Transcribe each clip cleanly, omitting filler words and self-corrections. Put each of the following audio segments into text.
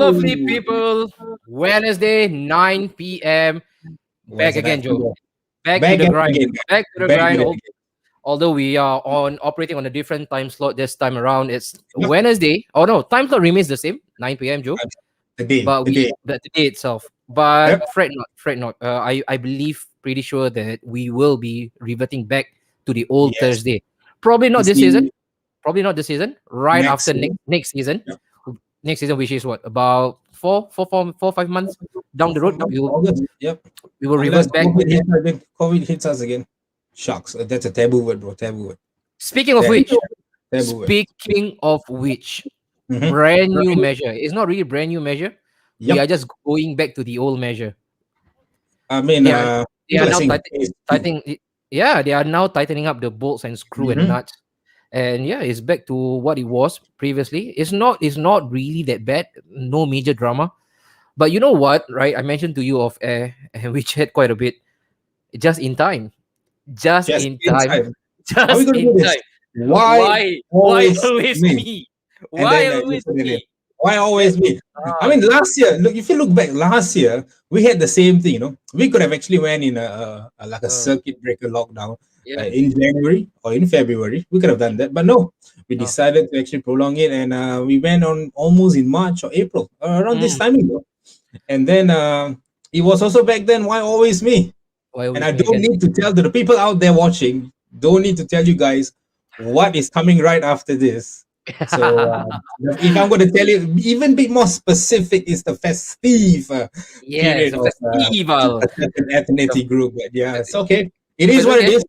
lovely people. Wednesday, 9 p.m. Back Where's again, that? Joe. Back to Back the at it grind. again. Back to the Back grind. at it again. Although we are on operating on a different time slot this time around. It's Yep. Wednesday. Oh no, time slot remains the same, 9 p.m. Joe. The day. But The day. the day itself. But Yep. fret not. I believe pretty sure that we will be reverting back to the old Yes. Thursday. Probably not It's this season. the Probably not this season. Right next after year. next season. Yep. Next season, which is what, about 4, 5 months down the road, August. Yep. we will Unless revert back. COVID hits us again. Shucks. That's a taboo word, bro. Taboo word. Speaking of Taboo which, word. speaking of which, Mhm. brand new measure. It's not really a brand new measure. We Yep. are just going back to the old measure. I mean, They are people are now saying tightening. Yeah, they are now tightening up the bolts and screw and Mhm. nuts. And yeah, it's back to what it was previously. It's not really that bad. No major drama. But you know what, right? I mentioned to you off air, and we chat quite a bit. Just in time. Just just in time. inside. How are we Just gonna do in this? time. Why Why always always me? me? And Why then you always put it in. me? Why always me? I Ah, mean, last year, look, if you look back, last year we had the same thing. We could have actually went in a like a circuit breaker lockdown yeah. in January or in February. We could have done that, but no, we Oh. decided to actually prolong it, and we went on almost in March or April, around this timing. And then it was also back then. Why always me? Why And always I me don't again? need to tell to the people out there watching. Don't need to tell you guys what is coming right after this. So if I'm going to tell you even a bit more specific, is the festive Yes, period a of festival. a certain ethnicity group. But yeah, it's okay. It But is what it okay. is.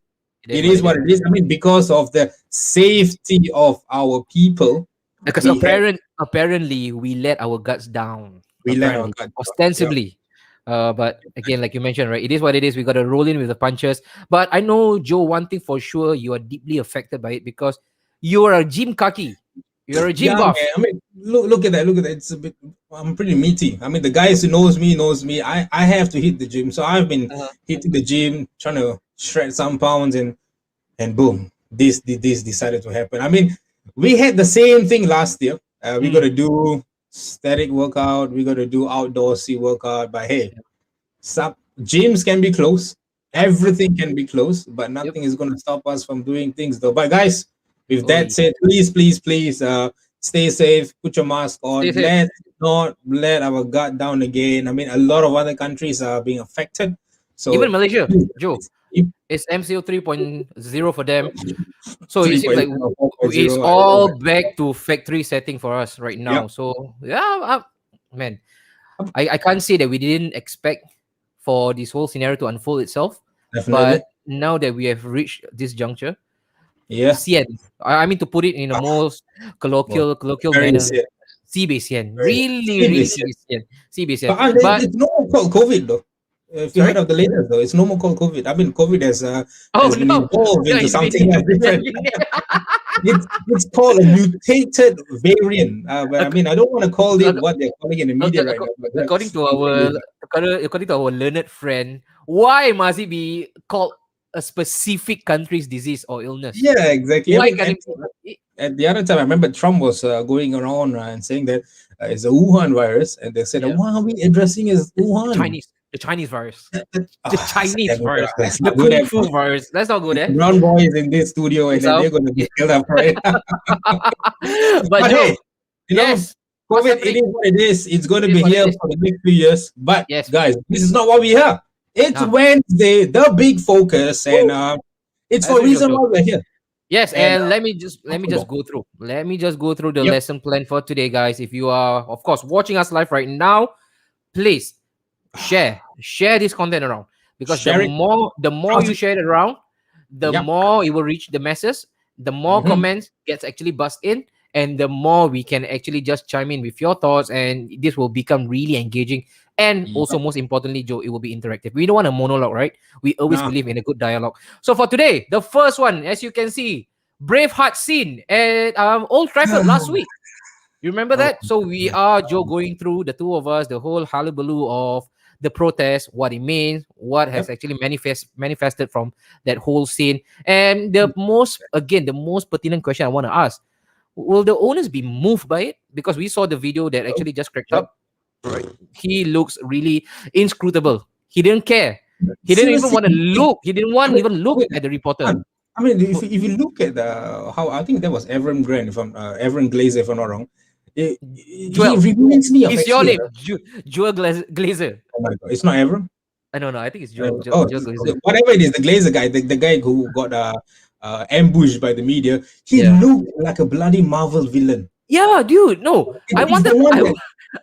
It is what it is. I mean, because of the safety of our people, Because we have apparently we let our guts down. we let our Apparently, guard down. Yeah. ostensibly. But again, like you mentioned, right? It is what it is. We got to roll in with the punches. But I know, Joe, one thing for sure, you are deeply affected by it because you are a gym kaki. You're a gym Yeah, buff. man. I mean, look at that. Look at that. It's a bit. I'm pretty meaty. I mean, the guys who knows me. I have to hit the gym, so I've been Uh-huh. hitting the gym, trying to shred some pounds, and boom, this decided to happen. I mean, we had the same thing last year. We got to do static workout. We got to do outdoorsy workout. But hey, some gyms can be closed. Everything can be closed, but nothing is going to stop us from doing things, though. But guys, with that Oi. said, please, stay safe. Put your mask on. Stay safe. Let's not let our guard down again. I mean, a lot of other countries are being affected. So Even Malaysia, Joe, please, it's MCO 3.0 for them. So it seems like 3.0, it's 4.0, I don't all know. back to factory setting for us right now. Yep. So yeah, man, I can't say that we didn't expect for this whole scenario to unfold itself, Definitely. but now that we have reached this juncture, Yeah. sian. I mean to put it in a most Well, colloquial very manner, sian. sibei sian. Very Really sian. sian. Sibei sian. But But it's no more called COVID though. If you heard sorry. of the latest though, it's no more called COVID. I mean, COVID Oh has been no, evolved no, into it's been something else different. It's called a mutated variant. But I mean, I don't want to call it what they're calling in the media right now. But according to our learned friend, why must it be called a specific country's disease or illness? yeah, exactly. I Why mean, can and, it? and the other time, I remember Trump was going around and saying that it's a Wuhan virus, and they said, Yeah, "Why are we addressing as the Wuhan?" Chinese virus, the Let's Chinese not go there. virus, Let's the not go kung there. fu virus. Let's not go The there. brown boys in this studio, and then So, they're going to be killed up for it. but But Joe, hey, you know, yes, what's COVID, it happening? is what it is. It's going to It is be what it here is. for the next few years. But Yes, guys, this is not why we're here. It's nah, Wednesday, the big focus, and it's as for a usual, reason Joe. why we're here. Yes, And and let me just football. go through. Let me just go through the Yep. lesson plan for today, guys. If you are, of course, watching us live right now, please share this content around because the Share it. more Pass you it. share it around, the Yep. more it will reach the masses, the more Mhm. comments gets actually buzzed in, and the more we can actually just chime in with your thoughts, and this will become really engaging. And also, Yep. most importantly, Joe, it will be interactive. We don't want a monologue, right? We always Nah. believe in a good dialogue. So for today, the first one, as you can see, Braveheart scene at Old Trafford last week. You remember Oh, that? So we are, Joe, going through the two of us, the whole hullabaloo of the protest, what it means, what has yep. actually manifested from that whole scene. And the most pertinent question I want to ask: will the owners be moved by it? Because we saw the video that actually just cracked Yep. up. right? He looks really inscrutable. He didn't care. He didn't even Seriously, want to look. He didn't want I to mean, even look wait, at the reporter. I mean, if, So, if you look at how I think that was Everett Grant, if I'm Everett Glazer, if I'm not wrong, he Joel, reminds me of it's your actually. name, Joel Glazer. Oh my god, it's not Everett. I don't know. I think it's Joel, Oh, Joel Glazer. whatever it is, the Glazer guy, the guy who got ambushed by the media, he Yeah. looked like a bloody Marvel villain. Yeah, dude. No, It's the one that,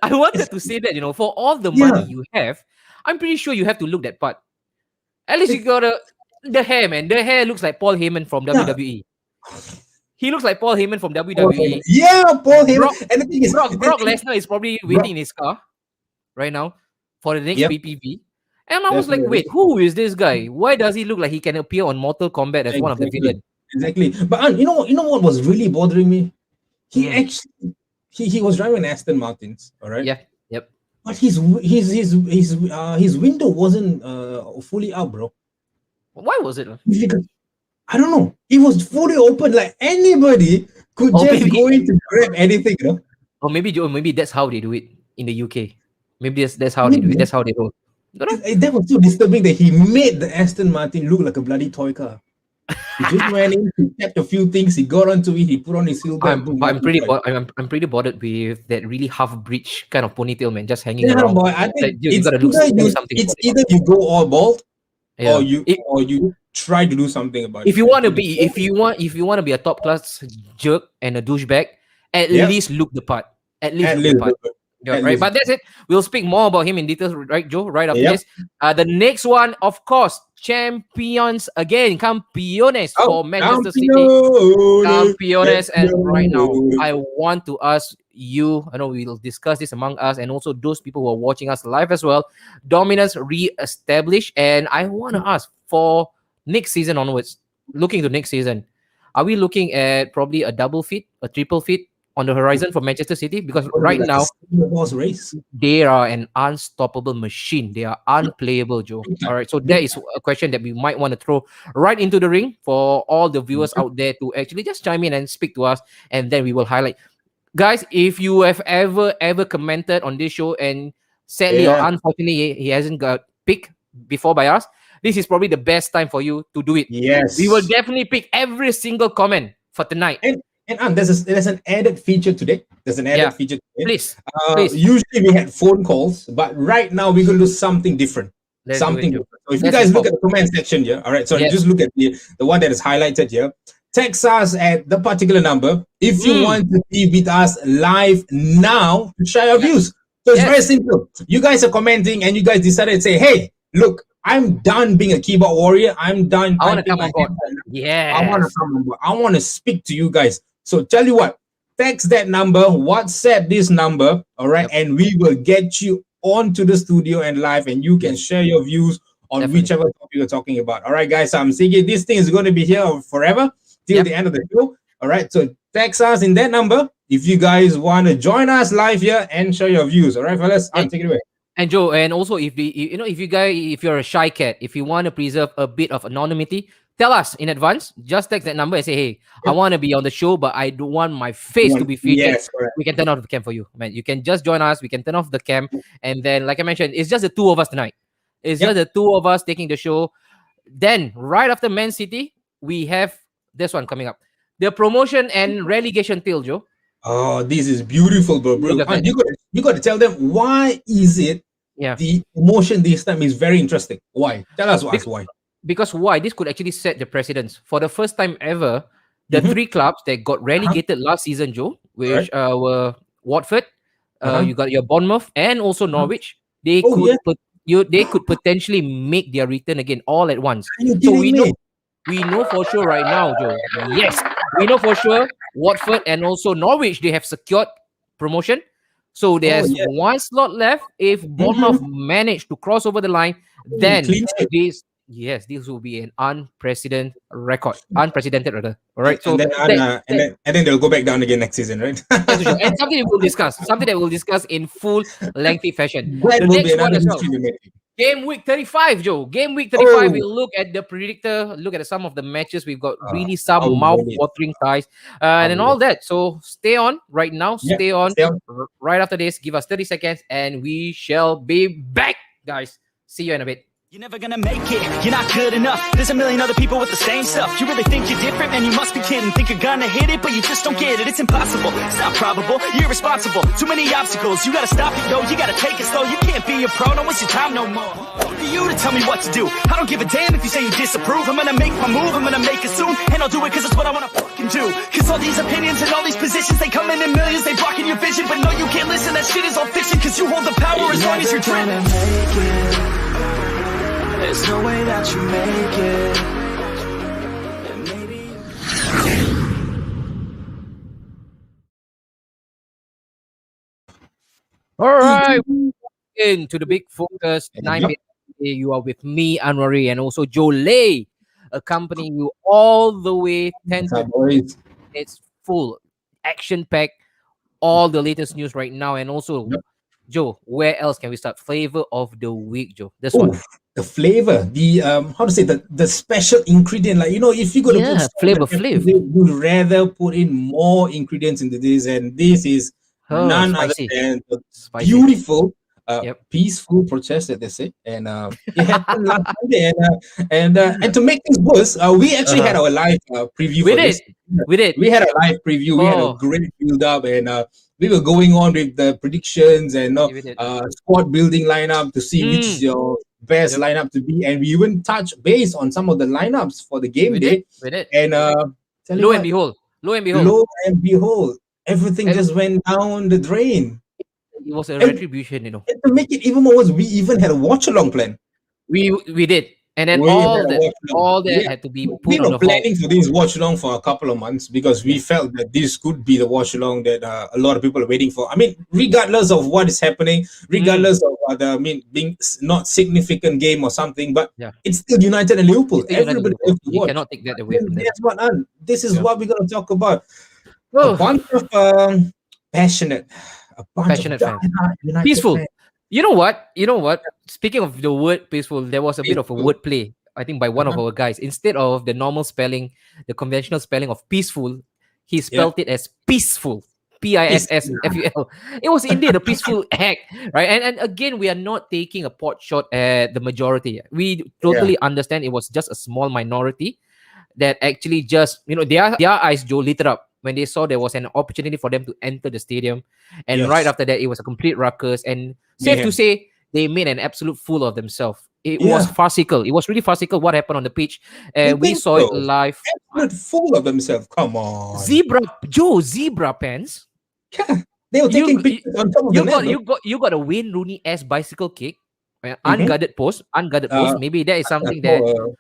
I wanted it's, to say that, for all the money yeah, you have, I'm pretty sure you have to look that part. At least you got the hair, man. The hair looks like Paul Heyman from yeah. WWE. He looks like Paul Heyman from Paul Heyman. WWE. Yeah, Paul Heyman. Brock And the thing is, Brock Lesnar is probably Brock, waiting in his car right now for the next yep, PPV. And I was like, definitely. wait, who is this guy? Why does he look like he can appear on Mortal Kombat as one of the Exactly. villain? Exactly. But you know what was really bothering me? He Mhm. actually he was driving Aston Martins, all right? Yeah. Yep. But his window wasn't fully up, bro. Why was it? Because I don't know. It was fully open, like anybody could Or just go maybe, in to grab anything, you know? maybe that's how they do it in the UK. Maybe that's how they do it. Maybe. That's how they roll. Don't know. That was so disturbing that he made the Aston Martin look like a bloody toy car. He just went in, he tapped a few things, he got onto it, he put on his heel belt, boom, I'm off he pretty went. I'm pretty bothered with that really half bridge kind of ponytail, man, just hanging Yeah, around. boy. I Like, think dude, you gotta do something it's about it. either you go all bald Yeah. or you try to do something about If it, you man. want to be if you want to be a top class jerk and a douchebag, at Yeah, least look the part. At least at look the least, part. Yeah, at right. least. But that's it. We'll speak more about him in details, right, Joe? Right after Yep. this. The next one, of course, champions again, campeones Oh, for Manchester City. campione, Campeones, and right now, campione. I want to ask you. I know we'll discuss this among us, and also those people who are watching us live as well. Dominance re-established, and I want to ask for next season onwards. Looking to next season, are we looking at probably a double feat, a triple feat on the horizon for Manchester City? Because Gonna be right like a now Singapore race. they are an unstoppable machine. They are unplayable, Joe. Big All time, right. So big that is a question that we might want to throw right into the ring for all the viewers time. out there to actually just chime in and speak to us, and then we will highlight. Guys, if you have ever commented on this show and sadly or Yeah. unfortunately he hasn't got picked before by us, this is probably the best time for you to do it. We will Yes. definitely pick every single comment for tonight. And there's an added feature today. There's an Yeah. added feature today. Please. Please. Usually we had phone calls, but right now we're gonna do something different. Let's do it, Something Joe. different. So if you Let's guys look inform. at the comment section here, all right. So Yes. just look at the one that is highlighted here. Text us at the particular number if you want to be with us live now to share your views. So it's very simple. You guys are commenting and you guys decided to say, hey, look, I'm done being a keyboard warrior. I'm done. I want to typing come my on board. head down. Yes. I want to come on board. I want to speak to you guys. So tell you what, text that number, WhatsApp this number, all right, and we will get you onto the studio and live, and you can share your views on Definitely. whichever topic you're talking about. All right, guys. I'm thinking this thing is going to be here forever till the end of the show. All right. So text us in that number if you guys want to join us live here and share your views. All right, fellas. Take it away. And Joe, and also if if you're a shy cat, if you want to preserve a bit of anonymity, tell us in advance. Just text that number and say, "Hey, I want to be on the show, but I don't want my face to be featured." Yes, correct. We can turn off the cam for you, man. You can just join us. We can turn off the cam, and then, like I mentioned, it's just the two of us tonight. It's just the two of us taking the show. Then, right after Man City, we have this one coming up: the promotion and relegation tale, Joe. Oh, this is beautiful, bro. Look at that. You got to tell them why is it Yeah. the emotion this time is very interesting. Why? Tell us why. Because why? This could actually set the precedence. For the first time ever, the three clubs that got relegated last season, Joe, which were Watford, you got your Bournemouth, and also Norwich. They they could potentially make their return again all at once. Are you So kidding me? we know for sure right now, Joe. Yes, we know for sure Watford and also Norwich, they have secured promotion. So there's one slot left. If Bournemouth manage to cross over the line, then this will be an unprecedented record. Unprecedented rather. All right. So and then they'll go back down again next season, right? and something that we'll discuss. Something that we'll discuss in full lengthy fashion. That The will be next one another as well. history we make. Game week 35, Joe. Game week 35, Oh, we'll look at the predictor, look at some of the matches. We've got really some are we ready? mouth-watering ties Are and we ready? all that. So stay on right now. Yeah, Stay on stay on. right after this. Give us 30 seconds and we shall be back, guys. See you in a bit. You're never gonna make it, you're not good enough. There's a million other people with the same stuff. You really think you're different? Man, you must be kidding. Think you're gonna hit it, but you just don't get it. It's impossible, it's not probable, you're irresponsible. Too many obstacles, you gotta stop it, yo. You gotta take it slow, you can't be a pro. Don't waste your time no more. For you to tell me what to do, I don't give a damn if you say you disapprove. I'm gonna make my move, I'm gonna make it soon. And I'll do it cause it's what I wanna fucking do. Cause all these opinions and all these positions, they come in millions, they blocking your vision. But no, you can't listen, that shit is all fiction. Cause you hold the power as long as you're dreaming. There's no way that you make it. And maybe All right. Into the big focus, 9 Yep. p.m. You are with me, Anwari, and also Joe Lay, accompanying you all the way 10 What's to up, boys? it's full, action packed, all the latest news right now. And also, Yep. Joe, where else can we start? Flavor of the week, Joe. This Oh, one. the flavor, the how to say, the special ingredient. Like, if you're gonna put Yeah, salt flavor, and pepper flavor. in it, you'd rather put in more ingredients into this, and this is Oh, none other spicy. than the Spicy. beautiful, Yep. peaceful protest that they say, and it happened last Sunday, and to make things worse, we actually had our live preview We for did. this. We did. We had a live preview. We had a Oh. great build up, and we were going on with the predictions and Yeah, we did. squad building lineup to see which is your best Yep. lineup to be, and we even touched base on some of the lineups for the game We day. did. We did. And tell you Lo and what, behold. Lo and behold. lo and behold, everything And- just went down the drain. It was a And- retribution, And to make it even more worse, we even had a watch along plan. We did. And then We all had a that watch-along. Yeah. had to be We put on were the hold. planning for this watch along for a couple of months because we felt that this could be the watch along that a lot of people are waiting for. I mean, regardless of what is happening, regardless of being not significant game or something, but Yeah. it's still United and Liverpool. It's still United Everybody Liverpool. has to You watch. cannot take that away And from them. that's what this is Yeah. what we're going to talk about. A Oh, bunch of passionate, a bunch Passionate of fans. diehard United peaceful. fans. You know what? Speaking of the word peaceful, there was a bit of a Peaceful. word play, I think, by one of Uh-huh. our guys. Instead of the normal spelling, the conventional spelling of peaceful, he spelled it as peaceful. Pissful. It was indeed a peaceful act, right? And again, we are not taking a pot shot at the majority. We totally understand it was just a small minority that actually just, their eyes, Joe, lit up when they saw there was an opportunity for them to enter the stadium. And Yes. right after that, it was a complete ruckus. And safe to Mayhem. say, they made an absolute fool of themselves. It was Yeah. farcical. It was really farcical what happened on the pitch. And we think saw it so? live. Absolute fool of themselves. Come on. Zebra pants. Yeah, they were You- taking pictures on top of You the got net. you got a Wayne Rooney ass bicycle kick. Mhm. Unguarded post. Uh, Maybe that is something I that saw a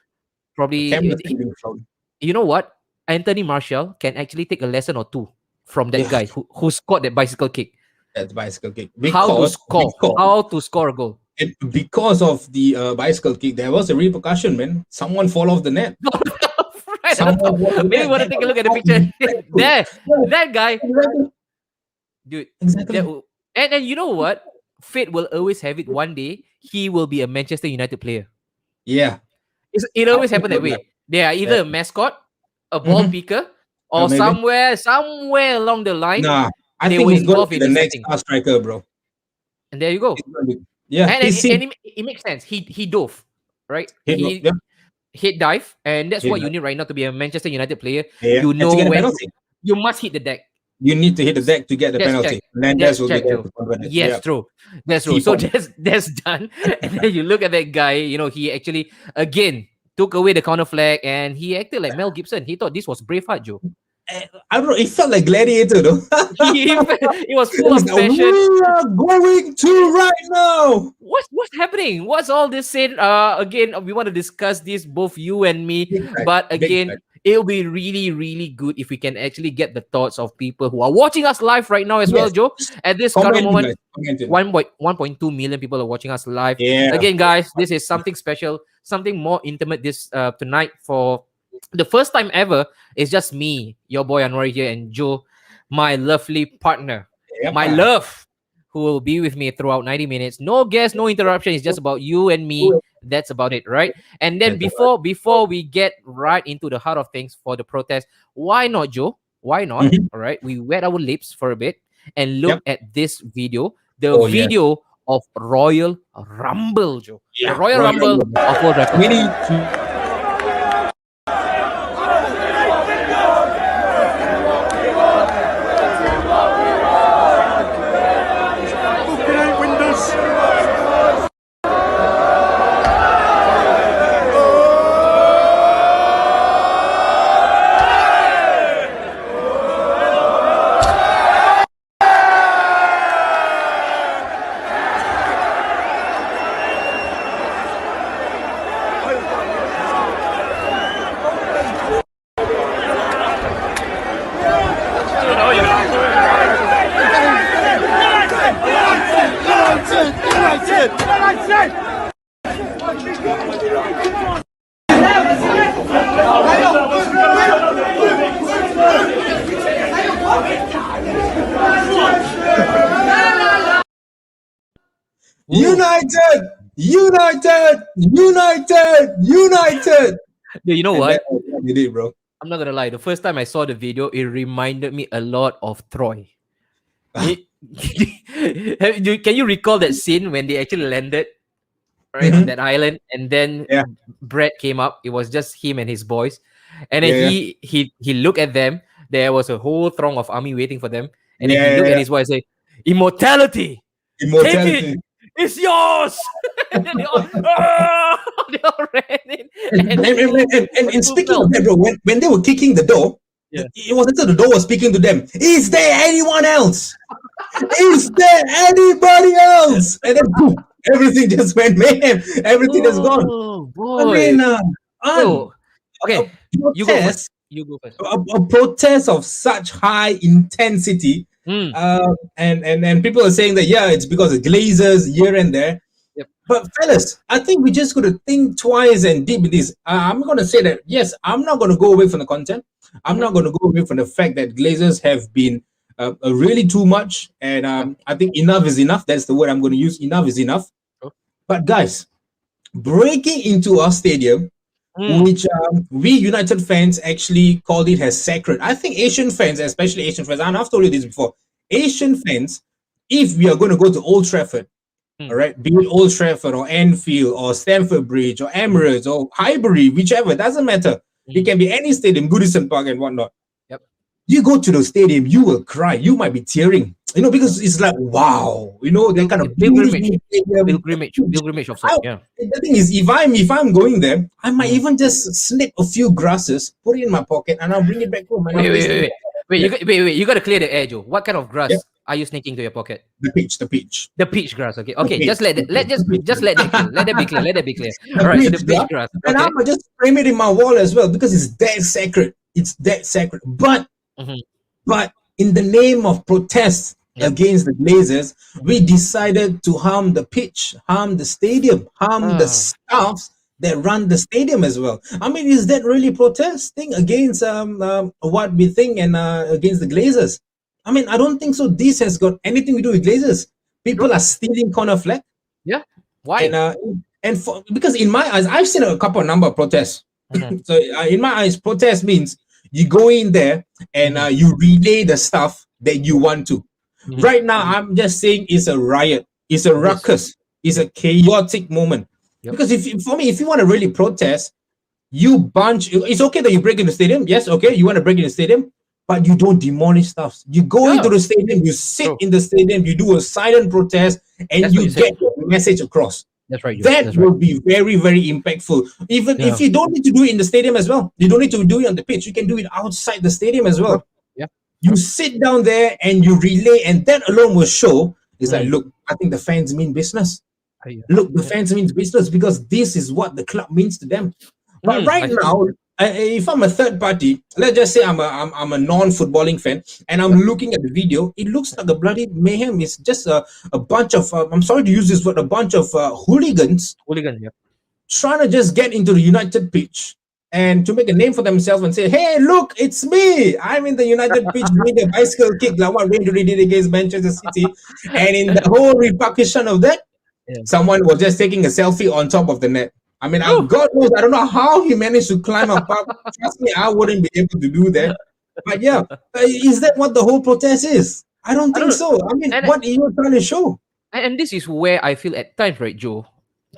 probably camera thing being flown. you know what? Anthony Martial can actually take a lesson or two from that Yeah. guy who scored that bicycle kick. That bicycle kick. How to score? How to score a goal? And because of the bicycle kick, there was a repercussion, man. Someone fall off the net. Right. Someone fall off the Maybe net. you want to take a look at the picture. There, that guy, dude. Exactly. And you know what? Fate will always have it. One day he will be a Manchester United player. Yeah. It always happened that Yeah. way. They are either a mascot, a ball Mhm. picker, or Maybe. somewhere along the line. Nah, I they think will he's going to involve be in the the next setting. star striker, bro. And there you go. He's gonna be- Yeah. And he's seen- it makes sense. He dove, right? yeah. Hit dive, and that's Hit what you dive. need right now to be a Manchester United player. Yeah. You And know to get a when penalty. you must hit the deck. You need to hit the deck to get the That's penalty. check. And then That's will be check, there Joe. to convert it. Yes, Yeah. true. That's true. Keep So on. that's done. And then you look at that guy. He actually again took away the counter flag, and he acted like Mel Gibson. He thought this was Braveheart, Joe. I don't know. It felt like Gladiator, though. He was full of It's like, passion. we are going to right now. What's happening? What's all this said? Again, we want to discuss this, both you and me. Big fact, But big again, fact. it'll be really, really good if we can actually get the thoughts of people who are watching us live right now as well, Yes. Joe. At this current Comment, moment, guys. Comment. 1.2 million people are watching us live. Yeah. Again, guys, this is something special, something more intimate this tonight. For the first time ever, it's just me, your boy Anwar here, and Joe, my lovely partner, Yep. my love, who will be with me throughout 90 minutes. No guest, no interruption. It's just about you and me. That's about it, right? And then before we get right into the heart of things for the protest, why not, Joe? Why not? Mhm. All right, we wet our lips for a bit and Yep. look at this video, the Oh, yeah. video of Royal Rumble, Joe. Yeah, The Royal Royal Rumble Rumble. of World Wrestling. Really, United, United, United, United. Yeah, you know And what? that's what we did, bro. I'm not gonna lie. The first time I saw the video, it reminded me a lot of Troy. It- can you recall that scene when they actually landed right on Mhm. that island, and then Yeah. Brett came up? It was just him and his boys, and then Yeah, he looked at them. There was a whole throng of army waiting for them, and then he Yeah, looked yeah. at his boy and said, "Immortality, take Immortality. it, it's yours." And then they all, "Ah!" They all ran in, And speaking of that, bro, when they were kicking the door, Yeah. it wasn't until the door was speaking to them. Is there anyone else? Is there anybody else? And then boom, everything just went mayhem. Everything is gone. Oh I boy! mean, So, okay, you go protest, first. You go first. a protest of such high intensity, Mm. and people are saying that yeah, it's because of Glazers here and there. Yep. But fellas, I think we just got to think twice and deep in this. I'm going to say that yes, I'm not going to go away from the content. I'm not going to go away from the fact that Glazers have been really too much, and I think enough is enough. That's the word I'm going to use. Enough is enough. Sure. But guys, breaking into our stadium, Mm. which we United fans actually called it as sacred. I think Asian fans, especially Asian fans, and I've told you this before, Asian fans, if we are going to go to Old Trafford, all right, be it Old Trafford or Anfield or Stamford Bridge or Emirates or Highbury, whichever, it doesn't matter. It can be any stadium, Goodison Park and whatnot. Yep. You go to the stadium, you will cry. You might be tearing, because it's like, wow, that kind of Pilgrimage. beauty. Pilgrimage of sorts. Yeah. The thing is, if I'm going there, I might even just snip a few grasses, put it in my pocket, and I'll bring it back home. And I'll place it Wait. You got to clear the air, Joe. What kind of grass Yep. are you sneaking to your pocket? the pitch. The peach grass. Okay. Okay. peach. Just let that clear. Let that be clear. Let that be clear. The All right. So peach the peach grass. grass. And Okay. I'm gonna just frame it in my wall as well because it's that sacred. It's that sacred. But Mhm. but in the name of protest Yep. against the Glazers, we decided to harm the pitch, harm the stadium, harm the staffs that run the stadium as well. I mean, is that really protesting against what we think and against the Glazers? I mean, I don't think so. This has got anything to do with Glazers. People are stealing corner flag. Yeah. Why? Because in my eyes, I've seen a number of protests. Mhm. So in my eyes, protest means you go in there and you relay the stuff that you want to. Mhm. Right now, I'm just saying it's a riot, it's a ruckus, it's a chaotic moment. Yep. Because for me, if you want to really protest, you bunch. It's okay that you break in the stadium. Yes, okay, you want to break in the stadium, but you don't demolish stuff. You go Yeah. into the stadium, you sit True. in the stadium, you do a silent protest, and That's what you you said. get your message across. That's right. Joe. That That's will right. be very, very impactful. Even Yeah. if you don't need to do it in the stadium as well, you don't need to do it on the pitch. You can do it outside the stadium as well. Yeah. You sit down there and you relay, and that alone will show. It's like, look, I think the fans mean business. Look, the fans means business because this is what the club means to them. But right now, if I'm a third party, let's just say I'm a non-footballing fan, and I'm looking at the video, it looks like a bloody mayhem. It's just a bunch of I'm sorry to use this word, a bunch of hooligans Hooligan. Yeah. trying to just get into the United pitch and to make a name for themselves and say, hey, look, it's me. I'm in the United pitch doing a bicycle kick like what Wayne Rooney did against Manchester City. And in the whole repercussion of that, Yeah. someone was just taking a selfie on top of the net. I mean, True. God knows, I don't know how he managed to climb up. Trust me, I wouldn't be able to do that. But yeah, is that what the whole protest is? I don't I don't think know. so. I mean, And, what are you trying to show? and this is where I feel at times, right, Joe?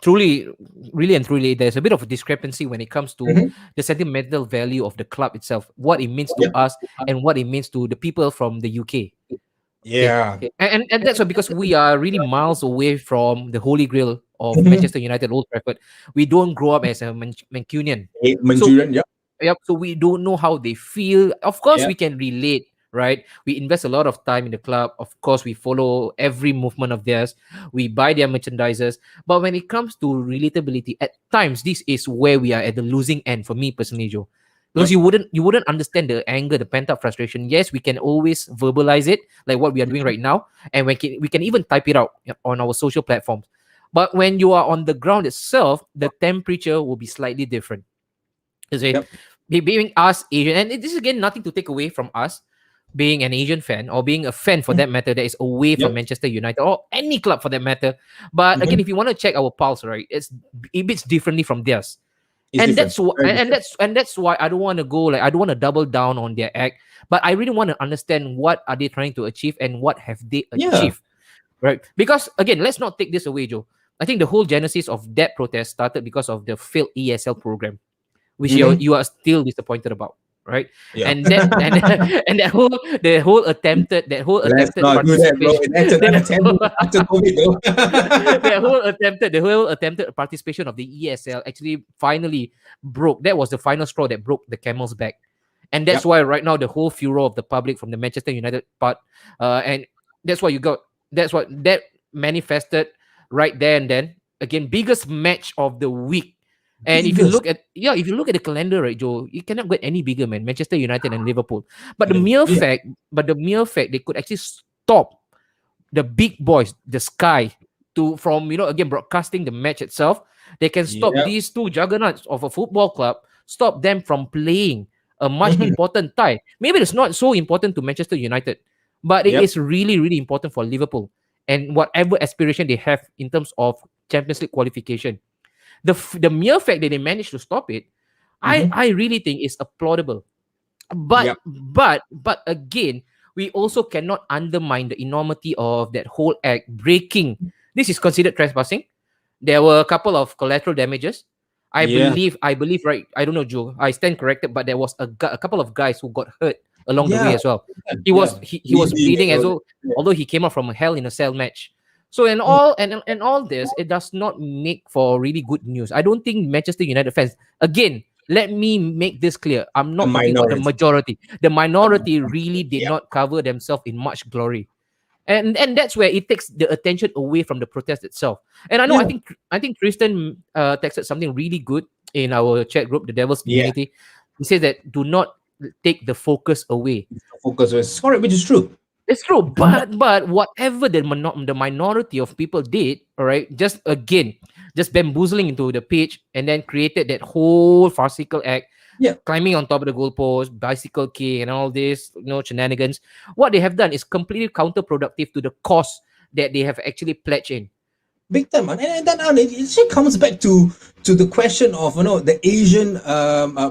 Truly, really and truly, there's a bit of a discrepancy when it comes to Mhm. the sentimental value of the club itself, what it means to Yep. us, and what it means to the people from the UK. Okay. Yeah. And that's why, because we are really miles away from the holy grail of Mhm. Manchester United, Old Trafford. We don't grow up as a Mancunian. Hey, So Manchurian, yeah. yep. So we don't know how they feel. Of course, Yeah. we can relate, right? We invest a lot of time in the club. Of course, we follow every movement of theirs. We buy their merchandises. But when it comes to relatability, at times this is where we are at the losing end for me personally, Joe. Because Yep. you wouldn't understand the anger, the pent up frustration. Yes, we can always verbalize it, like what we are doing right now, and we can even type it out on our social platforms. But when you are on the ground itself, the temperature will be slightly different. Is it Yep. being us Asian, and this is again nothing to take away from us being an Asian fan or being a fan for that matter that is away from Yep. Manchester United or any club for that matter. But again, Mhm. if you want to check our pulse, right, it beats differently from theirs. It's And different. that's why Very and different. that's why I don't want to go, like, I don't want to double down on their act, but I really want to understand what are they trying to achieve and what have they Yeah. achieved. Right? Because again, let's not take this away, Joe. I think the whole genesis of that protest started because of the failed ESL program, which Mhm. you are still disappointed about, right? Yeah. And that and and that whole Let's attempted not do that, bro. participation, That's another 10 minutes after COVID, though. the whole attempted participation of the ESL actually finally broke. That was the final straw that broke the camel's back, and that's Yep. why right now the whole furor of the public from the Manchester United part, and that's why you got that's what that manifested right there and then. Again, biggest match of the week. And Biggest. if you look at the calendar, right, Joe, you cannot get any bigger, man. Manchester United and Liverpool. But the mere Yeah. fact, they could actually stop the big boys, the Sky, to from again broadcasting the match itself. They can stop Yeah. these two juggernauts of a football club, stop them from playing a much Mhm. important tie. Maybe it's not so important to Manchester United, but it Yep. is really, really important for Liverpool and whatever aspiration they have in terms of Champions League qualification. The mere fact that they managed to stop it, I Mhm. I really think is applaudable. But Yep. but again, we also cannot undermine the enormity of that whole act breaking. This is considered trespassing. There were a couple of collateral damages. Yeah. I believe, right. I don't know, Joe. I stand corrected, but there was a couple of guys who got hurt along the Yeah. way as well. He was Yeah. he was Bleeding bleeding and as all well, that. although he came out from a Hell in a Cell match. So Mm. and all this, it does not make for really good news. I don't think Manchester United fans, again, let me make this clear. I'm A not talking about the minority. majority. The A minority minority. really did Yeah. not cover themselves in much glory. And that's where it takes the attention away from the protest itself. And I know Yeah. I think Tristan texted something really good in our chat group, the Devil's Yeah. Community. He said that do not take the focus away. Focus was correct, which is true. It's true, but whatever the minority of people did, all right, just bamboozling into the pitch and then created that whole farcical act, Yeah. climbing on top of the goalpost, bicycle kick, and all this, shenanigans. What they have done is completely counterproductive to the cause that they have actually pledged in. Big time, man. And then it actually comes back to the question of the Asian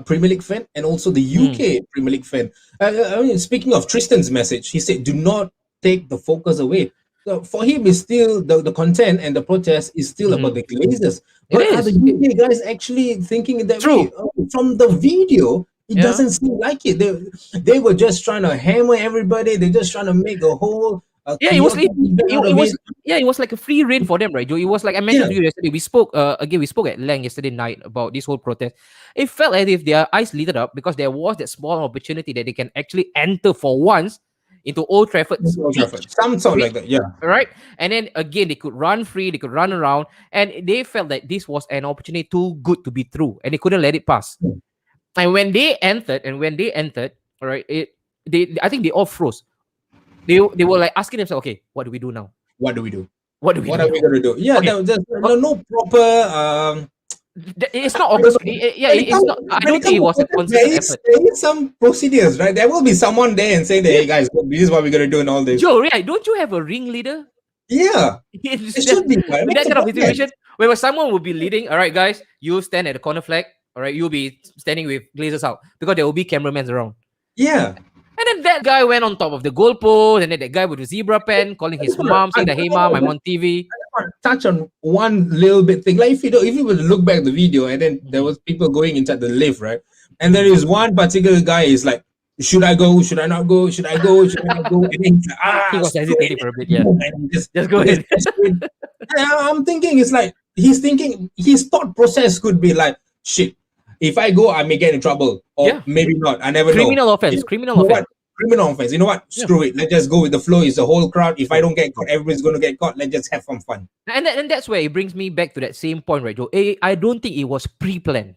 Premier League fan and also the UK Premier League fan. I mean, speaking of Tristan's message, he said, "Do not take the focus away." So for him, it's still the content and the protest is still about the Glazers. It But are the is. UK guys actually thinking in that True. way? From the video, it Yeah. doesn't seem like it. They were just trying to hammer everybody. They're just trying to make a whole Yeah, chaotic event out of it. it was like a free reign for them, right, Joe? It was like I mentioned Yeah. to you yesterday. We spoke at length yesterday night about this whole protest. It felt as if their eyes lit up because there was that small opportunity that they can actually enter for once into Old Trafford's Old Trafford. pitch, Some sort like that, yeah. right? And then again, they could run free, they could run around, and they felt that this was an opportunity too good to be true, and they couldn't let it pass. And when they entered, all right, I think they all froze. They were like asking themselves, okay, what do we do now? What do we do? What do we What do are we now? gonna do? Yeah, Okay. there's no proper It's not I don't know. yeah, it's not. I When it don't think comes it to was a protest, concerted effort. there is some procedures, right? There will be someone there and say, that, "Hey guys, this is what we're gonna do," and all this. Joe, right? Don't you have a ringleader? Yeah, It's it should be. Right? that What's the kind of problem? situation where someone will be leading. All right, guys, you stand at the corner flag. All right, you'll be standing with glazers out because there will be cameramen around. Yeah. And then that guy went on top of the goalpost, and then that guy with the zebra pen calling his mom, saying that, "Hey mom, I'm on TV." Touch on one little bit thing. Like if you were to look back at the video, and then there was people going inside the lift, right? And there is one particular guy is like, "Should I go? Should I not go? Should I go? Should I not go?" And then he's like, He was screw it. hesitating for a bit. Yeah, And just go ahead. and I'm thinking it's like he's thinking his thought process could be like, "Shit, if I go, I may get in trouble, or Yeah. maybe not. I never know." Criminal offense. You Criminal know offense. what? Criminal offense. You know what? Yeah. Screw it. Let's just go with the flow. It's the whole crowd. If I don't get caught, everybody's going to get caught. Let's just have some fun. And that's where it brings me back to that same point, right, Joe? I don't think it was pre-planned.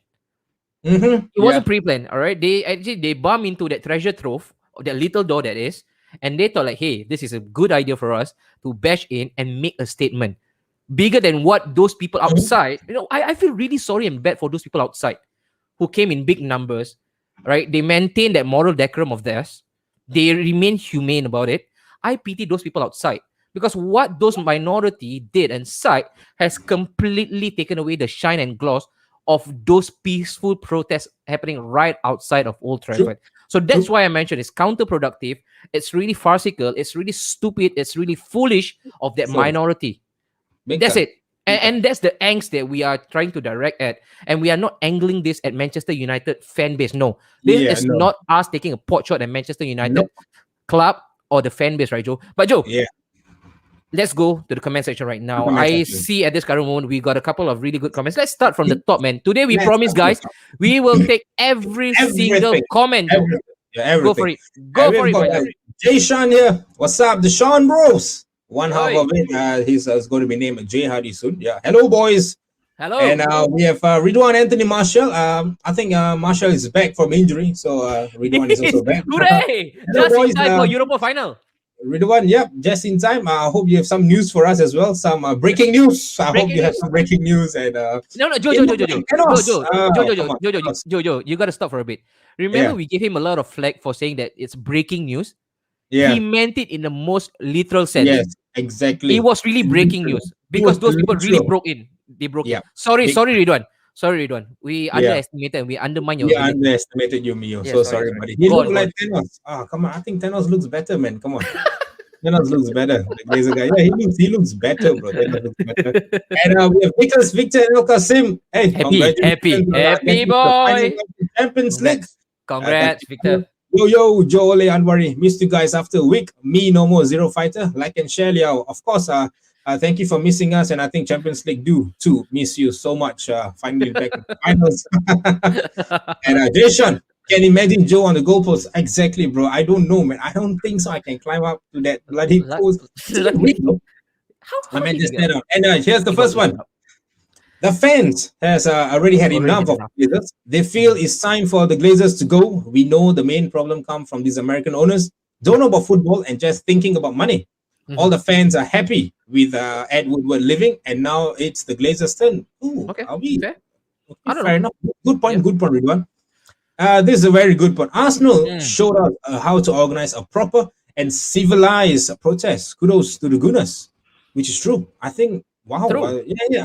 Mm-hmm. It wasn't pre-planned, all right? They bump into that treasure trove, or that little door that is, and they thought like, hey, this is a good idea for us to bash in and make a statement bigger than what those people outside. You know, I feel really sorry and bad for those people outside who came in big numbers, right? They maintain that moral decorum of theirs. They remain humane about it. I pity those people outside because what those minority did inside has completely taken away the shine and gloss of those peaceful protests happening right outside of Old Trafford. So that's why I mentioned it's counterproductive. It's really farcical. It's really stupid. It's really foolish of that minority. That's it. And that's the angst that we are trying to direct at. And we are not angling this at Manchester United fan base. No. This is not us taking a pot shot at Manchester United club or the fan base, right, Joe? But Joe, let's go to the comment section right now. I see at this current moment we got a couple of really good comments. Let's start from the top, man. Today we promise, guys, we will take every single comment. Everything. Go for it. Go for it, man. Jay Sean here. What's up? The Sean Bros. One half of it, he's going to be named Jay Hardy soon. Yeah. Hello, boys. Hello. And we have Ridwan Anthony Marshall. I think Marshall is back from injury, so Ridwan is also back. Hooray! Just in time for Europa final. Ridwan, yep, just in time. I hope you have some news for us as well. Some breaking news. I hope you have some breaking news. And no, Joe, you got to stop for a bit. Remember, we gave him a lot of flack for saying that it's breaking news. Yeah. He meant it in the most literal sense. Yes, exactly. It was really breaking news because those people really broke in. They broke in. Sorry, Ridwan. We underestimated and we undermined your ability. Underestimated you, Mio. Yeah, sorry, buddy. He looked like Thanos. Come on. I think Thanos looks better, man. Come on. Thanos looks better. The Glazer guy. Yeah, he looks better, bro. Thanos looks better. And we have Nicholas Victor and El Kasim. Hey, happy boy. Champions League. Congrats, Victor. Yo, Joe Ole Anwari. Missed you guys after a week. Me, no more Zero Fighter. Like and share, Liao. Of course, thank you for missing us, and I think Champions League do too miss you so much. Finally back in the finals. And Jason, can imagine Joe on the goalpost. Exactly, bro. I don't know, man. I don't think so. I can climb up to that bloody post. I meant to stand up. And here's the first one. The fans has already had enough of Glazers. They feel it's time for the Glazers to go. We know the main problem comes from these American owners. Don't know about football and just thinking about money. Mm-hmm. All the fans are happy with Ed Woodward leaving, and now it's the Glazers' turn. Ooh, okay. Are we? Fair. I don't know. Enough. Good point, Ridwan. This is a very good point. Arsenal showed us how to organize a proper and civilized protest. Kudos to the Gunners, which is true. I think, wow.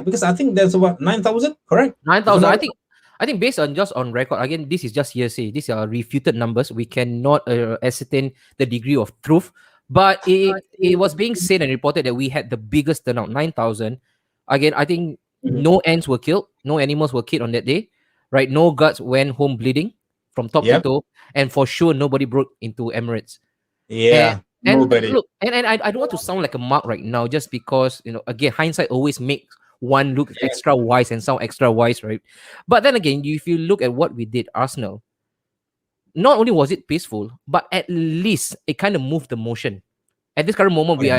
Because I think there's about 9,000, correct? 9,000. I think based on just on record, again, this is just hearsay. These are refuted numbers. We cannot ascertain the degree of truth. But it was being said and reported that we had the biggest turnout, 9,000. Again, I think no ants were killed. No animals were killed on that day. Right? No guts went home bleeding from top to toe. And for sure, nobody broke into Emirates. Yeah. And nobody. Look, and I don't want to sound like a mark right now just because, again, hindsight always makes one look extra wise and sound extra wise, right? But then again, if you look at what we did, Arsenal, not only was it peaceful, but at least it kind of moved the motion. At this current moment, we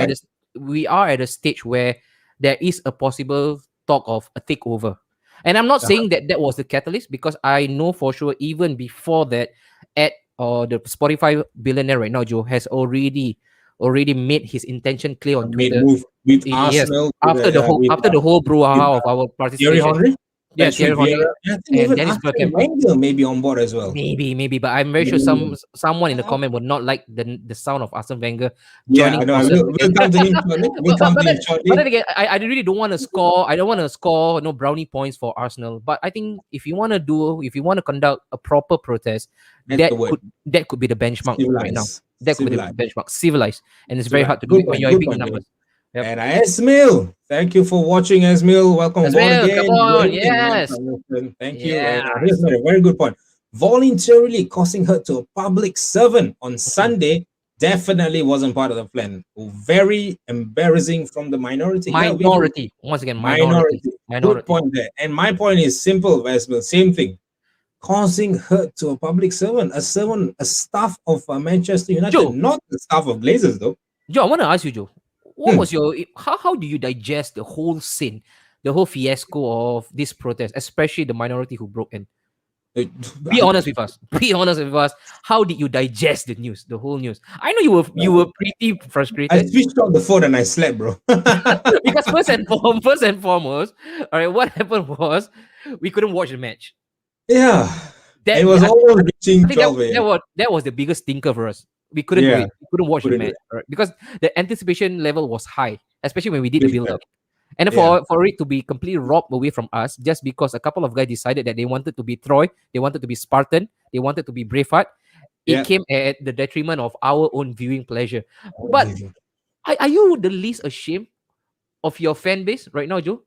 are at a stage where there is a possible talk of a takeover. And I'm not saying that was the catalyst, because I know for sure even before that, Ed, or the Spotify billionaire right now, Joe, has already made his intention clear on Twitter. Move with Arsenal after the whole brouhaha of our participation. Yeah, Patrick Thierry Henry Vieira. I think and even Dennis Arsene Bergkamp. Wenger may be on board as well. Maybe, but I'm very sure someone in the comment would not like the sound of Arsene Wenger Yeah, joining I know. forces We'll again. come to him shortly. We'll but, come but, to but, him then, but shortly. then again, I really don't want to score. I don't want to score no brownie points for Arsenal. But I think if you want to conduct a proper protest, That's the word. that could be the benchmark right now. Civilized. That could be the Civilized. benchmark. Civilized, and it's very Civilized. hard to do Good it when point. you're in Good big point, Joe. numbers. Yep. And Esmil, thank you for watching, Esmil. Welcome As aboard well, come again. on, Welcome, yes, welcome. Thank you. And yes. here's a very good point. Voluntarily causing hurt to a public servant on Sunday definitely wasn't part of the plan. Very embarrassing from the minority. Yeah, we do. Minority. Once again, minority. Minority. Good Minority. point there. And my point is simple, Esmil. Same thing. Causing hurt to a public servant, a staff of Manchester United, Joe, not the staff of Glazers, though. Joe, I want to ask you, Joe, what Hmm. was your how do you digest the whole sin, the whole fiasco of this protest, especially the minority who broke in? Be honest with us. Be honest with us. How did you digest the news, the whole news? I know you were pretty I frustrated switched off the phone and I slept, bro. because first and foremost, all right, what happened was we couldn't watch the match. Yeah. That It was almost reaching I think 12 a.m. that was the biggest stinker for us. We couldn't do Yeah. it. We couldn't watch the Couldn't do match right? Because the anticipation level was high, especially when we did the Big build time. up. And Yeah. for it to be completely robbed away from us just because a couple of guys decided that they wanted to be Troy, they wanted to be Spartan, they wanted to be Braveheart, it Yeah. came at the detriment of our own viewing pleasure. But are you the least ashamed of your fan base right now, Joe?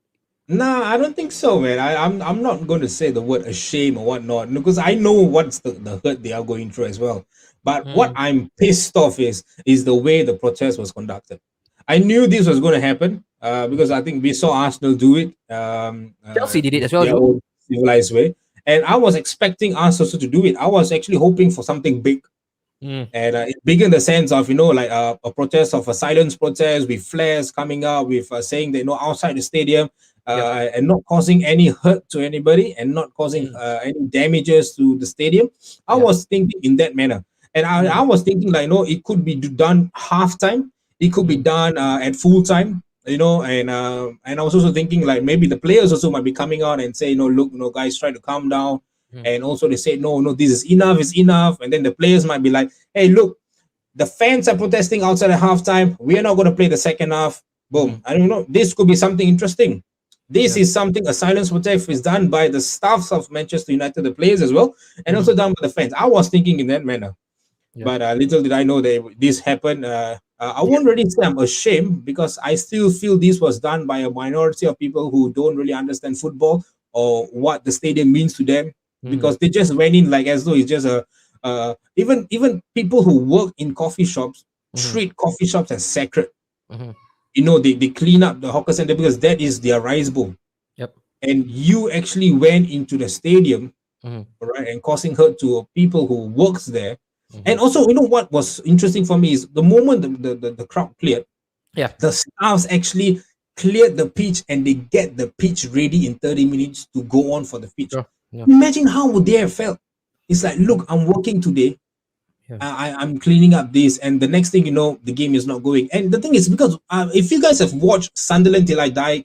Nah, I don't think so, man. I'm not going to say the word ashamed or whatnot because I know what's the hurt they are going through as well. But what I'm pissed off is the way the protest was conducted. I knew this was going to happen because I think we saw Arsenal do it. Chelsea did it as well, their Joe. own civilized way, and I was expecting us also to do it. I was actually hoping for something big. And it's big in the sense of like a protest of a silence protest with flares coming out with saying that outside the stadium and not causing any hurt to anybody and not causing any damages to the stadium. I was thinking in that manner, and I was thinking it could be done halftime, it could be done at full time, and I was also thinking like maybe the players also might be coming out and say look, guys, try to calm down. And also they say no, this is enough, it's enough. And then the players might be like, hey, look, the fans are protesting outside at halftime, we are not going to play the second half. Boom. I don't know, this could be something interesting. This is something, a silence protest is done by the staffs of Manchester United, the players as well, and also done by the fans. I was thinking in that manner. But little did I know that this happened. I won't really say I'm ashamed because I still feel this was done by a minority of people who don't really understand football or what the stadium means to them, because they just went in like as though it's just even people who work in coffee shops treat coffee shops as sacred. They clean up the hawker center because that is their rice bowl. And you actually went into the stadium, right, and causing hurt to people who works there. And also, what was interesting for me is the moment the crowd cleared, the staffs actually cleared the pitch and they get the pitch ready in 30 minutes to go on for the pitch. Imagine how would they have felt. It's like, look, I'm working today. I'm cleaning up this, and the next thing you know, the game is not going. And the thing is, because if you guys have watched Sunderland Till I Die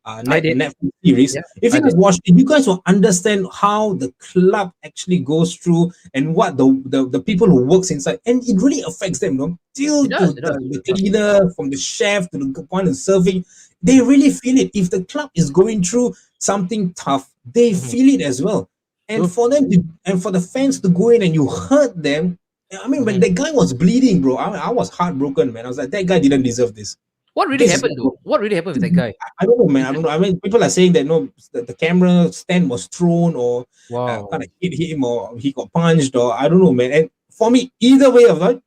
Netflix series, if you guys watched it, you guys will understand how the club actually goes through and what the people who works inside, and it really affects them. Till the cleaner, from the chef to the point of serving, they really feel it. If the club is going through something tough, they feel it as well. And for them and for the fans to go in and you hurt them. I mean, when the guy was bleeding, bro, I was heartbroken, man. I was like, that guy didn't deserve this. What really happened, though? What really happened with that guy? I don't know, man. I don't know. I mean, people are saying that the camera stand was thrown or kind of hit him or he got punched or I don't know, man. And for me, either way of it,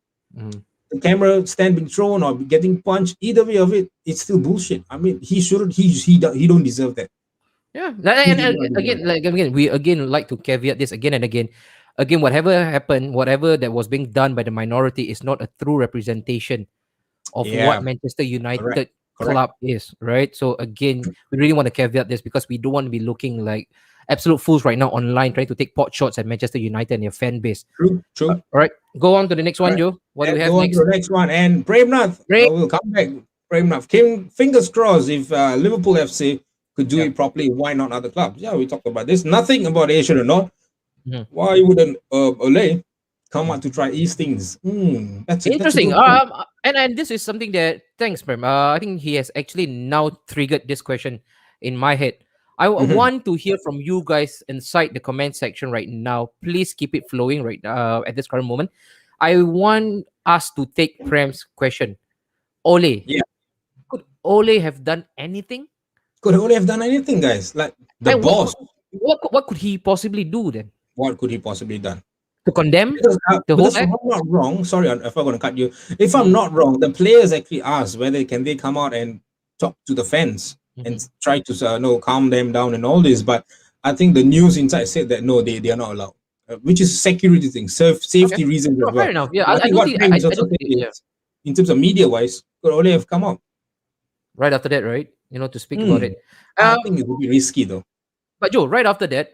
the camera stand being thrown or getting punched, either way of it, it's still bullshit. I mean, he shouldn't. He don't deserve that. Yeah, and again, we like to caveat this again and again. Again, whatever happened, whatever that was being done by the minority is not a true representation of what Manchester United club is, right? So again, we really want to caveat this because we don't want to be looking like absolute fools right now online trying to take pot shots at Manchester United and their fan base. True. All right, go on to the next one, Joe. What do we have go next? On to the next one, and Premnath will come back. Premnath, fingers crossed if Liverpool FC could do Yeah. it properly. Why not other clubs? Yeah, we talked about this. Nothing about Asia or not. Mhm. Why wouldn't Ole come out to try these things? That's a Interesting. good point. And this is something that thanks, Prem. I think he has actually now triggered this question in my head. Mhm. Want to hear from you guys inside the comment section right now. Please keep it flowing right at this current moment. I want us to take Prem's question. Ole, Yeah, could Ole have done anything? could Ole have done anything, guys? Like the And boss, what could he possibly do then? what could he possibly done? To condemn the whole Because if act? I'm not wrong, sorry if I'm going to cut you. If I'm Mhm, not wrong, the players actually asked whether can they come out and talk to the fans and mhm. try to no calm them down and all this. But I think the news inside said that no, they are not allowed, which is security thing, Okay. safety reasons as No, fair well. enough. Yeah, But I I think don't what think Prem is I also don't saying yeah. is, in terms of media wise, could only have come out. Right after that, right? To speak about Hmm. it. I Uh, think it would be risky though. but Joe, right after that,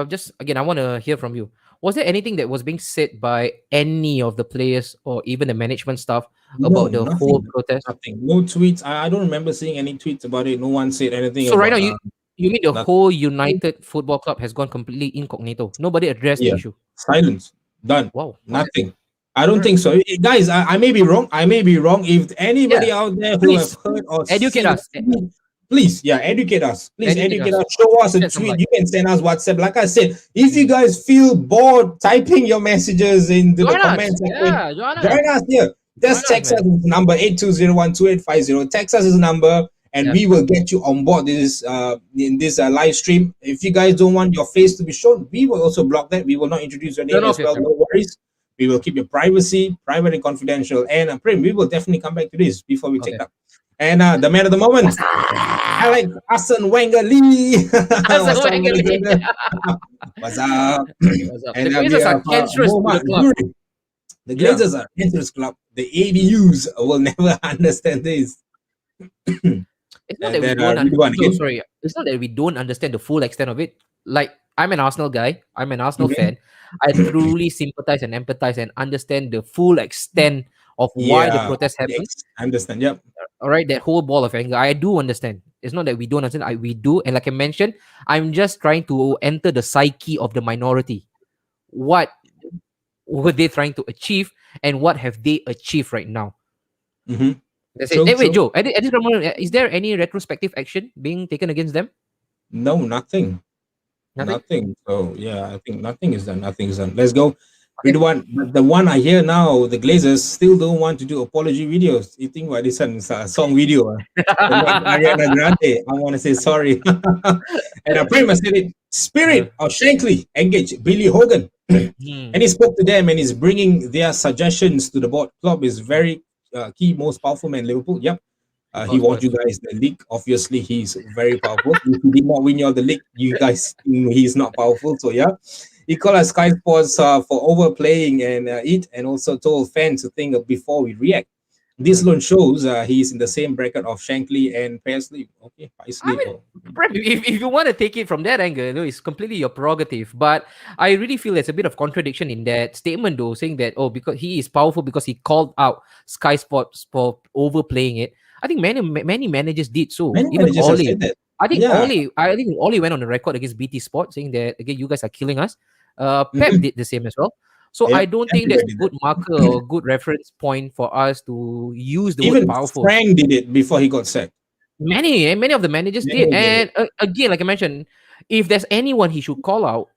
just again, I want to hear from you. Was there anything that was being said by any of the players or even the management staff No, about the whole nothing, protest? nothing. No tweets. I don't remember seeing any tweets about it. No one said anything So right now, about you mean the nothing. whole United Football Club has gone completely incognito? Nobody addressed the Yeah, issue. silence. Done. Wow. Okay. Nothing. I don't All right. think so. Guys, I may be wrong. I may be wrong. If Yeah. anybody out there who have Please heard or educate seen, us. please, yeah, educate us. Please Educate educate us. us. Show us a Shed some tweet. light. You can send us WhatsApp. Like I said, if you Mhm. guys feel bored typing your messages into the Join us. comment section, Yeah, join us. join us here. Join Just us, text us man. with number 8201250. Text us his number and Yeah. we will get you on board this in this live stream. If you guys don't want your face to be shown, we will also block that. We will not introduce your Turn name off as your well. camera. No worries. We will keep your privacy private and confidential. And Prem, we will definitely come back to this before we take Okay. up. And the man of the moment, Alex Hassan Wenger Lee. What's up, my Secondly, legend? What's up? what's up? The And we Glazers are have cancerous to the Mohammad club. Guri. The Yeah. Glazers are interest club. The ABUs will never understand this. It's not And that we then don't read one no, again. sorry. It's not that we don't understand the full extent of it. Like I'm an Arsenal guy. I'm an Arsenal Mhm. fan. I truly sympathize and empathize and understand the full extent of why the Yeah, protest happened. yes, I understand. Yep. All right, that whole ball of anger. I do understand. It's not that we don't understand. We do. And like I mentioned, I'm just trying to enter the psyche of the minority. What were they trying to achieve, and what have they achieved right now? Mm-hmm. That's it. True, Hey, wait, true. Joe. At this moment, is there any retrospective action being taken against them? No, nothing. Nothing. Nothing. So yeah, I think nothing is done. Nothing is done. Let's go. Read Okay. one. But the one I hear now, the Glazers still don't want to do apology videos. You think what this is a song video? And like Ariana Grande, I want to say sorry. And I pretty much said it. Spirit of Shankly engage Billy Hogan. Hmm. And he spoke to them and he's bringing their suggestions to the board. Club is very key, most powerful man, Liverpool. Yep. He wants you guys the league. Obviously, he's very powerful. If he did not win you all the league, you guys he's not powerful. So yeah, he called us Sky Sports for overplaying and it, and also told fans to think before we react. This alone shows he's in the same bracket of Shankly and Paisley. Okay, I Paisley. mean, Prem, if you want to take it from that angle, it's completely your prerogative. But I really feel there's a bit of contradiction in that statement, though, saying that because he is powerful because he called out Sky Sports for overplaying it. I think many managers did so. Many Even managers have Oli. said that. I think Yeah. Oli went on the record against BT Sport saying that again, you guys are killing us. Pep Mhm. did the same as well. So I Yep. don't think that's Everybody a did good marker or good reference point for us to use the word Even powerful. Frank did it before he got sacked. Many of the managers did, Many did it. and again, like I mentioned, if there's anyone he should call out,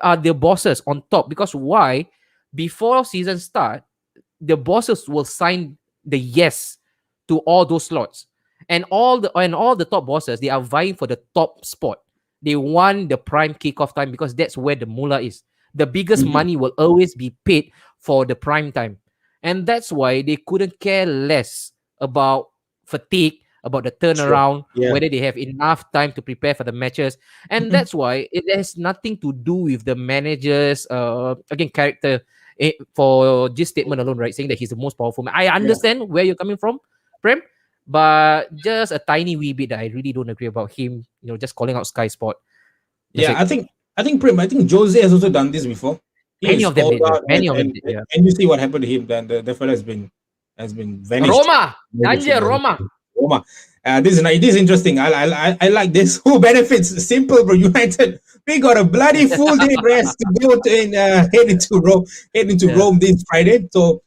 are the bosses on top. Because why? Before season start, the bosses will sign the yes to all those slots, and all the top bosses, they are vying for the top spot. They want the prime kickoff time because that's where the mullah is. The biggest Mhm. money will always be paid for the prime time, and that's why they couldn't care less about fatigue, about the Sure. turnaround, Yeah. whether they have enough time to prepare for the matches. And Mhm. that's why it has nothing to do with the manager's again character for this statement alone, right? Saying that he's the most powerful man. I Yeah. understand where you're coming from, Prem, but just a tiny wee bit that I really don't agree about him, just calling out Sky Sport. That's Yeah, it. I think Jose has also done this before. He Many is of them called did, out many of them did, yeah. and you see what happened to him. Then the fella has been vanished. Roma, Danger, Roma. Roma. This is interesting. I like this. Who benefits? Simple, bro. United. We got a bloody full day rest to go to head into Yeah. Rome this Friday. So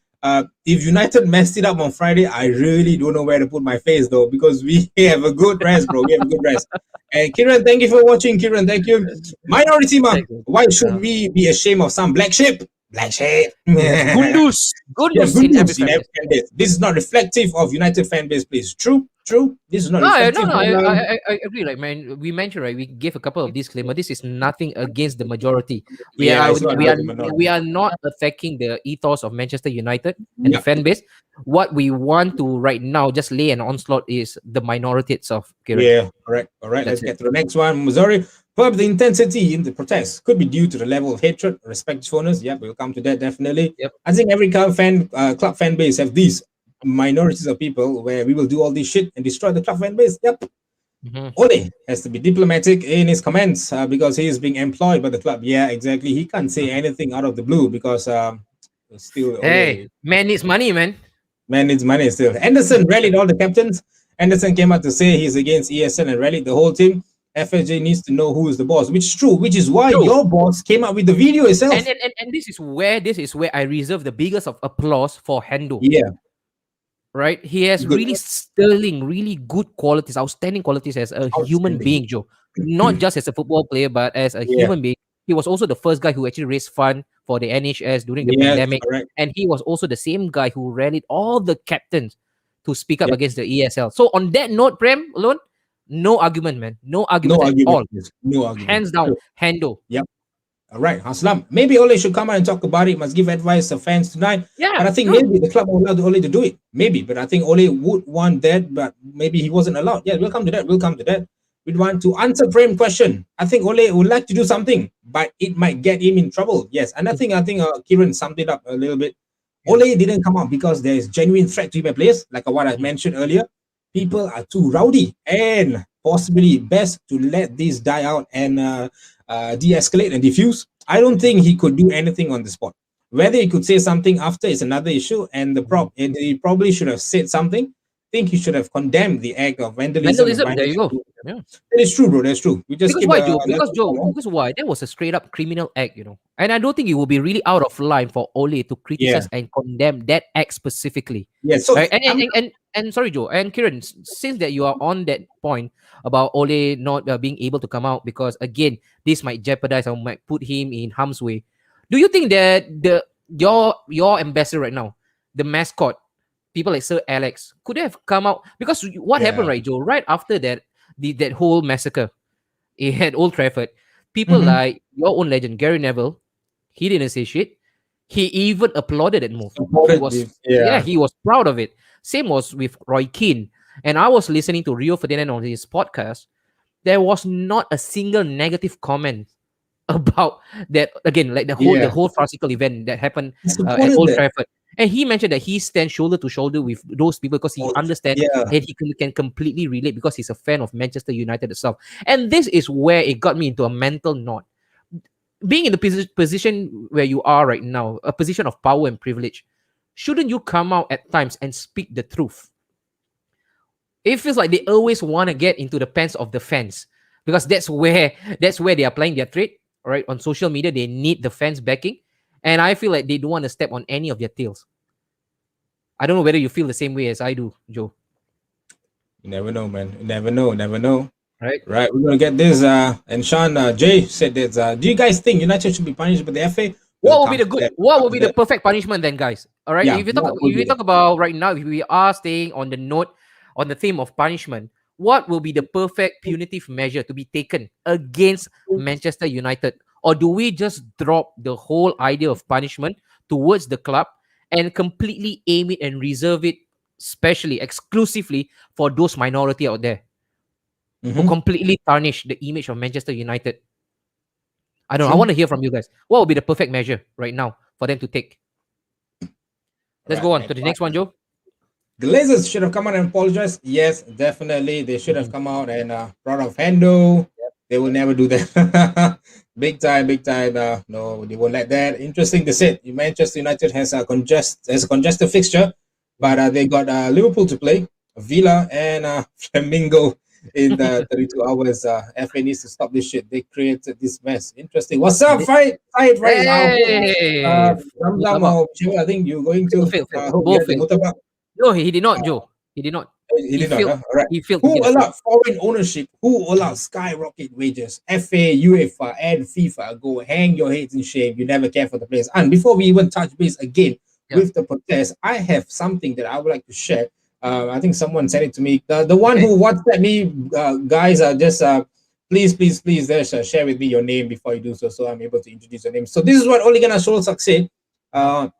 if United messed it up on Friday, I really don't know where to put my face though, because we have a good rest, bro. We have a good rest. And Kiran, thank you for watching. Kiran, thank you. Minority ma, Thank you. why should we be ashamed of some black sheep? Black sheep. Gundus. Yes, Gundus good in every news in fan every fan base. This is not reflective of United fan base, please. True, true. This is not No, reflective. no, But, I agree. Like, man, we mentioned, right? We gave a couple of disclaimer. This is nothing against the majority. We yeah, are it's not we are about the minority. we are not attacking the ethos of Manchester United and the Yep. fan base. What we want to right now just lay an onslaught is the minority itself. Kieran. Yeah, correct. All right, That's let's it. get to the next one. Missouri. Perhaps the intensity in the protests could be due to the level of hatred, respect to owners. Yep, we'll come to that definitely. Yep. I think every club fan base have these minorities of people where we will do all this shit and destroy the club fan base. Yep. Mhm. Ole has to be diplomatic in his comments because he is being employed by the club. Yeah, exactly. He can't say anything out of the blue because still Hey, Ole, man needs money, man. man needs money still. Anderson rallied all the captains. Anderson came out to say he's against ESL and rallied the whole team. FSJ needs to know who is the boss, which is true, which is why True. your boss came out with the video itself. And this is where I reserve the biggest of applause for Hendo. Yeah, Right? He has Good. really sterling, really good qualities, outstanding qualities as a human Outstanding. being, Joe. Not just as a football player, but as a Yeah. human being. He was also the first guy who actually raised fund for the NHS during the yeah, pandemic. correct. And he was also the same guy who rallied all the captains to speak up Yep. against the ESL. So on that note, Prem alone, no argument, man. No argument No at argument. all. No argument. Hands down, Hendo. All right, Haslam. Maybe Ole should come out and talk about it. Must give advice to fans tonight. Yeah. But I think true. maybe the club will allow Ole to do it. Maybe, but I think Ole would want that, but maybe he wasn't allowed. Yeah, we'll come to that. We'll come to that. We'd want to answer frame question. I think Ole would like to do something, but it might get him in trouble. Yes, and I think Kieran summed it up a little bit. Ole didn't come out because there is genuine threat to my players, like what I mentioned earlier. People are too rowdy, and possibly best to let this die out and de-escalate and diffuse. I don't think he could do anything on the spot. Whether he could say something after is another issue, and and he probably should have said something. I think he should have condemned the act of vandalism. Vandalism, there you go. Yeah. That is true, bro. That's true. We just Because keep, why, Joe? let's- Because why? That was a straight up criminal act, you know. And I don't think it will be really out of line for Ole to criticize and condemn that act specifically. Yeah. So Right? And sorry, Joe, and Kiran, since that you are on that point about Ole not being able to come out because again, this might jeopardize or might put him in harm's way. Do you think that your ambassador right now, the mascot, people like Sir Alex, could have come out because what happened, right, Joe? Right after that, that whole massacre at Old Trafford, people Mhm. like your own legend Gary Neville, he didn't say shit. He even applauded that move. supported He was this- he was proud of it. Same was with Roy Keane. And I was listening to Rio Ferdinand on his podcast. There was not a single negative comment about that. Again, like the Yeah. whole farcical event that happened He at supported Old that. Trafford. And he mentioned that he stands shoulder to shoulder with those people because he Oh, understands yeah. and he can completely relate because he's a fan of Manchester United itself. And this is where it got me into a mental knot. Being in the position where you are right now, a position of power and privilege, shouldn't you come out at times and speak the truth? It feels like they always want to get into the pants of the fans because that's where they are playing their trade. Right, on social media, they need the fans backing, and I feel like they don't want to step on any of their tails. I don't know whether you feel the same way as I do, Joe. You never know, man. You never know. Never know. Right? Right. We're gonna get this. And Sean Jay said that. Do you guys think United should be punished by the FA? What will be the good? What will be the perfect punishment then, guys? All right. Yeah, If you what would be talk about right now, if we are staying on the theme of punishment, what will be the perfect punitive measure to be taken against Manchester United? Or do we just drop the whole idea of punishment towards the club and completely aim it and reserve it specially, exclusively for those minority out there who Mhm. completely tarnish the image of Manchester United? I don't know. I True. want to hear from you guys. What would be the perfect measure right now for them to take? Let's go on to the next one, Joe. Glazers should have come out and apologized. Yes, definitely. They should have come out and brought up Hendo. They will never do that. Big time, big time. No, they won't let that. Interesting to say. Manchester United has a congested fixture, but they got Liverpool to play. Villa and Flamingo in the 32 hours. FA needs to stop this shit. They created this mess. Interesting. What's up? Fight right now. Hey, Ramdam Murtabak. or whichever, I think you're going Fail, to. fail, fail. Hope you Both had the failed. mutabak. No, he did not, Joe. He did not. He He did not. failed. All right. He failed to Who get a score. allowed foreign ownership? Who allowed skyrocket wages? FA, UEFA, and FIFA go hang your heads in shame. You never care for the players. And before we even touch base again Yeah. with the protest, I have something that I would like to share. I think someone sent it to me. The one Okay. who WhatsApp me, guys, are just please, there's share with me your name before you do so, so I'm able to introduce your name. So this is what Ole Gunnar Solskjaer said.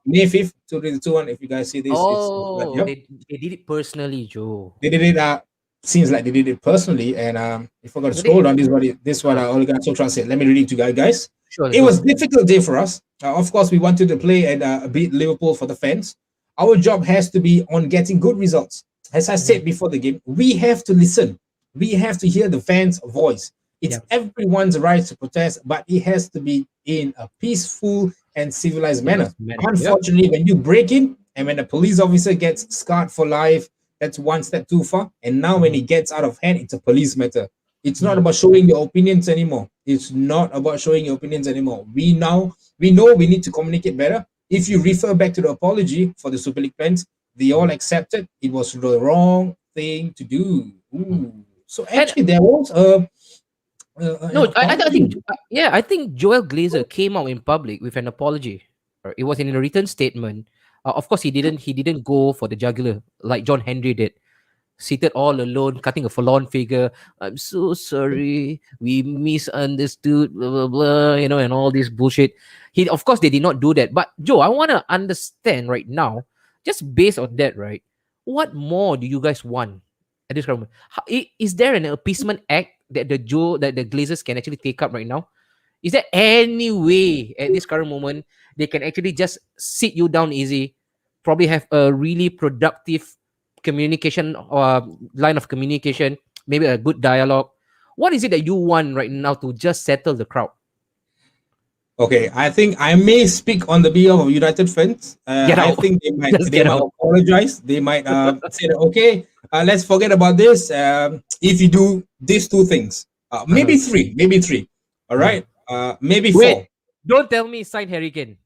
May 5th, 2021. If you guys see this, Oh, yep. they did it personally, Joe. They did it. Seems like they did it personally. And if I got to Did they? scroll down, this is what Ole Gunnar Solskjaer said. Let me read it to you guys. Sure, let's It go. was a difficult day for us. Of course, we wanted to play and beat Liverpool for the fans. Our job has to be on getting good results. As I said before the game, we have to listen. We have to hear the fans' voice. It's Yeah. everyone's right to protest, but it has to be in a peaceful and civilized manner. Yep. Unfortunately, when you break in and when a police officer gets scarred for life, that's one step too far. And now, when it gets out of hand, it's a police matter. It's not about showing your opinions anymore. It's not about showing your opinions anymore. We know we need to communicate better. If you refer back to the apology for the Super League fans, they all accepted it was the wrong thing to do. Ooh. So actually, there was No, an I think apology. I think Joel Glazer came out in public with an apology. It was in a written statement. Of course, he didn't go for the jugular like John Henry did, seated all alone, cutting a forlorn figure. I'm so sorry, we misunderstood, blah blah blah, and all this bullshit. Of course, they did not do that. But Joe, I want to understand right now, just based on that, right? What more do you guys want at this moment? Is there an appeasement act that the Glazers can actually take up right now? Is there any way at this current moment they can actually just sit you down easy, probably have a really productive communication or line of communication, maybe a good dialogue? What is it that you want right now to just settle the crowd? Okay, I think I may speak on the behalf of United fans. Get I out. think Just they get might out. apologize. They might say that, okay, let's forget about this. If you do these two things, Uh-huh. maybe three. All Uh-huh. right, maybe Wait, four. don't tell me sign Harry Kane.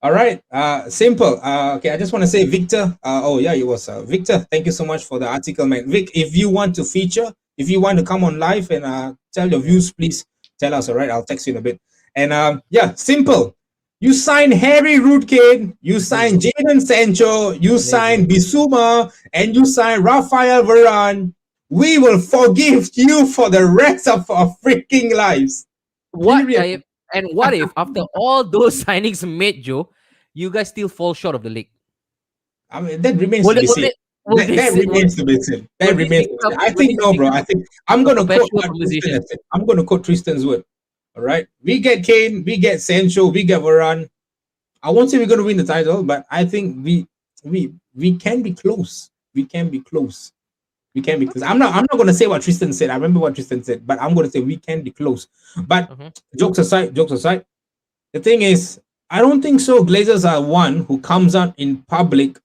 All right, simple. Okay, I just want to say, Victor. Oh yeah, it was Victor. Thank you so much for the article, man. Vic, if you want to feature, if you want to come on live and tell your views, please tell us. All right, I'll text you in a bit. And yeah, simple. You sign Harry Rootkin, you There you sign go. Jadon Sancho, you There you sign go. Bissouma, and you sign Rafael Varane. We will forgive you for the rest of our freaking lives. What Period. if and what if after all those signings made, Joe, you guys still fall short of the league? I mean, that remains Will to they be will seen. they will they That sit will, remains to be seen. That will this remains to be become seen. I will think this no, bro. become I think I'm a gonna quote perpetual what Tristan conversation? has said. I'm gonna quote Tristan's word. All right. We get Kane, we get Sancho, we get Varane. I won't say we're gonna win the title, but I think we can be close. We can be close. We can be close. I'm not gonna say what Tristan said. I remember what Tristan said, but I'm gonna say we can be close. But Uh-huh. jokes aside, the thing is, I don't think so. Glazers are one who comes out in public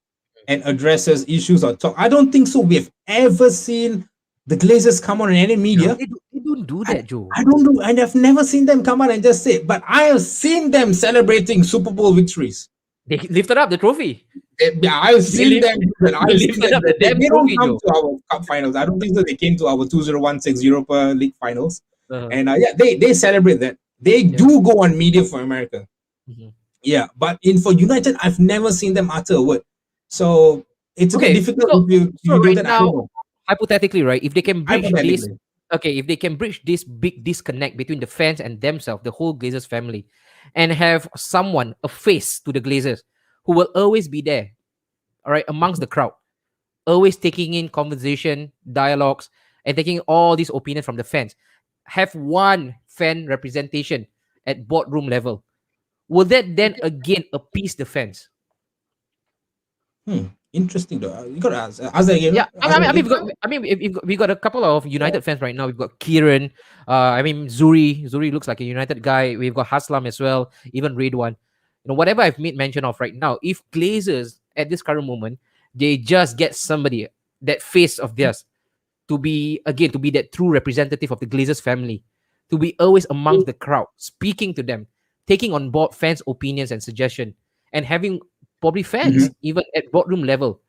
and addresses issues or talk. I don't think so. We've ever seen the Glazers come on in any No, media. they don't do I, that, Joe. I don't know, and I've never seen them come out and just say. But I have seen them celebrating Super Bowl victories. They lifted up the trophy. Yeah, I've They, seen them do that. they I've seen lifted them up do the that. damn They don't trophy, come Joe. to our cup finals. I don't think so. They came to our 2016 Europa League finals, Uh-huh. and yeah, they celebrate that. They Yeah. do go on media for America. Mhm. Yeah, but in for United, I've never seen them utter a word. So it's a bit Okay, difficult so if so you do right that. I don't now, know. hypothetically, right, if they can bridge this, Hypothetically. okay, if they can bridge this big disconnect between the fans and themselves, the whole Glazers family, and have someone, a face to the Glazers, who will always be there, all right, amongst the crowd, always taking in conversation, dialogues, and taking all these opinions from the fans. Have one fan representation at boardroom level. Will that then again appease the fans? Interesting though. You gotta ask that again. Yeah, No? Ask that again. we got a couple of United fans right now. We've got Kieran. Zuri. Zuri looks like a United guy. We've got Haslam as well. Even Redwan. Whatever I've made mention of right now. If Glazers at this current moment, they just get somebody, that face of theirs, to be again, to be that true representative of the Glazers family, to be always amongst the crowd, speaking to them, taking on board fans' opinions and suggestion, and having probably Mhm. fans even at boardroom level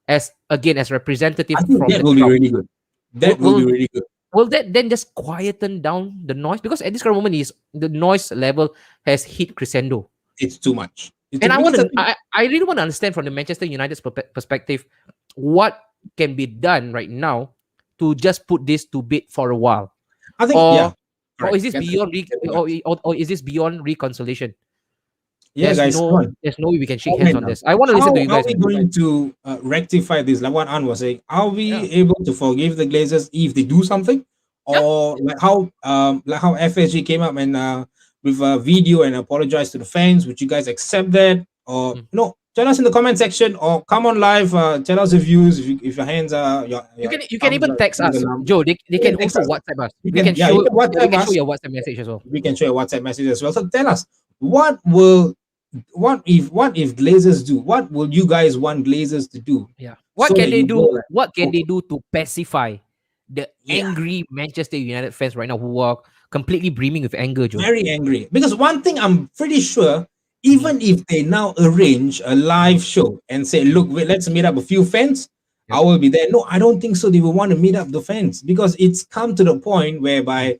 as again as representative I think from that the will be crowd. really good. Will, That will be will really good. will that then just quieten down the noise? Because at this current moment, is the noise level has hit crescendo. It's too much. It's And too, I want because I to, think, I really want to understand from the Manchester United's perspective, what can be done right now to just put this to bed for a while, yeah, or correct. is this Get beyond get the nuts. or is this beyond reconciliation? Yeah, guys, come on. There's no way we can shake hands Comment on now. this. I want to listen to How you are guys, we man. going to rectify this? Like what Anne was saying, are Yeah, we able to forgive the Glazers if they do something, yeah. or like how FSG came up and with a video and apologized to the fans? Would you guys accept that, or Mm. no? Tell us in the comment section, or come on live. Tell us your views. If your hands are your You can thumbs even are text us, numb. Joe. They You can can text also us. WhatsApp us. You We can, can yeah, you show, can yeah, we WhatsApp can show us. your WhatsApp message as well. We can show a WhatsApp message as well. So tell us, what will what if Glazers do? What will you guys want Glazers to do Yeah. What so can that they you go do? like, What can they okay, do to pacify the yeah, angry Manchester United fans right now who are completely brimming with anger, Joe? very angry? Because one thing I'm pretty sure, Mhm, even if they now arrange a mhm, live show and say, look, mhm. wait, let's meet up a few fans, I Yep. will be there. No, I don't think so. They will want to meet up the fans because it's come to the point Mhm. whereby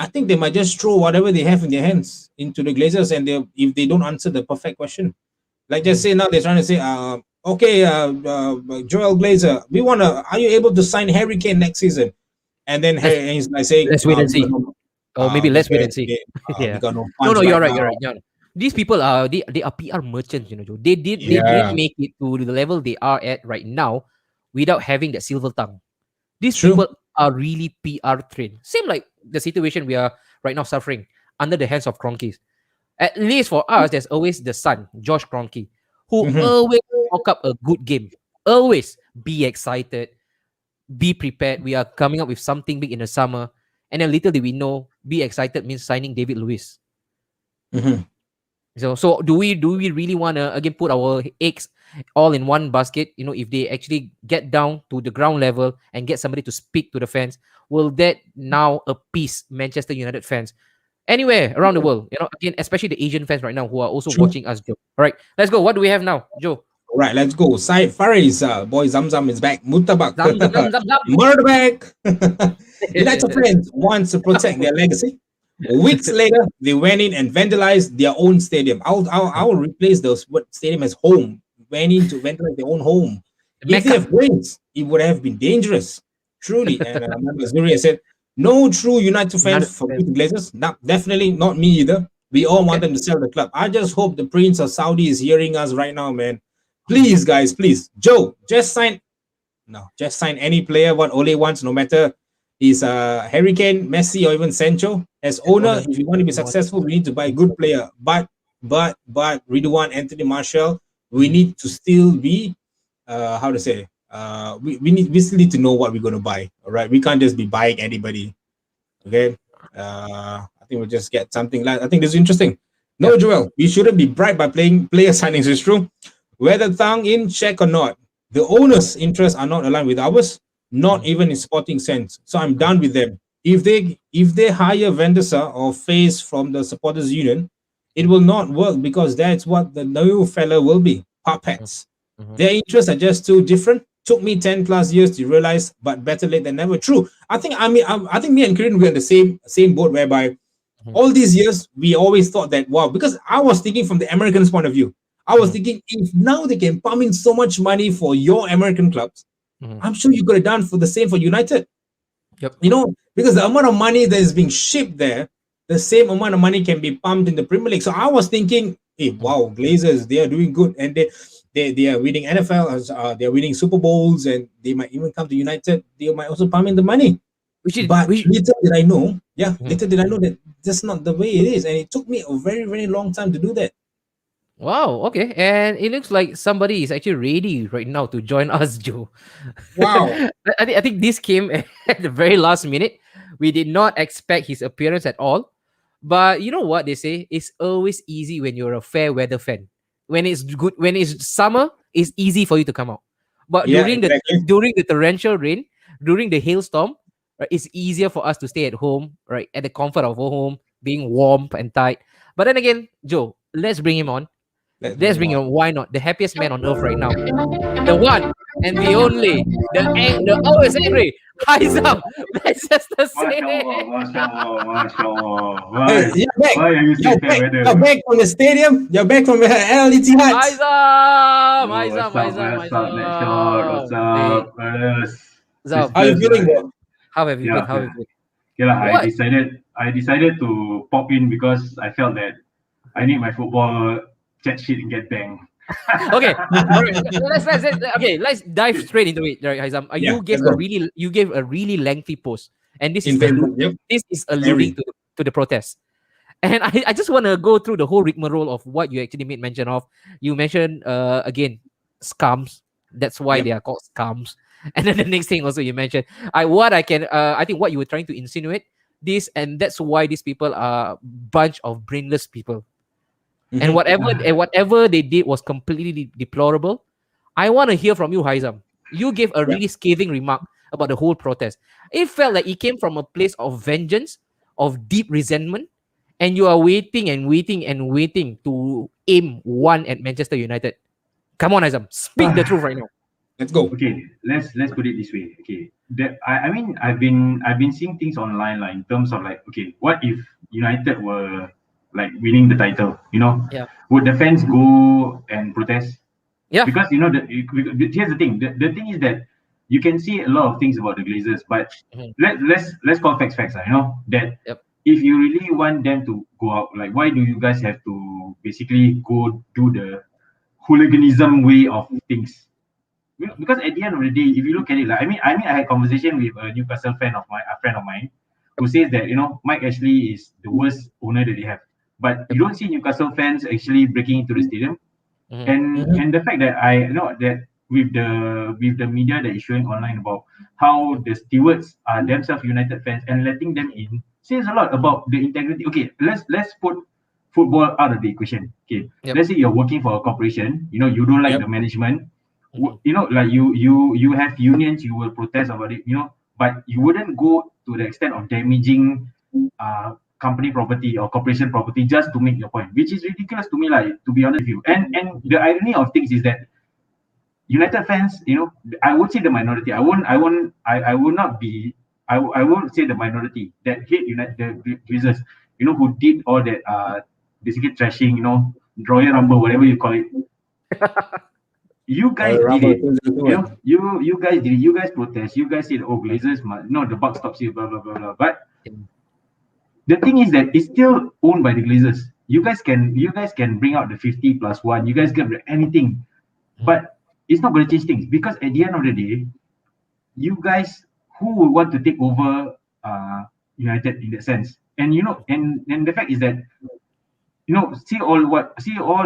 I think they might just throw whatever they have in their hands into the Glazers, and they, if they don't answer the perfect question. Like just Mhm. say now they're trying to say, okay, Joel Glazer, we wanna. Are you able to sign Harry Kane next season? And then Let's Harry, he's like saying, let's wait and we got see. no, Or maybe we let's wait said, and see. we Yeah. got no No, no, funds you're right right. now. You're right. Yeah. These people are they are PR merchants, Joe. They didn't Yeah, make it to the level they are at right now without having that silver tongue. These true. people are really PR trained. Same like the situation we are right now suffering under the hands of Cronkies. At least for us, there's always the son, Josh Kroenke, who Hmm. always mock up a good game. Always be excited, be prepared. We are coming up with something big in the summer. And then little did we know, be excited means signing David Lewis. Hmm. So do we really want to again put our eggs all in one basket? You know, if they actually get down to the ground level and get somebody to speak to the fans, will that now appease Manchester United fans anywhere around the world? You know, again, especially the Asian fans right now who are also True. watching us, Joe. All right, let's go. What do we have now, Joe? All right, let's go. Side Faris, boy Zamzam is back. Mutabak, Zam zam zam zam zam. Murderback. United fans wants to protect their legacy. Weeks later, they went in and vandalized their own stadium. I'll replace those what stadium as home. Went in to vandalize their own home. If they Mecca. have brains, it would have been dangerous, truly. And remember, Zuri said, "No true United fans United forgive fans. the Glazers. No, definitely not me either. We all want Okay. them to sell the club. I just hope the Prince of Saudi is hearing us right now, man. Please, guys, please. Joe, just sign. No, just sign any player what Ole wants, no matter is Harry Kane, Messi, or even Sancho. As As owner, owner, if you want to be we want successful, we need to buy a good player. But Ridwan, Anthony Marshall, we Mhm. need to still be how to say we still need to know what we're going to buy. All right, we can't just be buying anybody. Okay, I think we'll just get something like, I think this is interesting. Yeah. No, Joel, we shouldn't be bribed by playing player signings. It's true. Whether thang in check or not, the owners' interests are not aligned with ours, not Mhm. even in sporting sense. So I'm Mhm. done with them. If they hire Vendesa or Face from the supporters union, it Mhm. will not work because that's what the new fella will be, Mhm. puppets. Mhm. Their interests are just too different. Took me 10 plus years to realize, but better late than never. True. I think me and Kiran, we're in the same boat, whereby Mhm. all these years we always thought that, wow, because I was thinking from the Americans' point of view. I was Mhm. thinking, if now they can pump in so much money for your American clubs, Mhm. I'm sure you could have done for the same for United. Yep. Because the amount of money that is being shipped there, the same amount of money can be pumped in the Premier League. So I was thinking, hey, Mhm. wow, Glazers, they are doing good, and they are winning NFL, they are winning Super Bowls, and they might even come to United. They might also pump in the money. Which is But which. little did I know, yeah, Mhm. little did I know that that's not the way it is, and it took me a very, very long time to do that. Wow. Okay. And it looks like somebody is actually ready right now to join us, Joe. Wow. I think this came at the very last minute. We did not expect his appearance at all. But you know what they say? It's always easy when you're a fair weather fan. When it's good, when it's summer, it's easy for you to come out. But Yeah, during exactly. the torrential rain, during the hailstorm, right, it's easier for us to stay at home, right, at the comfort of our home, being warm and tight. But then again, Joe, let's bring him on. Let's bring Let's him bring him on. on. Why not? The happiest man on earth right now, the one and the only, the always angry Haizam. Manchester Masya City. Allah, Masya Allah, Masya Allah. Hey, Why? you're back. Why are you saying fair You're weather? back from the stadium. You're back from Al Ittihad. Haizam, Oh, Haizam, what's up, Haizam, man? What's up, Netshot? What's Haizam. Hey, up, brothers? Zam, How you Sisters, feeling, bro? how have you been? yeah, How have you been? okay lah. What? I decided to pop in because I felt that I need my football chat sheet and get banged. Okay, all right. Let's dive straight into it, right, Haizam? Yeah, You gave let's go. a really lengthy post, and this In is Facebook, yep. this is alluding to the protest. And I just want to go through the whole rigmarole of what you actually made mention of. You mentioned again scums. That's why Yep. they are called scums. And then the next thing also you mentioned, I think what you were trying to insinuate this, and that's why these people are bunch of brainless people. And Mhm. whatever they did was completely deplorable. I want to hear from you, Haizam. You gave a Yeah. really scathing remark about the whole protest. It felt like it came from a place of vengeance, of deep resentment, and you are waiting and waiting and waiting to aim one at Manchester United. Come on, Haizam, speak the truth right now. Let's go. Okay, let's put it this way. Okay, I mean I've been seeing things online like in terms of like, okay, what if United were like winning the title? You know, Yeah. would the fans go and protest? Yeah. Because you know here's the thing. The thing is that you can see a lot of things about the Glazers, but Mhm. let's call facts. You know that Yep. if you really want them to go out, like why do you guys have to basically go do the hooliganism way of things? Because at the end of the day, if you look at it, like I had a conversation with a Newcastle a friend of mine, who says that Mike Ashley is the worst owner that they have. But you don't see Newcastle fans actually breaking into the stadium, Mhm. and the fact that I know that with the media that is showing online about how the stewards are themselves United fans and letting them in says a lot about the integrity. Okay, let's put football out of the equation. Okay, Yep. let's say you're working for a corporation, you don't like Yep. the management. Mhm. Like you have unions, you will protest about it, but you wouldn't go to the extent of damaging company property or corporation property just to make your point, which is ridiculous to me, like, to be honest with you. And the irony of things is that United fans, I would say the minority. I would not be. I won't say the minority that hate United, the Glazers, who did all that basically trashing, Royal Rumble, whatever you call it. You guys did Rumble it. 2021. You guys did it. You guys protest. You guys said, "Oh, Glazers, no, the buck stops here." Blah blah blah blah. But the thing is that it's still owned by the Glazers. You guys can bring out the 50+1. You guys can anything, but it's not going to change things, because at the end of the day, you guys, who would want to take over United in that sense? And and the fact is that see all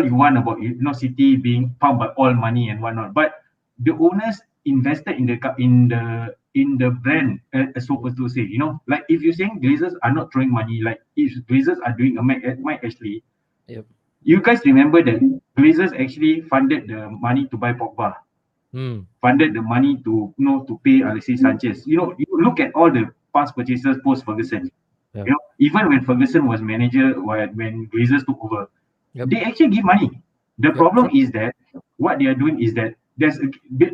you want about City being pumped by all money and whatnot, but the owners invested in the brand, as supposed to say, like if you're saying Glazers are not throwing money, like if Glazers are doing a Mike Ashley, Yep. you guys remember that Glazers actually funded the money to buy Pogba, funded the money to to pay Alexis Sanchez. You look at all the past purchases post Ferguson. Yeah. Even when Ferguson was manager, when Glazers took over, Yep. they actually give money. The problem is that what they are doing is that there's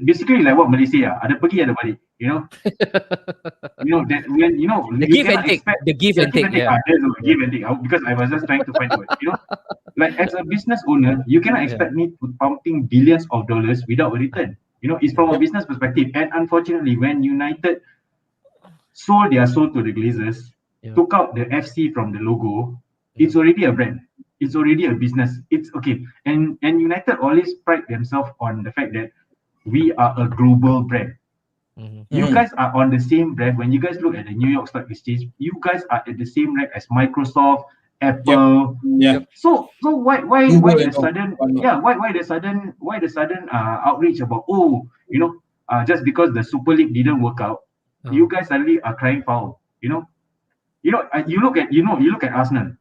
basically like what Malaysia ada pergi ada balik. That when The you give and cannot take. expect The give and take. Yeah. there's no give and take. Because I was just trying to find words. Like as a business owner, you cannot expect me to pumping billions of dollars without a return. It's from a business perspective. And unfortunately, when United sold their soul to the Glazers, took out the FC from the logo, it's already a brand. It's already a business. It's okay. And United always pride themselves on the fact that we are a global brand. You guys are on the same brand. When you guys look at the New York Stock Exchange, you guys are at the same rank as Microsoft, Apple. Yeah. So why Google the sudden why the sudden outrage about just because the Super League didn't work out, you guys suddenly are crying foul. You look at Arsenal.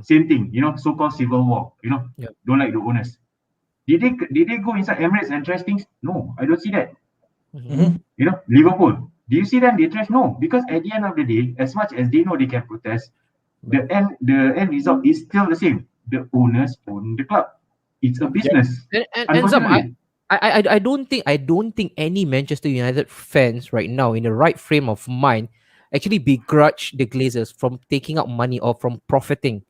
Same thing. So-called civil war. Don't like the owners. Did they go inside Emirates and trash things? No, I don't see that. Mhm. You know, Liverpool. Do you see them? They trash? No, because at the end of the day, as much as they know they can protest, the end result is still the same. The owners own the club. It's a Yep. business. And Zam, Unfortunately, I don't think any Manchester United fans right now in the right frame of mind actually begrudge the Glazers from taking out money or from profiting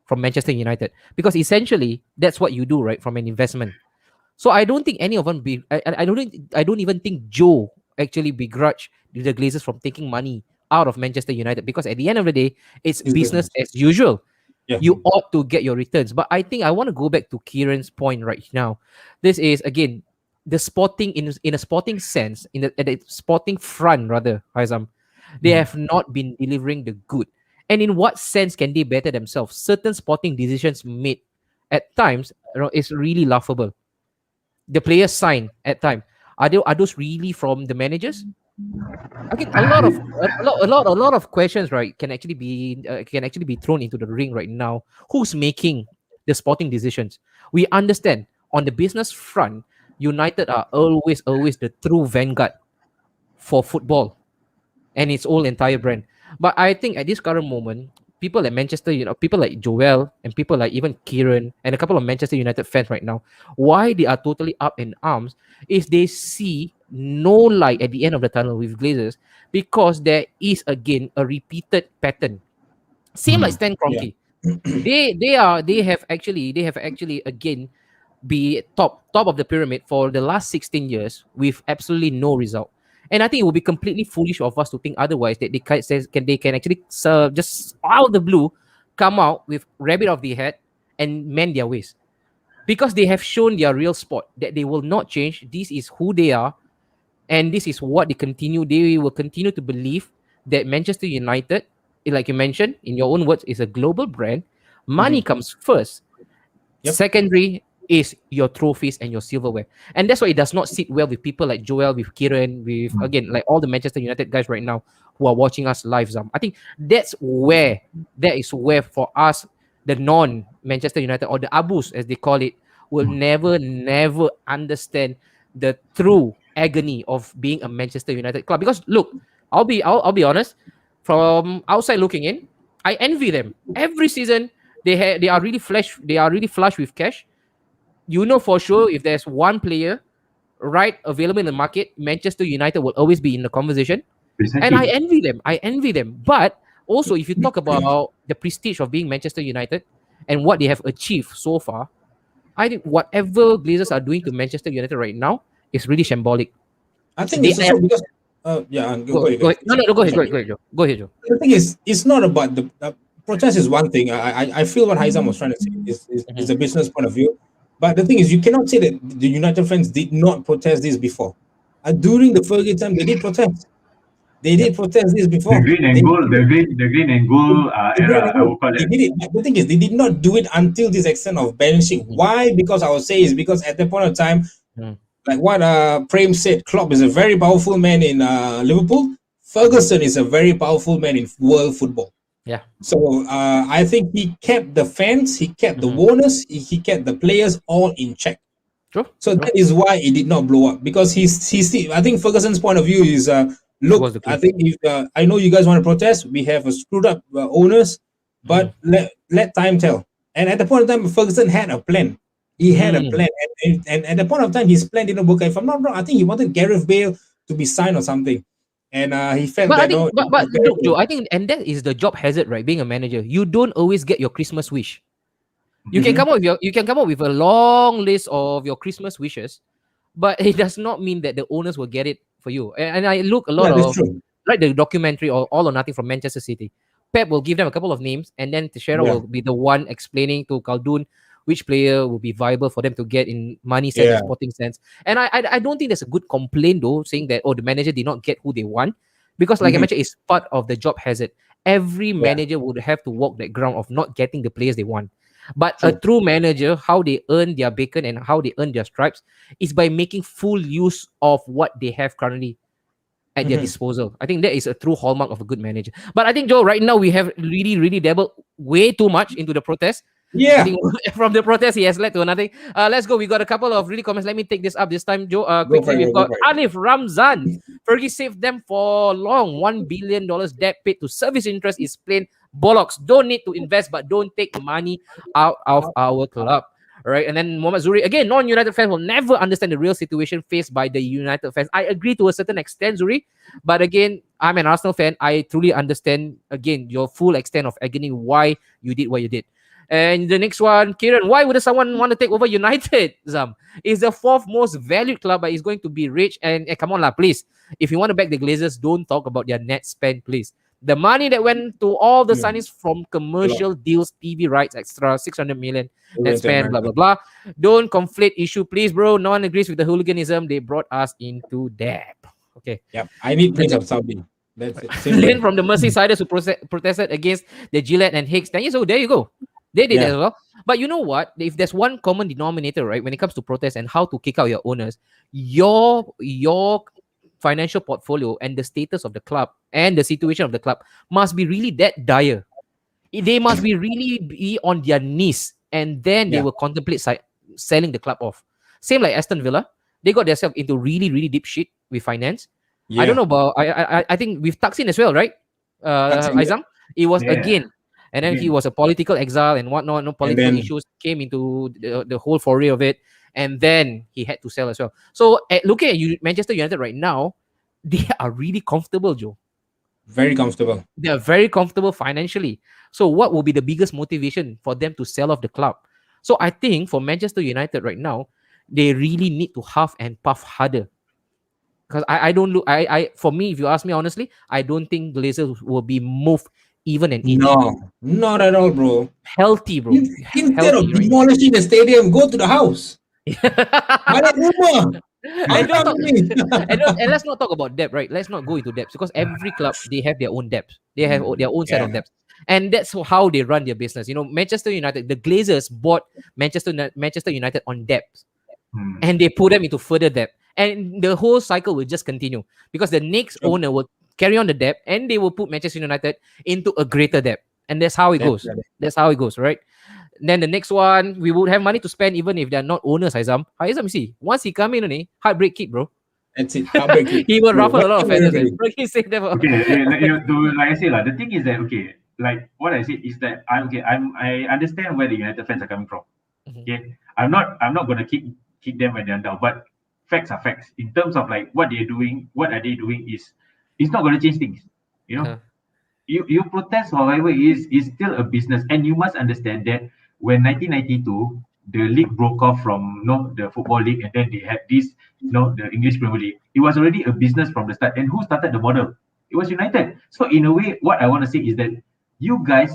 from Manchester United, because essentially that's what you do, right, from an investment. So I don't think any of them I don't even think Joe actually begrudge the Glazers from taking money out of Manchester United, because at the end of the day it's It's business business. as usual. Yeah. You ought to get your returns. But I think I want to go back to Kieran's point right now. This is again the sporting in a sporting sense, in the at the sporting front rather, Haizam, they Mhm. have not been delivering the good. And in what sense can they better themselves? Certain sporting decisions made at times, is really laughable. The players sign at times. Are those really from the managers? Again, a lot of questions, right, can actually be thrown into the ring right now. Who's making the sporting decisions? We understand on the business front, United are always the true vanguard for football and its whole entire brand. But I think at this current moment, people like Manchester, people like Joel and people like even Kieran and a couple of Manchester United fans right now, why they are totally up in arms is they see no light at the end of the tunnel with Glazers, because there is again a repeated pattern. Same like Stan Yeah. Kroenke. They have actually again be top of the pyramid for the last 16 years with absolutely no result. And I think it would be completely foolish of us to think otherwise, that they can actually just out of the blue come out with rabbit of the head and mend their ways, because they have shown their real spot that they will not change. This is who they are, and this is what they will continue to believe, that Manchester United, like you mentioned in your own words, is a global brand. Money Mhm. comes first. Yep. Secondary is your trophies and your silverware. And that's why it does not sit well with people like Joel, with Kieran, with again like all the Manchester United guys right now who are watching us live. Zam. I think that is where for us, the non-Manchester United, or the Abus as they call it, will never understand the true agony of being a Manchester United club. Because look, I'll be honest, from outside looking in, I envy them. Every season they are really flush with cash. You know for sure, if there's one player right available in the market, Manchester United will always be in the conversation. And I precisely. envy them. I envy them. But also, if you talk about the prestige of being Manchester United and what they have achieved so far, I think whatever Glazers are doing to Manchester United right now is really shambolic. I think They it's have also because yeah, go ahead, go ahead. guys. No, go ahead, go ahead, Joe. Go ahead, Joe. The thing is, it's not about the protest is one thing. I feel what Haizam was trying to say is a business point of view, but the thing is, you cannot say that the United fans did not protest this before. During the Fergie time, they did protest. They Yep. did protest this The before. green They and gold, the green and gold agree on era, the I will goal. call They it. did it. But the thing is, they did not do it until this extent of banishing. Mhm. Why? Because I would say is because at that point of time, Mm. like what Prem said, Klopp is a very powerful man in Liverpool. Ferguson is a very powerful man in world football. Yeah. So I think he kept the fans, he kept the Mhm. owners, he kept the players all in check. True. So True. that is why it did not blow up, because he's I think Ferguson's point of view is It look, was the I clue. think if I know you guys want to protest, we have a screwed up owners, Mhm. but let time tell. And at the point of time, Ferguson had a plan. He had a Mm. plan, and at the point of time, his plan didn't work. If I'm not wrong, I think he wanted Gareth Bale to be signed or something, and he felt But I that think, no, but Gareth look, Bale. Joe, I think, and that is the job hazard, right? Being a manager, you don't always get your Christmas wish. Mhm. You can come up with a long list of your Christmas wishes, but it does not mean that the owners will get it for you. And I look a lot Yeah, that's of true. like the documentary or All or Nothing from Manchester City. Pep will give them a couple of names, and then Teixeira Yeah, will be the one explaining to Khaldun which player will be viable for them to get in money sense and yeah. sporting sense. And I don't think there's a good complaint though, saying that, oh, the manager did not get who they want, because like I Mhm. mentioned, it's part of the job hazard. Every Yeah, manager would have to walk that ground of not getting the players they want. But a true. true manager, how they earn their bacon and how they earn their stripes is by making full use of what they have currently at their Mhm. disposal. I think that is a true hallmark of a good manager. But I think, Joe, right now we have really, really dabbled way too much into the protest. Yeah. I think from the protest, he has led to another. Let's go. We got a couple of really comments. Let me take this up this time, Joe. Go for Quickly, it, we've bro, got go for it. Alif Ramzan. Fergie saved them for long. $1 billion debt paid to service interest is plain bollocks. Don't need to invest, but don't take money out of our club. All right, and then Mohamed Zuri, again, non-United fans will never understand the real situation faced by the United fans. I agree to a certain extent, Zuri, but again, I'm an Arsenal fan. I truly understand, again, your full extent of agony, why you did what you did. And the next one, Kieran, why would someone want to take over United? Zam is the fourth most valued club, but it's going to be rich. And come on, lah, please. If you want to back the Glazers, don't talk about their net spend, please. The money that went to all the signings from commercial deals, TV rights, extra 600 million net spend, blah, blah, blah. Don't conflate issue, please, bro. No one agrees with the hooliganism. They brought us into debt. Okay. Yep. I need Prince of Saudi. That's it. Then from the Merseysiders who protested against the Gillette and Hicks 10 years old, there you go. They did that as well. But you know what? If there's one common denominator, right, when it comes to protest and how to kick out your owners, your financial portfolio and the status of the club and the situation of the club must be really that dire. They must be really be on their knees, and then they will contemplate selling the club off. Same like Aston Villa. They got themselves into really, really deep shit with finance. Yeah. I don't know about I think with Thaksin as well, right? Aizam? It was again. And then he was a political exile and whatnot. No political issues came into the whole foray of it. And then he had to sell as well. So looking at Manchester United right now, they are really comfortable, Joe. Very comfortable. They are very comfortable financially. So what will be the biggest motivation for them to sell off the club? So I think for Manchester United right now, they really need to huff and puff harder. Because I don't look, for me, if you ask me honestly, I don't think Glazers will be moved even an inch. No, not at all, bro. Healthy, bro. Instead of demolishing the stadium, go to the house. And let's not talk about debt, right? Let's not go into debts because every club, they have their own debts. They have their own set of debts. And that's how they run their business. You know, Manchester United, the Glazers bought Manchester United on debts. And they put them into further debt. And the whole cycle will just continue because the next owner will carry on the debt and they will put Manchester United into a greater debt. And that's how it goes. That's how it goes, right? Then the next one, we would have money to spend even if they're not owners, Haizam. Haizam, see, once he come in, heartbreak kick, bro. That's it. Heartbreak kick. He will ruffle a lot of feathers. Like I say, the thing is that, like what I said is that I understand where the United fans are coming from. Okay. I'm not gonna kick them when they're down, but facts are facts. In terms of like what are they doing is it's not gonna change things. You know? You protest, however, is still a business, and you must understand that when 1992 the league broke off from the football league, and then they had this the English Premier League. It was already a business from the start, and who started the model? It was United. So in a way, what I want to say is that you guys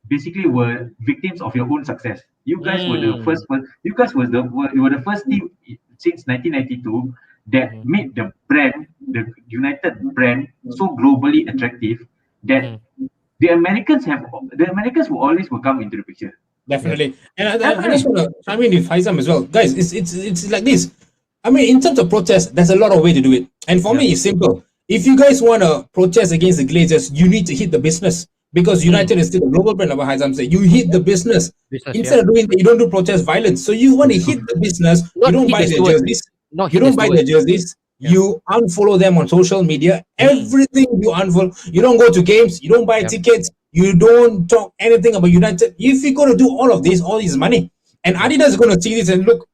basically were victims of your own success. You guys were the first one. You guys were the first team since 1992 that made the brand, the United brand, so globally attractive that the Americans will always come into the picture. Definitely. And I just want to chime in with Haizam as well. Guys, it's like this. I mean, in terms of protest, there's a lot of way to do it. And for me, it's simple. If you guys want to protest against the Glazers, you need to hit the business. Because United is still a global brand, like Haizam said. You hit the business. Instead of doing that, you don't do protest violence. So you want to hit the business. You don't buy their jerseys. You don't buy their jerseys. You unfollow them on social media. Everything you unfollow. You don't go to games. You don't buy tickets. You don't talk anything about United. If you're going to do all this money, and Adidas is going to see this and look,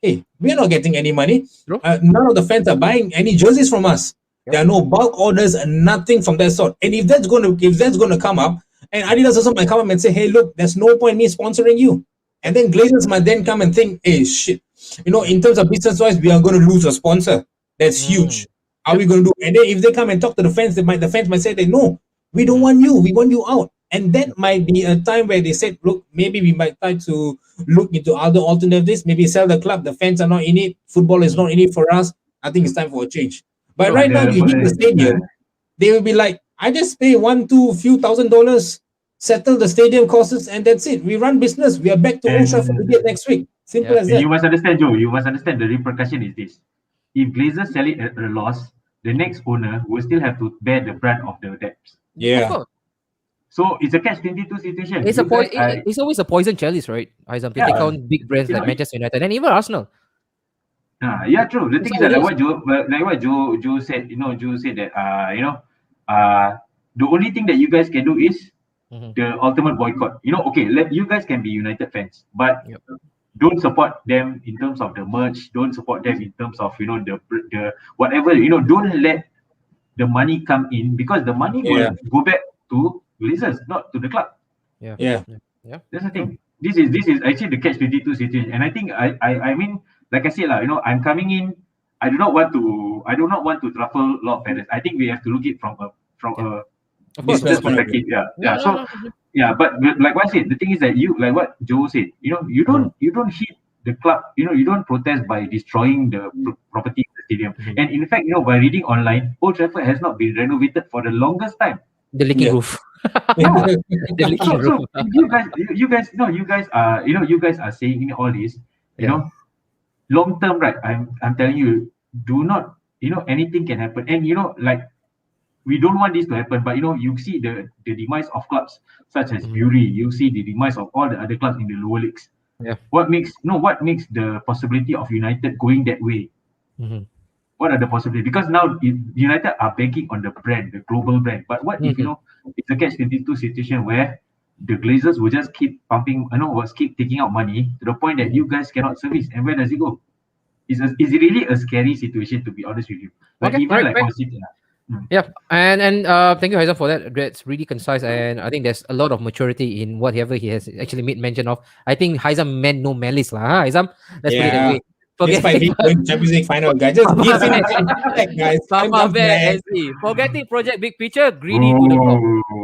hey, we're not getting any money. None of the fans are buying any jerseys from us. There are no bulk orders and nothing from that sort. And if that's going to come up, and Adidas also might come up and say, hey, look, there's no point me sponsoring you. And then Glazers might then come and think, hey, shit. In terms of business-wise, we are going to lose a sponsor. That's huge. How are we going to do? And then if they come and talk to the fans, the fans might say, no, we don't want you. We want you out. And that might be a time where they said, look, maybe we might try to look into other alternatives. Maybe sell the club. The fans are not in it. Football is not in it for us. I think it's time for a change. But right now, you hit the stadium, they will be like, I just pay few $1,000, settle the stadium costs, and that's it. We run business. We are back to Old Trafford next week. Simple as that. You must understand, Joe. You must understand the repercussion is this. If Glazers sell it at a loss, the next owner will still have to bear the brunt of the debts. Yeah. So it's a catch-22 situation. It's You guys are, it's always a poison chalice, right? Aizam, to take yeah, on big brands you like know, Manchester United and even Arsenal. yeah, true. The That's thing is how that it is. like what Joe said, Joe said that the only thing that you guys can do is Mhm. the ultimate boycott. Okay, you guys can be United fans, but Yep. don't support them in terms of the merch. Don't support them in terms of the whatever. Don't let the money come in, because the money Yeah, will go back to Glazers, not to the club. Yeah. yeah, Yeah. Yeah. That's the True. thing. This is actually the catch-22 situation, and I think I mean, like I said, I'm coming in. I do not want to truffle a lot of feathers. I think we have to look it from Yeah. a Of course. business Of course. perspective. Yeah, No, yeah. no, So no. No. yeah, but like what I said, the thing is that like what Joe said, you don't hit the club. You don't protest by destroying the property of the stadium. Mhm. And in fact, by reading online, Old Trafford has not been renovated for the longest time. The leaking yeah. roof. Yeah. The leaking So roof. you guys are saying all this, Yeah. long term, right? I'm telling you, do not, anything can happen. And like, we don't want this to happen, but you see the demise of clubs such as Mhm. Bury. You see the demise of all the other clubs in the lower leagues. Yeah. What makes the possibility of United going that way? Mhm. What are the possibilities? Because now United are banking on the brand, the global brand. But what if Mhm. it's a catch-22 situation where the Glazers will just keep pumping, keep taking out money to the point that you guys cannot service, and where does it go? It's really a scary situation, to be honest with you. Like, Okay. All even right. like Great. for City. Yeah, and thank you, Haizam, for that. That's really concise, and I think there's a lot of maturity in whatever he has actually made mention of. I think Haizam meant no malice, lah. Huh, Haizam? Let's put it that Yeah. way. Despite Forgetting him going Champions League final, guys, just Papa give him Bear, time back, guys. Time Papa comes Bear, back. SC. Forgetting project big picture, greedy to the top.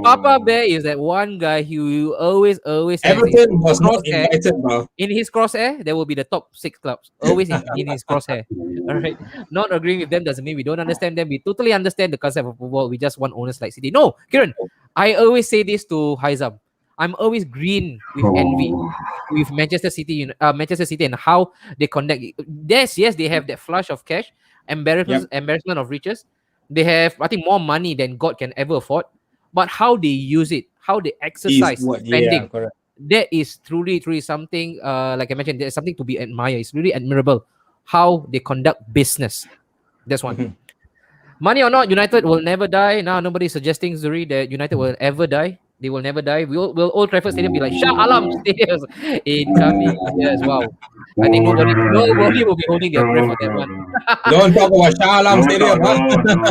Papa Bear is that one guy who always has his Everton was not crosshair. invited, bro. In his crosshair, there will be the top 6 clubs. Always in his crosshair. All right. Not agreeing with them doesn't mean we don't understand them. We totally understand the concept of football. We just want owners like City. No, Kiran, I always say this to Haizam. I'm always green with envy with Manchester City and how they conduct. Yes, they have that flush of cash, Yep. embarrassment of riches. They have, I think, more money than God can ever afford. But how they use it, how they Is exercise what? Yeah, spending, correct. that is truly something. Like I mentioned, there's something to be admired. It's really admirable how they conduct business. That's one. Mhm. Money or not, United will never die. Now nobody's suggesting, Zuri, that United will ever die. They will never die. Will Old Trafford Stadium be like Shah Alam Stadium in coming years? Wow. I think nobody will be holding their breath for that one. Don't talk about Shah Alam Stadium, huh?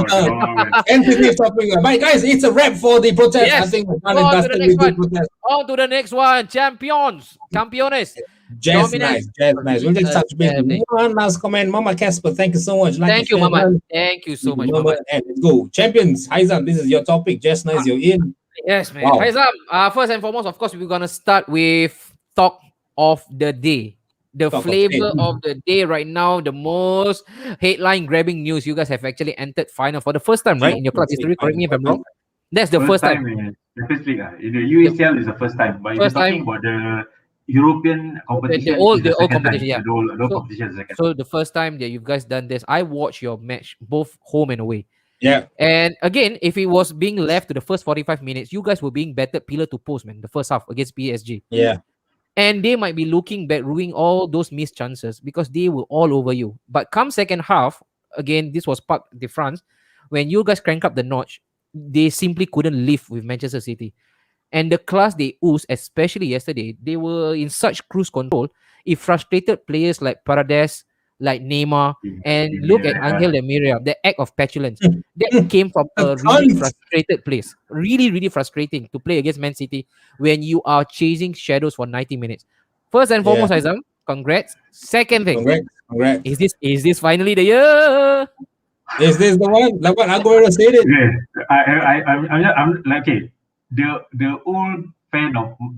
No. Sensitive topic. But guys, it's a wrap for the protest. I Yes. think we're done Go and on to the dusted next with the one. protest. On to the next one. Champions. Campeones. Just Dominance. nice, just nice. We'll just touch base with Reassembling. one last comment. Mama Casper, thank you so much. Like a Thank you, fan, Mama. man. Thank you so Thank you, much, Mama. Mama. And let's go. Champions, Haizan, this is your topic. Just nice, you're in. Yes, man. Wow. Faizam, first and foremost, of course, we're gonna start with talk of the day. The Talk of the day. flavor of the day right now, the most headline grabbing news. You guys have actually entered final for the first time, right? In your club history. Correct me if I'm wrong. That's the first time. In Champions League. In the UACL is the first time, but if you're First talking time. about the European competition, old- is the the old second competition, time. yeah. The old So- competition is the second So the first time that you guys done this, I watched your match both home and away. Yeah. And again, if it was being left to the first 45 minutes, you guys were being battered pillar to post, man, the first half against PSG. Yeah. And they might be looking back, ruining all those missed chances because they were all over you. But come second half, again, this was Parc de France, when you guys crank up the notch, they simply couldn't live with Manchester City. And the class they oozed, especially yesterday, they were in such cruise control. It frustrated players like Paredes, like Neymar, and look at Angel and Miriam, the act of petulance. That came from a really Cunt. frustrated place. Really frustrating to play against Man City when you are chasing shadows for 90 minutes. First and foremost, Aizam, congrats. Second thing, Congrats. is this finally the year? Is this the one? Like what Aguero said it? Yeah, I'm like, okay. The old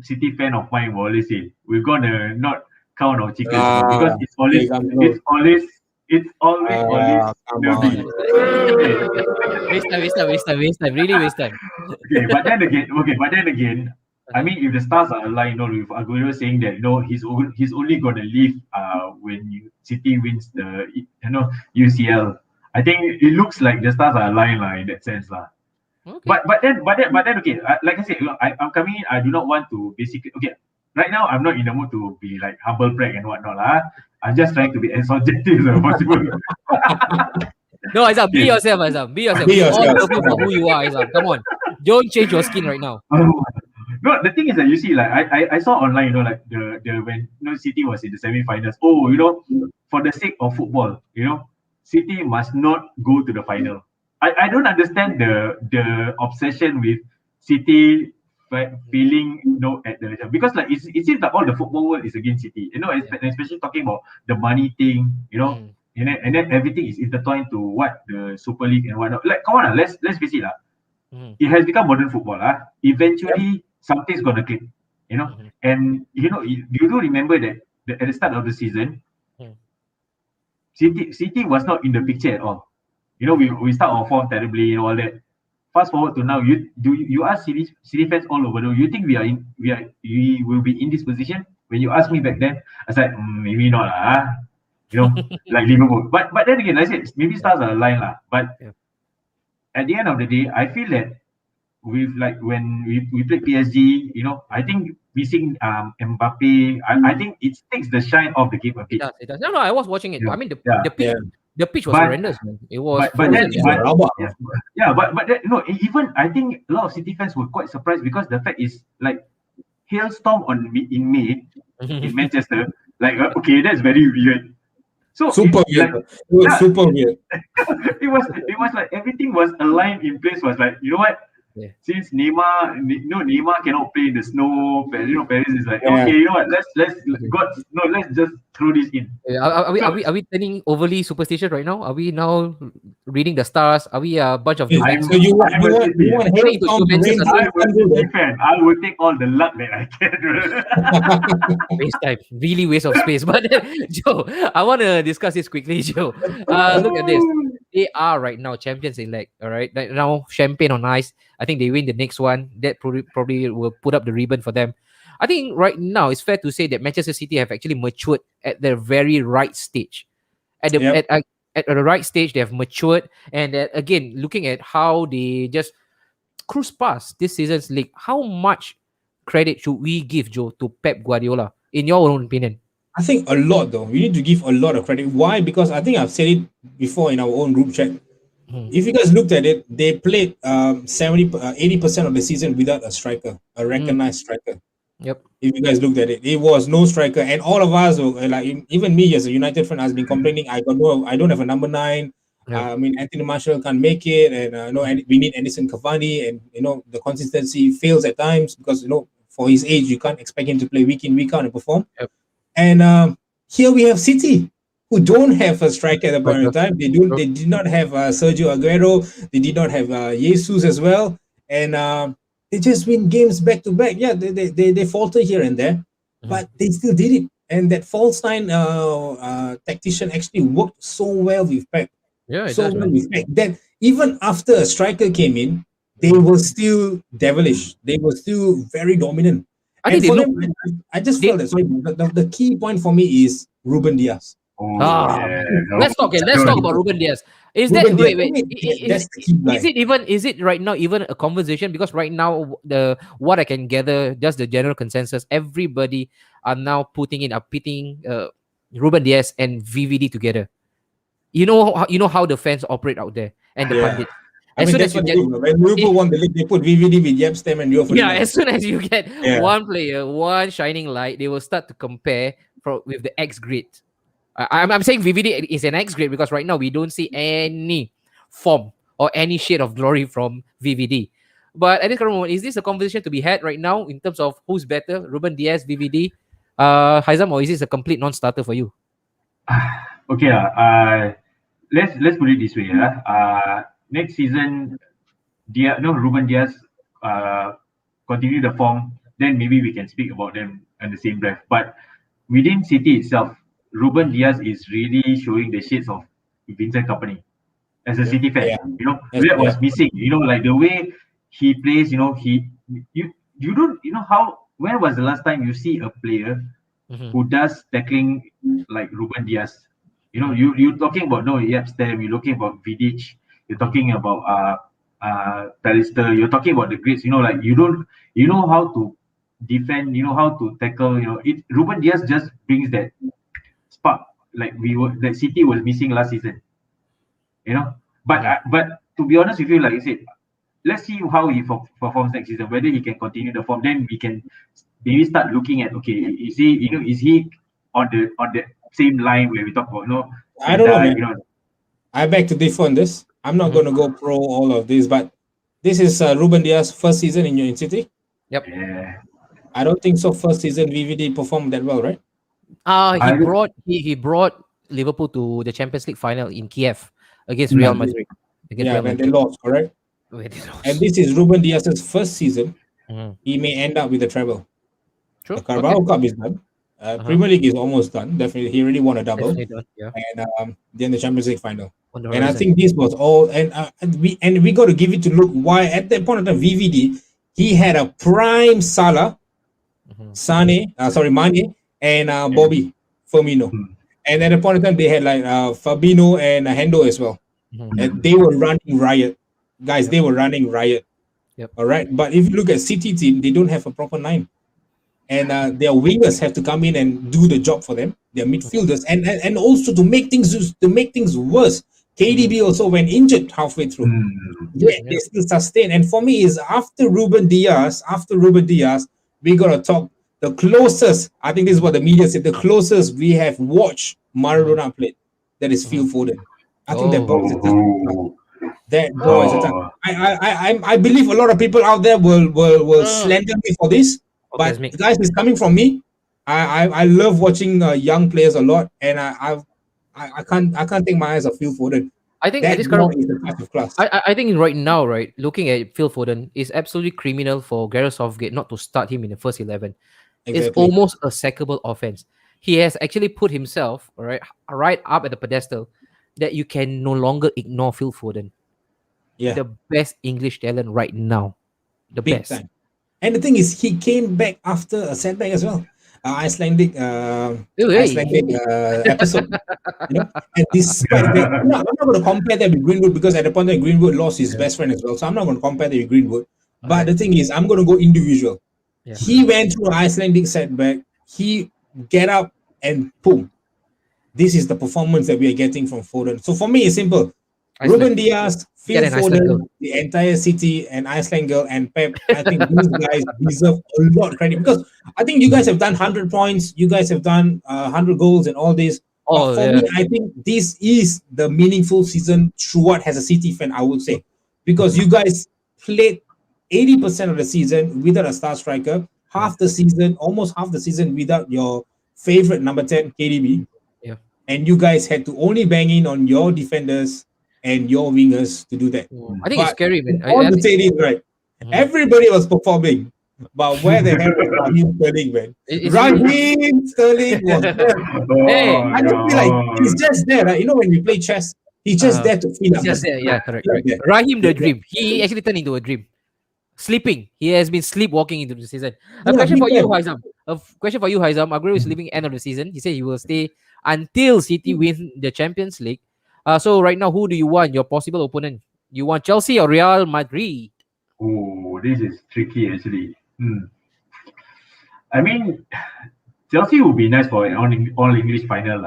City fan of mine will always say we're gonna not count our chickens because it's always come on. it's always it's always Come the on. Waste time. Really waste time. okay, but then again, I mean, if the stars are aligned, with Aguero saying that he's only gonna leave when City wins the UCL. I think it looks like the stars are aligned in that sense . Okay. But then okay. Like I said, I'm coming in. I do not want to basically okay. Right now, I'm not in the mood to be like humble brag and whatnot lah. I'm just trying to be as objective as possible. No, Aizam, be Okay. yourself, Aizam. Be yourself. Be We all yourself. love you for who you are, Aizam. Come on. Don't change your skin right now. No, the thing is that you see, like I saw online, like the when City was in the semi-finals. Oh, for the sake of football, City must not go to the final. I don't understand the obsession with City feeling at the because like it seems like all the football world is against City. Especially talking about the money thing. And then everything is intertwined to what the Super League and whatnot. Like, come on, let's face it, it has become modern football. Eventually, something's gonna click. And you do remember that at the start of the season, City was not in the picture at all. We start our form terribly, all that. Fast forward to now, you ask City fans all over the world, you think we will be in this position? When you asked me back then, I said maybe not like Liverpool. But then again, like I said, maybe stars are aligned But at the end of the day, I feel that with like when we played PSG, I think missing Mbappe, I think it takes the shine off the game a bit. It does. No, I was watching it. Yeah. I mean, Yeah. the pitch was But- horrendous, man. It was. But then, Rabak. but then, no, even I think a lot of City fans were quite surprised because the fact is like hailstorm in May in Manchester, like okay, that's very weird. So Super it, weird. like, It was yeah. super weird. it was like everything was aligned in place. Was like, you know what? Yeah. Since Neymar cannot play in the snow. Paris is like, Yeah. okay, you know what? Let's just throw this in. Are we turning overly superstitious right now? Are we now reading the stars? Are we a bunch of So jokers? you want I'm a City. hailstorm to rain? I'm a City fan. I will take all the luck that I can. Waste time, really waste of space. But Joe, I want to discuss this quickly, Joe. Look at this. They are right now champions elect. All right, right now champagne on ice. I think they win the next one. That probably will put up the ribbon for them. I think right now it's fair to say that Manchester City have actually matured at the very right stage. At the Yep. at the right stage, they have matured, and again, looking at how they just cruise past this season's league, how much credit should we give, Joe, to Pep Guardiola, in your own opinion? I think a lot though. We need to give a lot of credit. Why? Because I think I've said it before in our own group chat. If you guys looked at it, they played 80% of the season without a striker, a recognized striker. Yep. If you guys looked at it, it was no striker, and all of us, like even me as a United fan, has been complaining. I don't have a number 9. Yeah. I mean, Anthony Martial can't make it, and and we need Edison Cavani, and the consistency fails at times because for his age, you can't expect him to play week in week out and perform. Yep. And here we have City, who don't have a striker at the point of time. They did not have Sergio Aguero. They did not have Jesus as well, and they just win games back to back. Yeah, they falter here and there, but they still did it. And that false nine tactician actually worked so well with Pep. Yeah, it So does, well man. with Pep that even after a striker came in, they were still devilish. They were still very dominant. I think And they for look. them, I just felt that. Sorry, the key point for me is Ruben Diaz. Let's talk about Ruben Diaz. Is that Ruben wait? Diaz, that's the key guy. Is it right now even a conversation? Because right now what I can gather, just the general consensus, everybody are now pitting Ruben Diaz and VVD together. You know how the fans operate out there and the Yeah. pundits. I As mean, soon that's as you what get they do. When Liverpool won the league, they put VVD with Yepstem and Rio Ferdinand. as soon as you get Yeah. one player, one shining light, they will start to compare with the X grade. I'm saying VVD is an X grade because right now we don't see any form or any shade of glory from VVD. But at this current moment, is this a conversation to be had right now in terms of who's better, Ruben Diaz, VVD, Haizam, or is this a complete non-starter for you? Okay, let's put it this way. Next season, Ruben Diaz continue the form, then maybe we can speak about them in the same breath. But within City itself, Ruben Diaz is really showing the shades of Vincent Kompany as a City fan. Yeah. That was missing. Like the way he plays. You don't. When was the last time you see a player who does tackling like Ruben Diaz? You're talking about Yepstem, you're talking about Vidic, you're talking about Pallister, you're talking about the greats. Like you know how to defend, you know how to tackle. Ruben Diaz just brings that spark like that City was missing last season. But to be honest with you, like I said, let's see how he performs next season. Whether he can continue the form, then we can maybe start looking at, okay, is he on the same line where we talk about I don't know, man. I beg to differ on this. I'm not going to go pro all of this, but this is Ruben Diaz's first season in City. Yep. Yeah. I don't think so. First season VVD performed that well, right? He brought Liverpool to the Champions League final in Kiev against Real Madrid. When they lost, correct? When they lost. And this is Ruben Diaz's first season. Mhm. He may end up with a treble. True. The Carabao Cup is done. Premier League is almost done. Definitely, he already won a double. Definitely done, yeah. And then the Champions League final. On the And I horizon. think this was all. And we got to give it to look why at that point of time VVD he had a prime Salah, Mane, and Bobby Firmino. And at the point of time they had like Fabinho and Hendo as well. And they were running riot, guys. They were running riot. Yep. All right, but if you look at City team, they don't have a proper nine, and their wingers have to come in and do the job for them. Their midfielders, and also to make things worse, KDB also went injured halfway through. Yet they still sustain. And for me, is after Ruben Diaz, we gotta talk the closest. I think this is what the media said. The closest we have watched Maradona play, that is Phil Foden. I think that boy is a talent. That boy is a talent. I believe a lot of people out there will slander me for this, but guys, it's coming from me. I love watching young players a lot, and I can't take my eyes off Phil Foden. I think that this kind is the type of class. I think right now, right, looking at Phil Foden, is absolutely criminal for Gareth Southgate not to start him in the first 11. Exactly. It's almost a sackable offense. He has actually put himself right up at the pedestal that you can no longer ignore Phil Foden. Yeah, the best English talent right now. The big best. time. And the thing is, he came back after a setback as well. Icelandic episode. And despite that, I'm not going to compare that with Greenwood because at the point that Greenwood lost his best friend as well. So I'm not going to compare that with Greenwood. But the thing is, I'm going to go individual. Yeah. He went through an Icelandic setback. He get up and boom. This is the performance that we are getting from Foden. So for me, it's simple. Ruben Diaz, Phil Foden, the entire City, and Iceland girl, and Pep. I think these guys deserve a lot of credit because I think you guys have done 100 points. You guys have done 100 goals and all this. But for me, I think this is the meaningful season throughout as a City fan, I would say. Because you guys played 80% of the season without a star striker, almost half the season without your favorite number 10, KDB. Yeah. And you guys had to only bang in on your defenders and your wingers to do that. I think it's scary, man. To say this right, everybody was performing, but where the hell was Raheem Sterling, man? Raheem Sterling was there. I don't feel like he's just there. Right? When you play chess, he's just there to feel up. Just there, yeah, correct. Raheem the dream. He actually turned into a dream. Sleeping. He has been sleepwalking into the season. A question for you, Haizam. Aguero is leaving end of the season. He said he will stay until City win the Champions League. So right now, who do you want? Your possible opponent? You want Chelsea or Real Madrid? Oh, this is tricky actually. I mean, Chelsea would be nice for an all English final,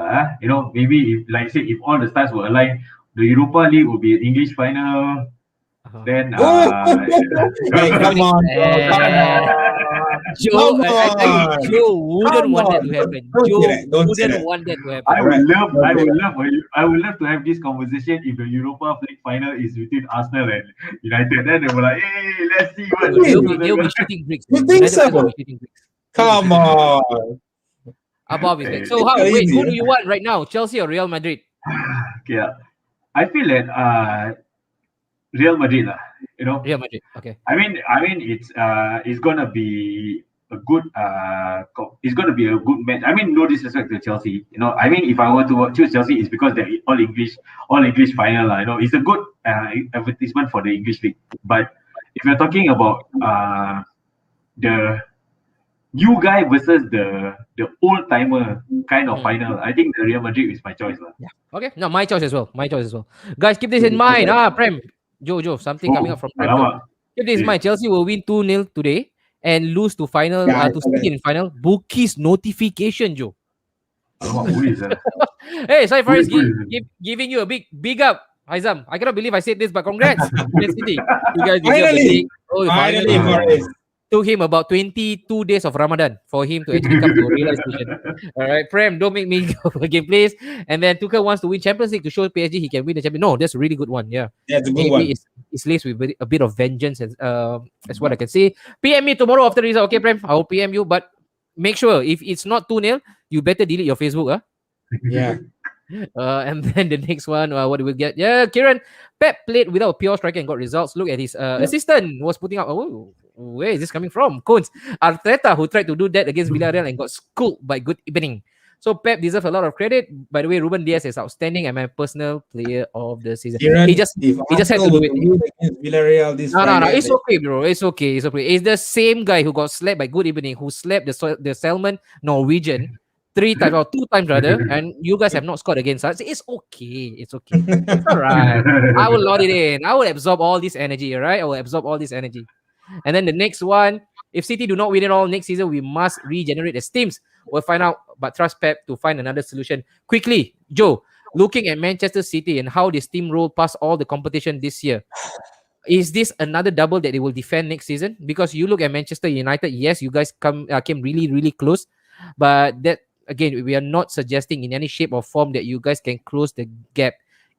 maybe if, like I said, if all the stars were aligned, the Europa League would be an English final. Then hey, come on, Joe, Joe wouldn't want that to happen. Joe wouldn't want that to happen. I would love to have this conversation if the Europa League final is between Arsenal and United. Then they were like, hey, let's see what they'll be shooting bricks. You think so? Come on. Above is so who do you want right now? Chelsea or Real Madrid? Okay, I feel that Real Madrid, Real Madrid. Okay. I mean, it's gonna be a good match. I mean, no disrespect to Chelsea. I mean, if I were to choose Chelsea, it's because they're all English final. It's a good advertisement for the English league. But if you're talking about the new guy versus the old timer kind of final, I think the Real Madrid is my choice. Yeah. Okay. No, my choice as well. Guys, keep this in mind. Prem. Joe, something coming up from Prem, Joe. alamak. If this is my Chelsea will win 2-0 today and lose to final Yeah, I to saw City that. in final. Bookies notification, Joe. Alamak, boleh sah. Hey, sorry for Boleh. giving you a big up, Aizam. I cannot believe I said this, but congrats, Man City. You guys deserve the Finally, league. Oh, finally, finally, man. Faris. Took him about 22 days of Ramadan for him to actually come to a realization. All right, Prem, don't make me go again, please. And then Tuchel wants to win Champions League to show PSG he can win the Champions. No, that's a really good one. Yeah, That's a good maybe one. it's laced with a bit of vengeance. That's what I can see. PM me tomorrow after the result. Okay, Prem, I will PM you, but make sure if it's not 2-0, you better delete your Facebook. Yeah. And then the next one, what do we get? Yeah, Kieran, Pep played without a pure striker and got results. Look at his assistant was putting up. Oh, where is this coming from? Cones. Arteta, who tried to do that against Villarreal and got schooled by Good Evening. So Pep deserves a lot of credit. By the way, Ruben Diaz is outstanding and my personal player of the season. Kieran, He just if had to Arsenal do were it. to win against Villarreal this No. Friday, It's okay, bro. It's okay. It's okay. It's the same guy who got slapped by Good Evening, who slapped the Salmon Norwegian 3 times or 2 times rather, and you guys have not scored against us. It's okay. It's okay. It's all right. I will load it in. I will absorb all this energy. All right. I will absorb all this energy. And then the next one, if City do not win it all next season, we must regenerate as teams. We'll find out, but trust Pep to find another solution quickly. Joe, looking at Manchester City and how they steamroll past all the competition this year, is this another double that they will defend next season? Because you look at Manchester United, yes, you guys came really, really close, but that again, we are not suggesting in any shape or form that you guys can close the gap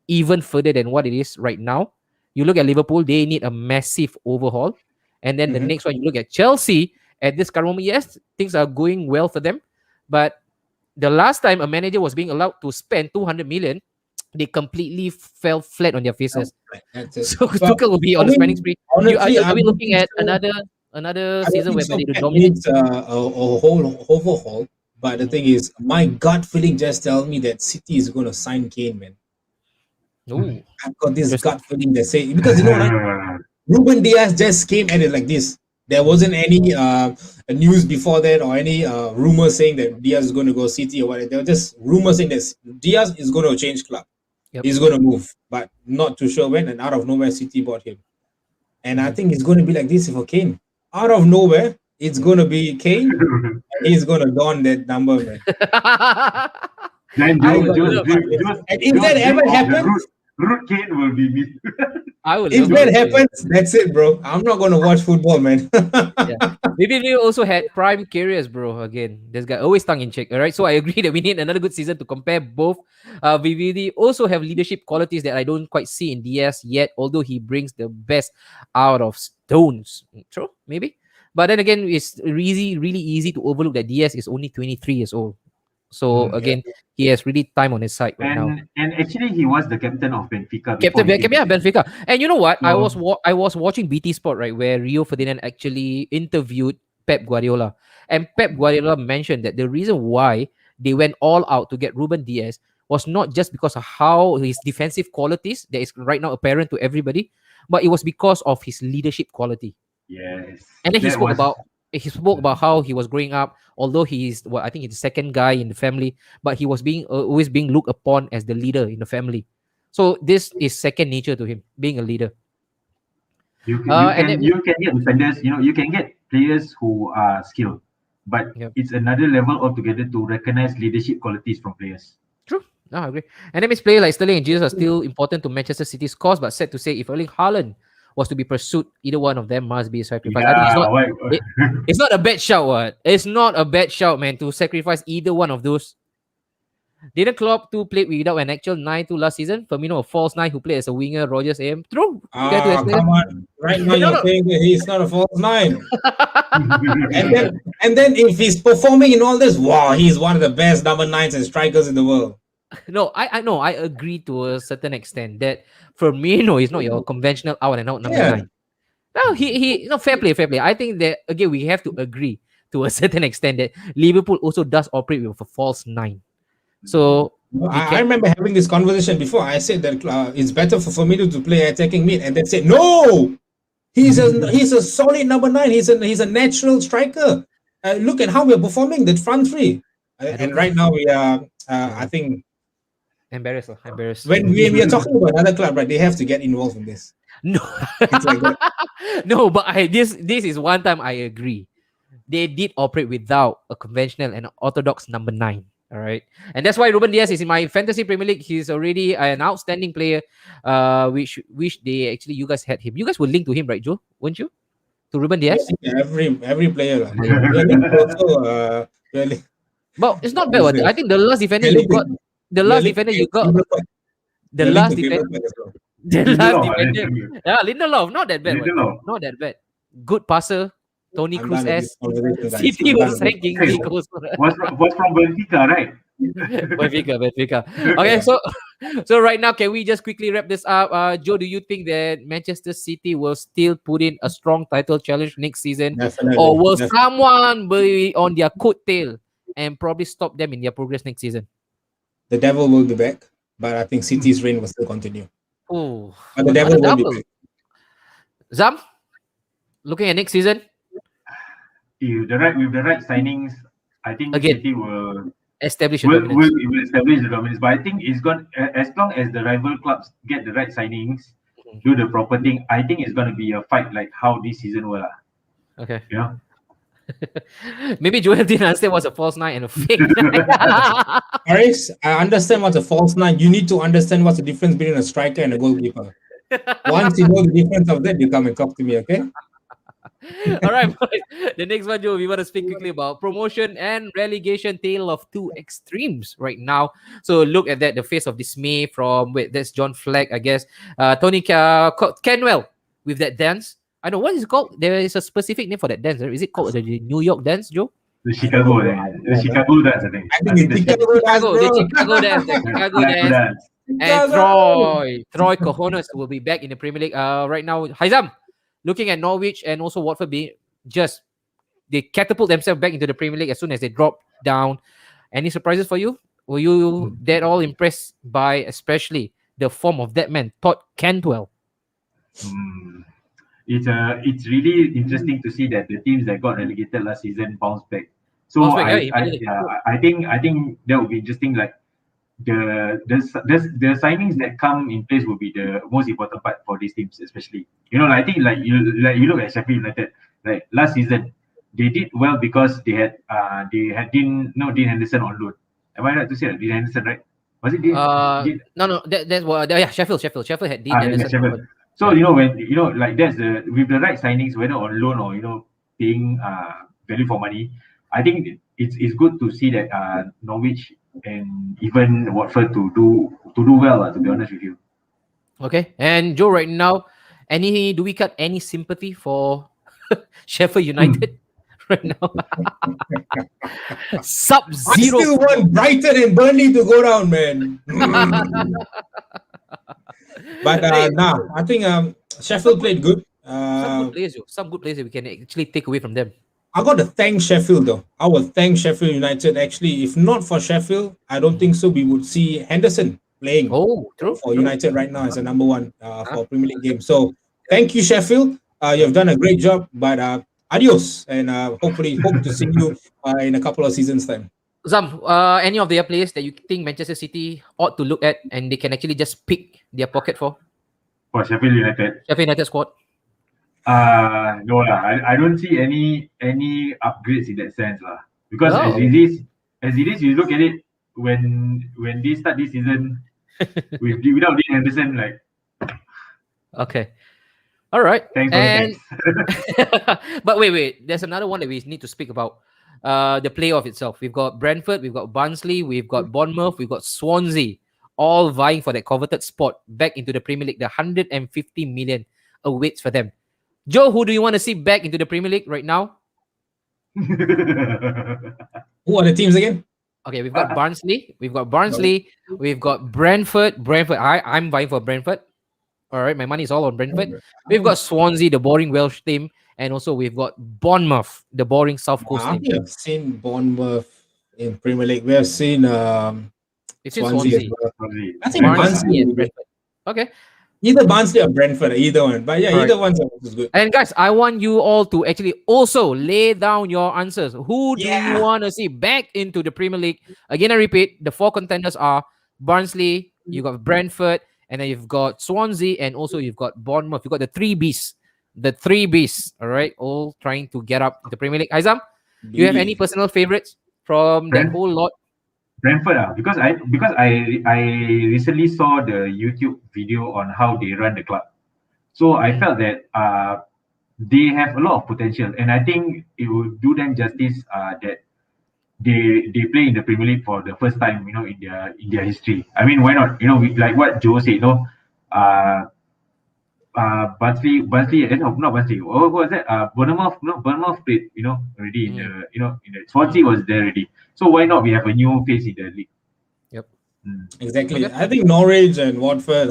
even further than what it is right now. You look at Liverpool, they need a massive overhaul. And then the Mhm. next one, you look at Chelsea at this current moment, yes, things are going well for them. But the last time a manager was being allowed to spend 200 million, they completely fell flat on their faces. That's it. So But Tuchel will be on I the mean, spending spree. honestly, Are I we don't looking think at so. another I don't season think whereby so. they do Pep dominate? needs a whole overhaul. But the thing is, my gut feeling just tells me that City is going to sign Kane, man. Ooh, I've got this interesting. gut feeling that say because you know, right? Ruben Diaz just came at it like this. There wasn't any news before that or any rumors saying that Diaz is going to go City or whatever. There were just rumors saying that Diaz is going to change club. Yep. He's going to move, but not too sure when. And out of nowhere, City bought him. And I Mhm. think it's going to be like this for Kane. Out of nowhere, it's going to be Kane. And he's going to don that number, man. Then I Joe, got Joe's this dream, feeling. Joe's, And if Joe's that dream ever of the happens, root Kane will be me. I would if love that it. happens, that's it, bro. I'm not going to watch football, man. Yeah. Maybe we also had prime carriers, bro. Again, this guy always tongue in cheek. All right. So I agree that we need another good season to compare both. VVD also have leadership qualities that I don't quite see in DS yet, although he brings the best out of Stones. True, maybe. But then again, it's really easy to overlook that DS is only 23 years old. So Yeah. again, he has really time on his side right now. And actually, he was the captain of Benfica. Captain before he came to Benfica. And you know what? I was So- I was watching BT Sport, right, where Rio Ferdinand actually interviewed Pep Guardiola. And Pep Guardiola mentioned that the reason why they went all out to get Ruben Diaz was not just because of how his defensive qualities that is right now apparent to everybody, but it was because of his leadership quality. Yes. And then That was he spoke about how he was growing up, although he's I think he's the second guy in the family, but he was being always being looked upon as the leader in the family. So this is second nature to him, being a leader. you And then you can get defenders, you can get players who are skilled, but Yep. it's another level altogether to recognize leadership qualities from players. true. No, I agree. And then his players like Sterling and Jesus are still important to Manchester City's cause, but sad to say, if Erling Haaland was to be pursued, either one of them must be sacrificed. I think Yeah, it's not a bad shout. What? It's not a bad shout, man, to sacrifice either one of those. Didn't Klopp too play without an actual 9-2 last season? Firmino, a false 9 who played as a winger, Rogers AM. True. Care to explain? Come on. Right now, No, you're no. saying that he's not a false nine. And then if he's performing in all this, wow, he's one of the best number nines and strikers in the world. No, I know. I agree to a certain extent that Firmino is not your conventional out and out number Yeah. 9. No, he no, fair play, fair play. I think that again we have to agree to a certain extent that Liverpool also does operate with a false 9. So I remember having this conversation before. I said that it's better for Firmino to play attacking mid, and they said no. He's a solid number 9. He's a natural striker. Look at how we're performing the front three. And right now we are. I think embarrassed. when we are talking about another club, right, they have to get involved in this. No, It's like that. no, but this is one time I agree. They did operate without a conventional and orthodox number 9. All right, and that's why Ruben Diaz is in my fantasy Premier League. He's already an outstanding player. Which they actually you guys had him. You guys were linked to him, right, Joe? Weren't you? To Ruben Yeah, Diaz. every player lah. Yeah. We are linked also. We are linked. But it's not What bad. is What? this? I think the last defender We are you linked got, to- the we are last linked defender to you got, Liverpool. the We are linked last to defender, Liverpool as well. the last Lindelof, defender. Yeah, Lindelof, not that bad. What? Lindelof. Not that bad. Good passer. Tony I'm Cruz done with this S. conversation, guys. City I'm done was with this ranking Hey, goals. was from Benfica, right? Benfica. Okay, so right now, can we just quickly wrap this up? Joe, do you think that Manchester City will still put in a strong title challenge next season, Definitely. or will Definitely. someone be on their coattail and probably stop them in their progress next season? The devil will be back, but I think City's reign will still continue. Oh, But the another devil will be double. back. Zam, looking at next season With the right signings, I think Again. City will establish a will, dominance. will, will establish the dominance. But I think it's going as long as the rival clubs get the right signings, do the proper thing. I think it's going to be a fight like how this season will. Okay. You know, Maybe Joel didn't understand what's a false nine and a fake nine. Aris, I understand what's a false nine. You need to understand what's the difference between a striker and a goalkeeper. Once you know the difference of that, you come and talk to me, okay? All right, boys. The next one, Joe, we want to speak quickly about promotion and relegation, tale of two extremes right now. So look at that, the face of dismay from, wait, that's John Fleck, I guess. Tony Kenwell with that dance. I know what is it called. There is a specific name for that dance. Is it called the New York dance, Joe? the Chicago, the Chicago dance. I think. I think it's Chicago dance, The bro. Chicago dance, the Chicago Chicago dance. dance. And Troy Cojones will be back in the Premier League. Right now, Haizam, looking at Norwich and also Watford being just they catapult themselves back into the Premier League as soon as they drop down. Any surprises for you? Were you that all impressed by especially the form of that man, Todd Cantwell? It's really interesting to see that the teams that got relegated last season bounce back. So Bounce back, I, yeah, I, immediately. I think that would be interesting. Like the signings that come in place will be the most important part for these teams, especially. You know, I think like you look at Sheffield United, like last season, they did well because they had Dean Henderson on loan. Am I right to say that? Dean Henderson, right? Was it Dean? No, that's what. Yeah, Sheffield had Dean Yeah, Henderson. Sheffield. So when like that's the with the right signings, whether on loan or paying value for money, I think it's good to see that Norwich and even Watford to do well. To be honest with you. Okay, and Joe, right now, do we cut any sympathy for Sheffield United right now? I Sub-zero. still want Brighton and Burnley to go down, man. But I think Sheffield played good. Some good players that we can actually take away from them. I got to thank Sheffield though. I will thank Sheffield United. Actually, if not for Sheffield, I don't think so. We would see Henderson playing Oh, true. for United right now as a number one for Premier League game. So thank you, Sheffield. You've done a great job. But adios, and hopefully hope to see you in a couple of seasons time. Zam, any of their players that you think Manchester City ought to look at and they can actually just pick their pocket for? For Sheffield United. Sheffield United squad. No lah. I don't see any upgrades in that sense lah. Because Oh. as it is, you look at it when they start this season without Dean Henderson, like Okay. All right. thanks for the And thanks. but wait. There's another one that we need to speak about. The playoff itself. We've got Brentford, we've got Barnsley, we've got Bournemouth, we've got Swansea, all vying for that coveted spot back into the Premier League. The 150 million awaits for them. Joe, who do you want to see back into the Premier League right now? Who are the teams again? Okay, we've got Barnsley, we've got Brentford. I'm vying for Brentford. All right, my money is all on Brentford. We've got Swansea, the boring Welsh team, and also we've got Bournemouth, the boring South Coast I team. have seen Bournemouth in Premier League. We have seen It's in Swansea as Swansea. well. I think Barnsley Barnsley and is good. Brentford. Okay. Either Barnsley or Brentford, either one. But yeah, Alright. either one is good. And guys, I want you all to actually also lay down your answers. Who do you want to see back into the Premier League? Again, I repeat, the four contenders are Barnsley, you got Brentford, and then you've got Swansea, and also you've got Bournemouth. You've got the three beasts. The three beasts, all right, all trying to get up the Premier League. Aizam, do you have any personal favorites from that whole lot? Brentford, because I recently saw the YouTube video on how they run the club. So I felt that they have a lot of potential, and I think it will do them justice that they play in the Premier League for the first time, in their history. I mean, why not? Like what Joe said, Barnsley, not Barnsley. What was that? Bournemouth, Bournemouth played, already in the Swansea was there already. So why not? We have a new face in the league. Yep. Exactly. Okay. I think Norwich and Watford,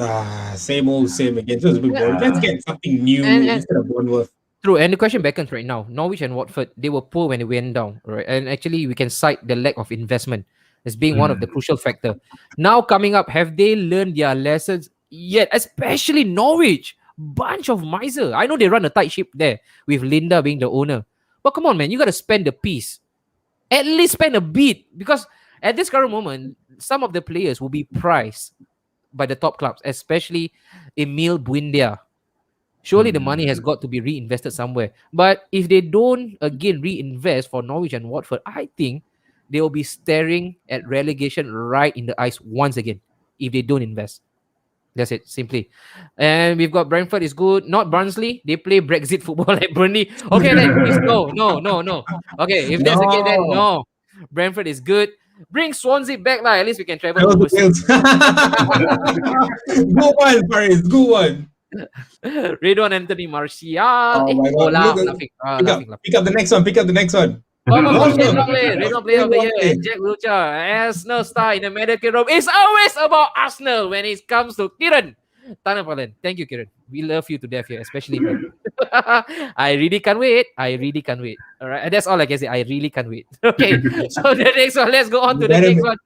same old, same again. So it's a bit boring. Let's get something new instead of Bournemouth. True, and the question beckons right now. Norwich and Watford, they were poor when they went down, right? And actually, we can cite the lack of investment as being one of the crucial factor. Now coming up, have they learned their lessons yet? Especially Norwich, bunch of miser. I know they run a tight ship there with Linda being the owner, but come on, man, you got to spend the piece. At least spend a bit, because at this current moment, some of the players will be priced by the top clubs, especially Emil Buendia. Surely the money has got to be reinvested somewhere. But if they don't again reinvest for Norwich and Watford, I think they will be staring at relegation right in the eyes once again if they don't invest. That's it, simply. And we've got Brentford is good. Not Barnsley. They play Brexit football like Burnley. Okay, then please no. Okay, if that's the case, then no. Brentford is good. Bring Swansea back, lah. At least we can travel overseas. Go one, Paris. Go one. Redon Anthony Martial. Oh my God. Laughing. Pick up the next one. Pick up the next one. Redon Player of the Year. And Jack Wilshere, Arsenal star in the medical room. It's always about Arsenal when it comes to Kiran Tanapalan. Thank you, Kiran. We love you to death here, especially me. I really can't wait. All right, and that's all I can say. I really can't wait. Okay, so the next one. Let's go on to the next one.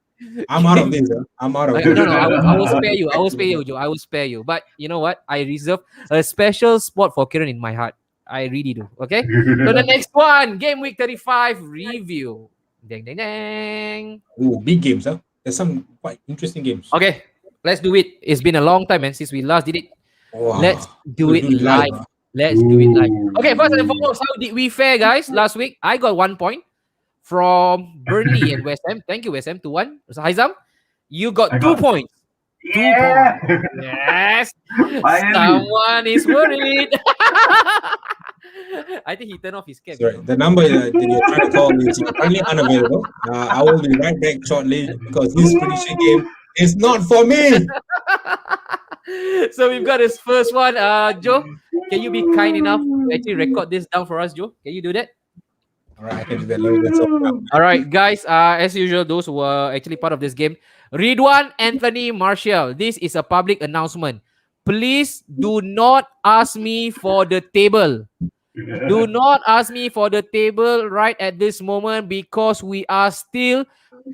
I'm out of this. I'm out of this. No, I will spare you. I will spare you, Joe. I will spare you. But you know what? I reserve a special spot for Kiran in my heart. I really do. Okay. So the next one, Game Week 35 review. Dang, dang, dang. Ooh, big games, huh? There's some quite interesting games. Okay, let's do it. It's been a long time, and since we last did it, Wow. let's do it live. Let's do it live. Okay, first and foremost, how did we fare, guys? Last week, I got 1 point from Burnley and West Ham. Thank you, West Ham, 2-1. So, Haizam, you got 2 points. 2 points. Yes. Someone is worried. I think he turned off his cam. Sorry, the number that you're trying to call me is currently unavailable. I will be right back shortly because this prediction game is not for me. So we've got this first one. Joe, can you be kind enough to actually record this down for us, Joe? Can you do that? All right, I can do that a little bit. So, all right, guys. As usual, those who were actually part of this game, Ridwan Anthony Martial. This is a public announcement. Please do not ask me for the table. Do not ask me for the table right at this moment because we are still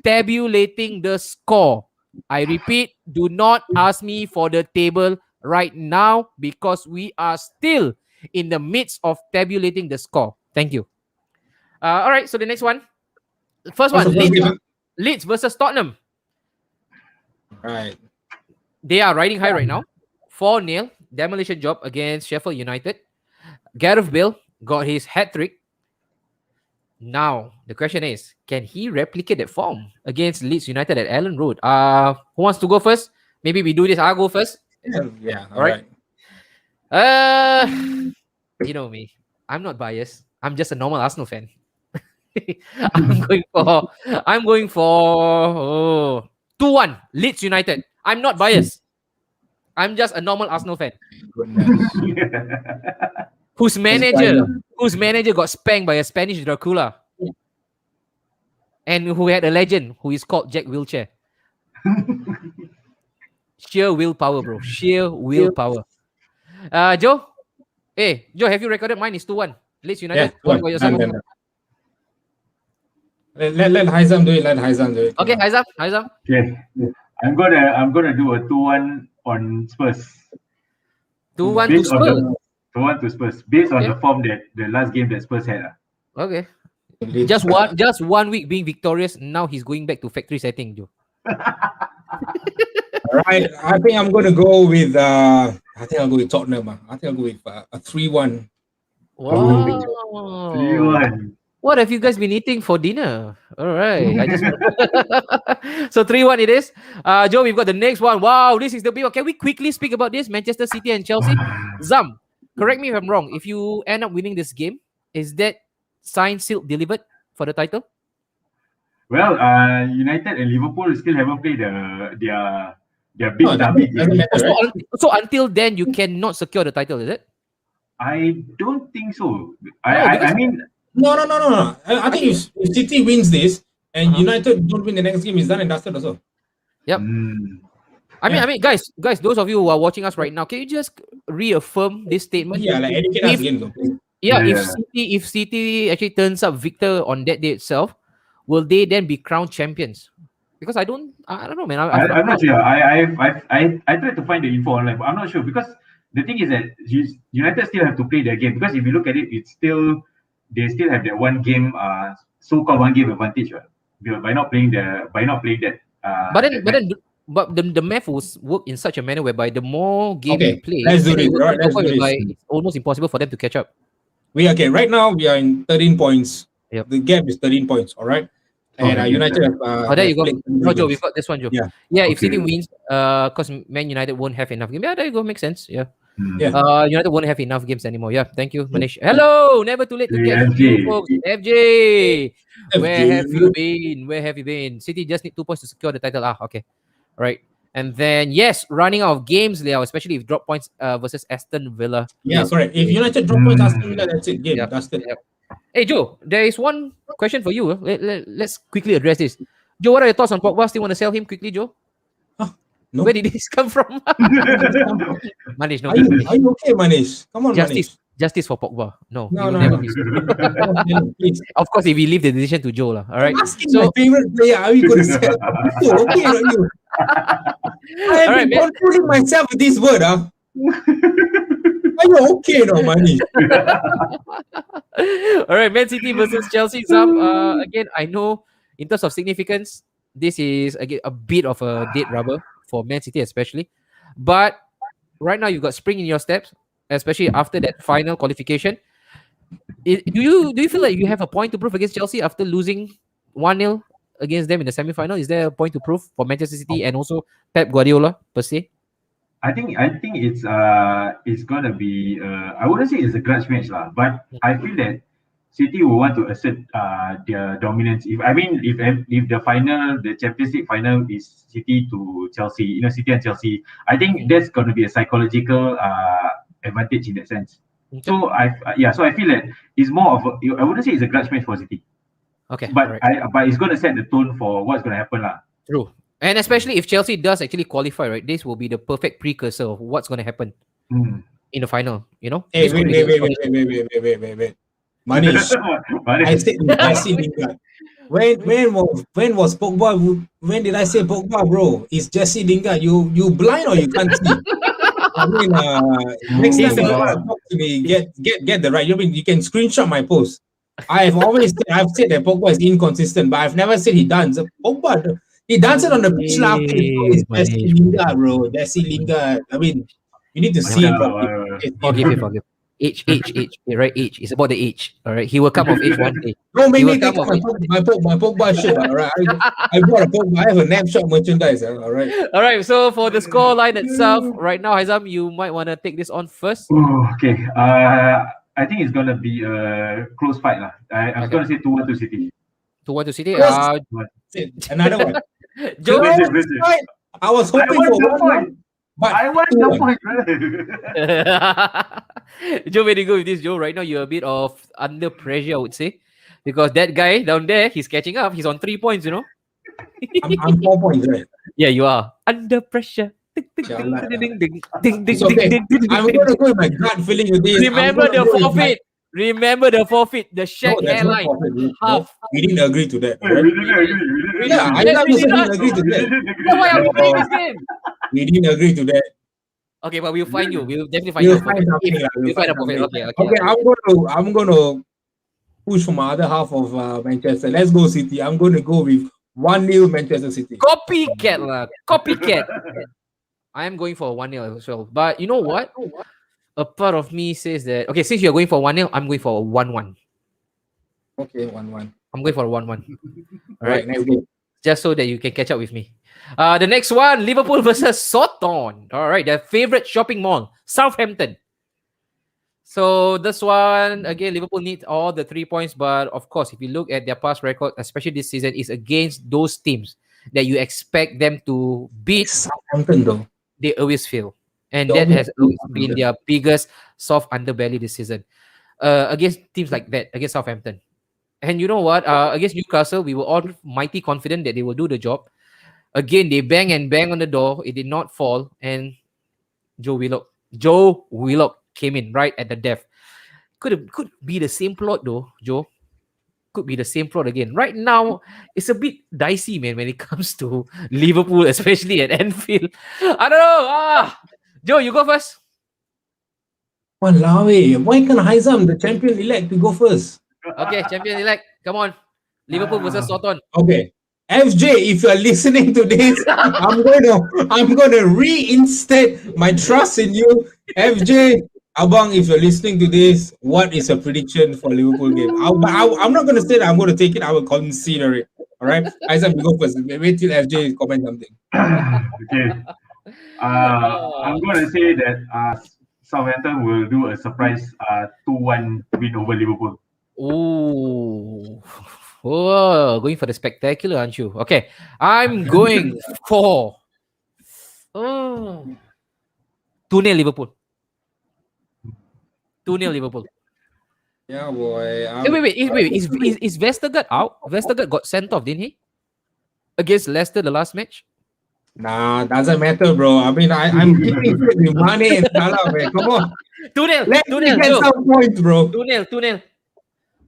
tabulating the score. I repeat, do not ask me for the table right now because we are still in the midst of tabulating the score. Thank you. All right, so the next one. First one, Leeds versus Tottenham. right. They are riding high right now. 4-0, demolition job against Sheffield United. Gareth Bale got his hat-trick. Now, the question is, can he replicate that form against Leeds United at Ellen Road? Who wants to go first? Maybe we do this. I'll go first. Yeah. All right. You know me. I'm not biased. I'm just a normal Arsenal fan. I'm going for 2-1 Leeds United. I'm not biased. I'm just a normal Arsenal fan. Whose manager got spanked by a Spanish Dracula. And who had a legend who is called Jack Wilshere. Sheer willpower, bro. Sheer willpower. Joe? Hey, Joe, have you recorded? Mine is 2-1. Leeds United. Yeah, let Haizam do it. Okay, Haizam. Okay. I'm gonna do a 2-1 on Spurs. 2-1 to Spurs. 2-1 to Spurs. Based on the form that the last game that Spurs had. Okay. Just 1 week being victorious. Now he's going back to factory setting, Joe. All right, I think I'm going to go with. I think I'll go with Tottenham. I think I'll go with a 3-1. Wow. 3-1. What have you guys been eating for dinner? All right. I just so 3-1 it is. Joe, we've got the next one. Wow, this is the big one. Can we quickly speak about this? Manchester City and Chelsea. Zam, correct me if I'm wrong. If you end up winning this game, is that signed, sealed, delivered for the title? Well, United and Liverpool still haven't played their big No, derby that doesn't game. matter, right? So until then, you cannot secure the title, is it? I don't think so. because- I mean, No. I think if City wins this and Uh-huh. United don't win the next game, it's done and dusted also. Yep. I mean, guys, those of you who are watching us right now, can you just reaffirm this statement? Yeah, like educate us If- again. Though. Yeah, Yeah. if City actually turns up victor on that day itself, will they then be crowned champions? Because I don't know, man. I'm not sure. I tried to find the info online, but I'm not sure because the thing is that United still have to play their game because if you look at it, they still have that one game, so-called one game advantage, right? By not playing that. But the math will work in such a manner whereby the more game Okay, you play, let's do then it this, will right? get to a Let's point do this. whereby it's almost impossible for them to catch up. Right now we are in 13 points. Yep. The gap is 13 points. All right, and Okay, United have. Oh, there you go. played No, Joe, we've got this one, Joe. Yeah. If Okay. City wins, because Man United won't have enough games. Yeah, there you go. Makes sense. Yeah. Yeah. United won't have enough games anymore. Yeah. Thank you, Manish. Hello. Never too late to Hey, get FJ. you, folks. FJ. Where FJ. have you been? Where have you been? City just need 2 points to secure the title. Okay. Right. And then, yes, running out of games, Leo, especially if drop points versus Aston Villa. Yeah, correct. If United drop points, Aston Villa, that's it. Game Yep. dusted. Yep. Hey, Joe, there is one question for you. Let's quickly address this. Joe, what are your thoughts on Pogba? Still want to sell him quickly, Joe? No. Where did this come from? Manish, no. Are you okay, Manish? Come on, Justice for Pogba. No, No, he will no, never no. be so. Manish. Please. Of course, if we leave the decision to Joe, lah. All right. I'm asking So, my favorite player. Are you going to say? You okay, not you? I have All right, been man. controlling myself with this word, huh? Are you okay, no, Manish? all right, Man City versus Chelsea. Zam, again, I know in terms of significance, this is again a bit of a dead rubber for Man City, especially. But right now, you've got spring in your steps, especially after that final qualification. Do you feel like you have a point to prove against Chelsea after losing 1-0 against them in the semi-final? Is there a point to prove for Manchester City and also Pep Guardiola per se? I think it's gonna be I wouldn't say it's a grudge match lah, but I feel that City will want to assert their dominance. If the Champions League final is City to Chelsea, City and Chelsea, I think that's gonna be a psychological advantage in that sense. Okay. So I feel that it's more of I wouldn't say it's a grudge match for City, Okay, but alright. but it's gonna set the tone for what's gonna happen lah. True. And especially if Chelsea does actually qualify, right? This will be the perfect precursor of what's going to happen in the final. Hey, This could be- wait. Manish, I said Jesse Lingard. When was Pogba? When did I say Pogba, bro? It's Jesse Lingard. You blind or you can't see? I mean, next time you talk to me, get the right. You can screenshot my post. I've said that Pogba is inconsistent, but I've never said he dance. Pogba, he danced on the pitch after it's Jesse Lingard, bro. Jesse Lingard. I mean, you need to see it properly. Forgive. Age. Right, age. It's about the age. All right. He will come of age one day. Don't make He me will take come my Pogba shirt. All right, I bought a Pogba. I have a Napshot merchandise. All right. All right. So for the score line itself, right now, Haizam, you might want to take this on first. Oh, okay. I think it's gonna be a close fight lah. I'm Okay. gonna say 2-1 to City. 2-1 to City. Yes. Another one. Joe. Right. I was hoping for the 1-1, point. but I want the 2-1. point, brother. Joe, where do you go with this, Joe? Right now, you're a bit of under pressure, I would say, because that guy down there, he's catching up. He's on 3 points, I'm 4 points, right? Yeah, you are under pressure. Inshallah. It's okay. I'm going to go with my gut feeling with this. Remember the forfeit. Remember the forfeit. The shack there's no hairline. forfeit, bro. Half. We didn't agree to that. We Right? didn't agree. Yeah, I Yes, thought we you did said not. we agree to that. Then why are we playing this game? We didn't agree to that. Okay, but we'll find you. We'll definitely find We'll you. find something. We'll find a forfeit. something. Okay. Okay, I'm gonna push for my other half of Manchester. Let's go City. I'm gonna go with 1-0 Manchester City. Copycat lah. Copycat. I am going for a 1-0 as well. But you know what? A part of me says that okay, since you're going for 1-0, I'm going for a 1-1. Okay, 1-1. I'm going for a 1-1. All right, next game. Just so that you can catch up with me. The next one, Liverpool versus Soton. All right, their favorite shopping mall, Southampton. So this one, again, Liverpool need all the 3 points. But of course, if you look at their past record, especially this season, is against those teams that you expect them to beat. Southampton though. They always fail. And They that always has fail, always been their biggest soft underbelly this season. Against teams like that, against Southampton. And you know what? Against Newcastle, we were all mighty confident that they will do the job. Again, they bang and bang on the door. It did not fall. And Joe Willock came in right at the death. Could be the same plot though, Joe. Could be the same plot again. Right now, it's a bit dicey, man, when it comes to Liverpool, especially at Anfield. I don't know. Joe, you go first. Walao, why can't Haizam, the champion elect, to go first? Okay, champion elect. Come on. Liverpool versus Soton. Okay. FJ, if you're listening to this, I'm gonna reinstate my trust in you. FJ, Abang, if you're listening to this, what is your prediction for Liverpool game? I'm not gonna say that I'm gonna take it, I will consider it. All right. Haizam, you go first. Wait till FJ comment something. Okay. I'm going to say that Southampton will do a surprise 2-1 win over Liverpool. Ooh. Oh, going for the spectacular, aren't you? Okay. I'm going for 2-0 Liverpool. 2-0 Liverpool. Yeah, boy. Wait. Is Vestergaard out? Vestergaard got sent off, didn't he? Against Leicester the last match? Nah, doesn't matter, bro. I mean, I'm keeping fit with Mane and Salah, man. Come on. 2-0. Let me 2-0. get some points, bro. 2-0. 2-0.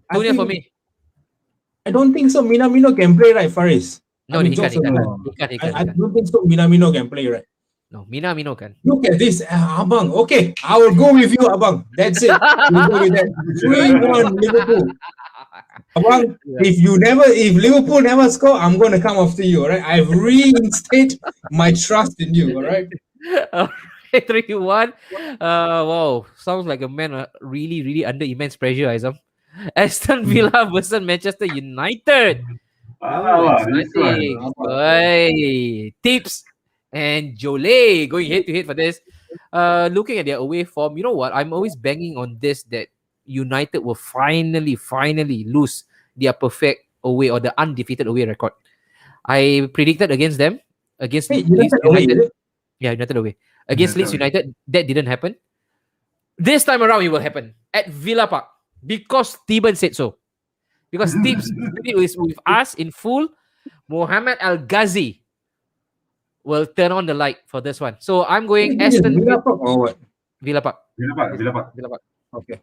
I 2-0 for think- me. I don't think so. Minamino can play, right, Faris? No, I mean, he can't. jokes aside. I don't think so. Minamino can play, right? No, Minamino can. Look at this, Abang. Okay, I will go with you, Abang. That's it. We'll go with that. 3-1 Liverpool. Abang, if Liverpool never score, I'm gonna come after you. All right, I've reinstated my trust in you. All right. 3-1. Wow, sounds like a man really, really under immense pressure, Aizam. Aston Villa versus Manchester United. This one. Exciting. Oi. Tips and Jole going head to head for this. Looking at their away form, you know what? I'm always banging on this that United will finally lose their perfect away or the undefeated away record. I predicted against them against Hey, Leeds United away, United. is it? Yeah, United away. Against Leeds United United, that didn't happen. This time around, it will happen at Villa Park because Steven said so. Because Steve's is with us in full. Mohamed Al Ghazi will turn on the light for this one. So I'm going Is it Aston Villa Park or what? Villa Park. Villa Park. Villa Park. Okay.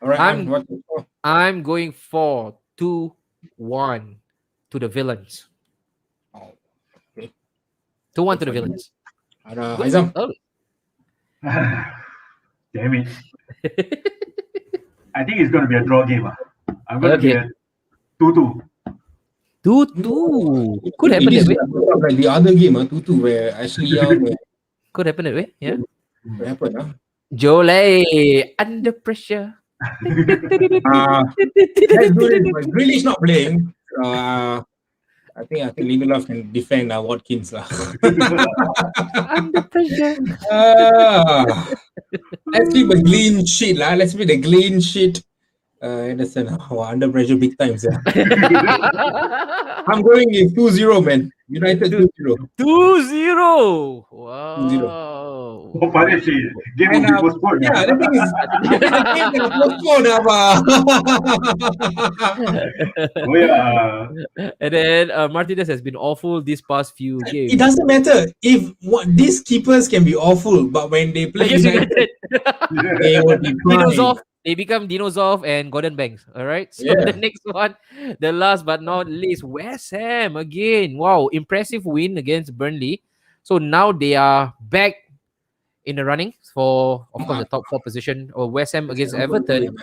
All right. I'm- What? I'm going for 2-1 to the villains. Oh, okay. 2-1 to the villains. Haizam. Oh. Damn it. I think it's going to be a draw game. I'm going to be Okay. a 2-2. 2-2. Could happen It is that way. like the other game, 2-2, where Ashley Young Could happen that way. Yeah. what happened, Jole under pressure. That's good, but Grealish not playing. I think Lindelof can defend Watkins lah. Under pressure. Let's keep a clean sheet lah. Let's be the clean sheet. Anderson, under pressure big times. Yeah. I'm going in 2-0, man. United 2-0. 2-0. Wow. 2-0. Oh, Faris, game will be postponed. Yeah, the thing is, the game will postpone, Oh, yeah. And then Martinez has been awful these past few games. It doesn't matter if these keepers can be awful, but when they play Against United, United. they will be Dino crying. Zoff. They become Dino Zoff and Gordon Banks. All right. So Yeah. the next one, the last but not least, West Ham again. Wow, impressive win against Burnley. So now they are back in the running for, of course, the top 4 position. Or West Ham against Everton.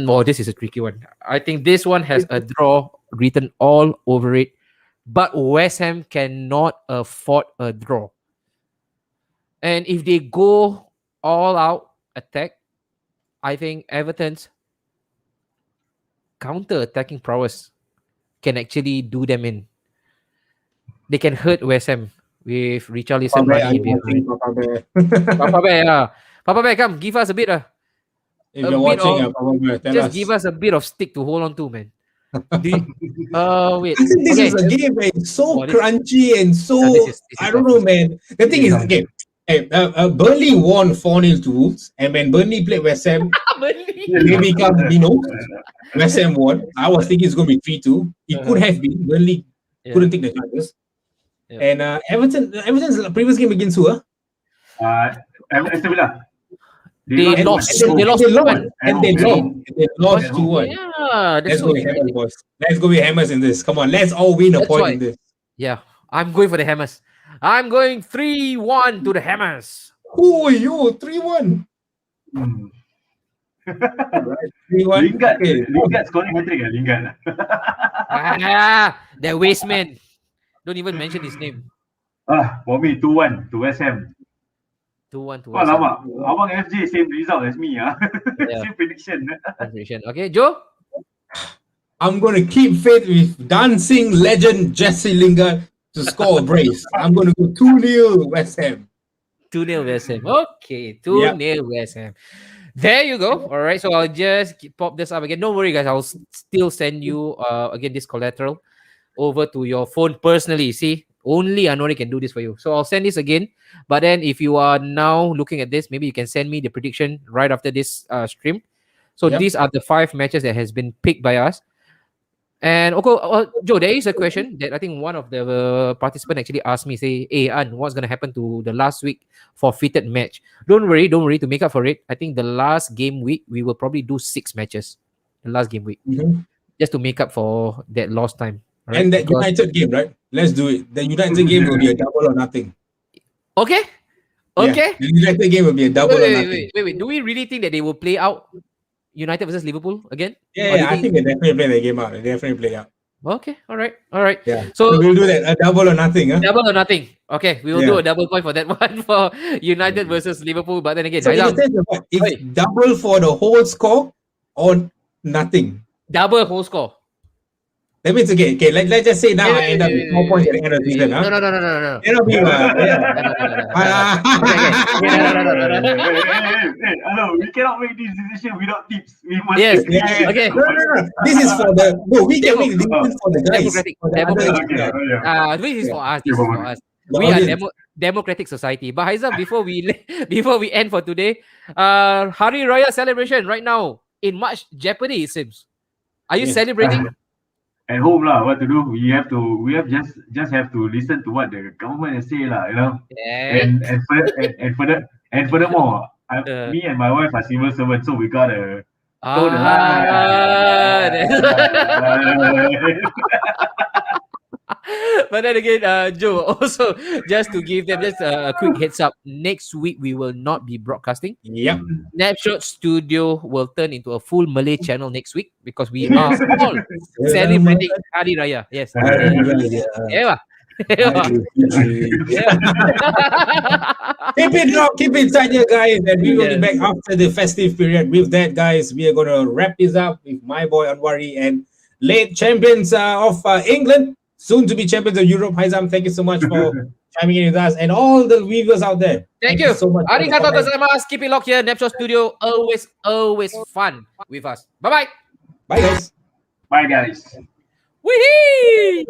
Oh, this is a tricky one. I think this one has a draw written all over it. But West Ham cannot afford a draw. And if they go all out attack, I think Everton's counter attacking prowess can actually do them in. They can hurt West Ham with Richarlison Papa Bear, are running in you watching behind. Papa Bear? Papa Bear, yeah. Papa Bear, come give us a bit, If a you're bit watching, of. Papa Bear, tell Just us. give us a bit of stick to hold on to, man. Wait. I think this Okay. is a game where it's so Oh, this- crunchy and so this is I don't tough. know, man. The thing is, tough. okay, Burnley won 4-0 to Wolves, and when Burnley played West Ham, they become West Ham won. I was thinking it's going to be 3-2. It could have been. Burnley Yeah. couldn't take the chances. Yeah. And Everton's previous game against who? Aston Villa. They lost. And They lost. And they lost 2-1. Yeah, Let's that's so go with Hammers, irritating. boys. Let's go with Hammers in this. Come on, let's all win a That's point why. in this. Yeah, I'm going for the Hammers. I'm going 3-1 to the Hammers. Who are you? 3-1. Hmm. 3-1. Lingard, Okay. Lingard scoring hat-trick, Lingard. That waste man. Don't even mention his name. For me, 2-1 to West Ham. 2-1 to Oh, West Ham. lama. Abang FJ, same result as me. Yeah. Same prediction. Prediction. Okay, Joe? I'm going to keep faith with dancing legend Jesse Lingard to score a brace. I'm going to go 2-0 West Ham. 2-0 West Ham. Okay, 2-0 West Ham. There you go. All right, so I'll just pop this up again. Don't worry, guys. I'll still send you again this collateral over to your phone personally. See, only Anori can do this for you. So I'll send this again. But then, if you are now looking at this, maybe you can send me the prediction right after this stream. So Yep. these are the 5 matches that has been picked by us. And Joe, there is a question that I think one of the participants actually asked me, say, hey, An, what's going to happen to the last week forfeited match? Don't worry, to make up for it. I think the last game week, we will probably do 6 matches. The last game week. Mhm. Just to make up for that lost time. Right? And that Because- United game, right? Let's do it. The United game will be a double or nothing. Okay. Yeah, Okay. the United game will be a double or nothing. Wait. Do we really think that they will play out United versus Liverpool again? Yeah, Or do you I think they definitely play the game out. They definitely play out. Okay. All right. Yeah. So So we'll do that. A double or nothing. Huh? double or nothing. Okay, we will Yeah. do a double point for that one for United versus Liverpool. But then again, So in Haizam, the sense of what? It's Oi. double for the whole score or nothing. double whole score. That means okay. Let's just say now I end up with 4 points at the end of the season. No. Huh? No. It'll be Hello, we cannot make this decision without tips. We must. Yes. Yeah. Okay. No. This is for the we can make the decision for the guys. Democratic. For the other Democratic. guys. Okay. This is for us. Yeah, This is for us. The We are audience. democratic society. But Haizam, before we end for today, Hari Raya celebration right now in much jeopardy. It seems. Are you Yes. celebrating? At home lah, what to do? We have just have to listen to what the government say lah, you know. Yeah. And furthermore, Uh. me and my wife are civil servants, so we gotta toe the line. But then again, Joe, also just to give them just a quick heads up, next week we will not be broadcasting. Yep. Snapshot Studio will turn into a full Malay channel next week because we are all celebrating Hari Raya. Yes. Yeah. Keep it locked, keep it tight here, guys. And we will be back after the festive period. With that, guys, we are going to wrap this up with my boy Anwari and late champions of England, soon to be champions of Europe. Haizam, thank you so much for chiming in with us and all the viewers out there. Thank you so much. Arigatou gozaimasu. Keep it locked here. Snapshot Studio, always fun with us. Bye-bye. Bye, guys. Bye guys. Wee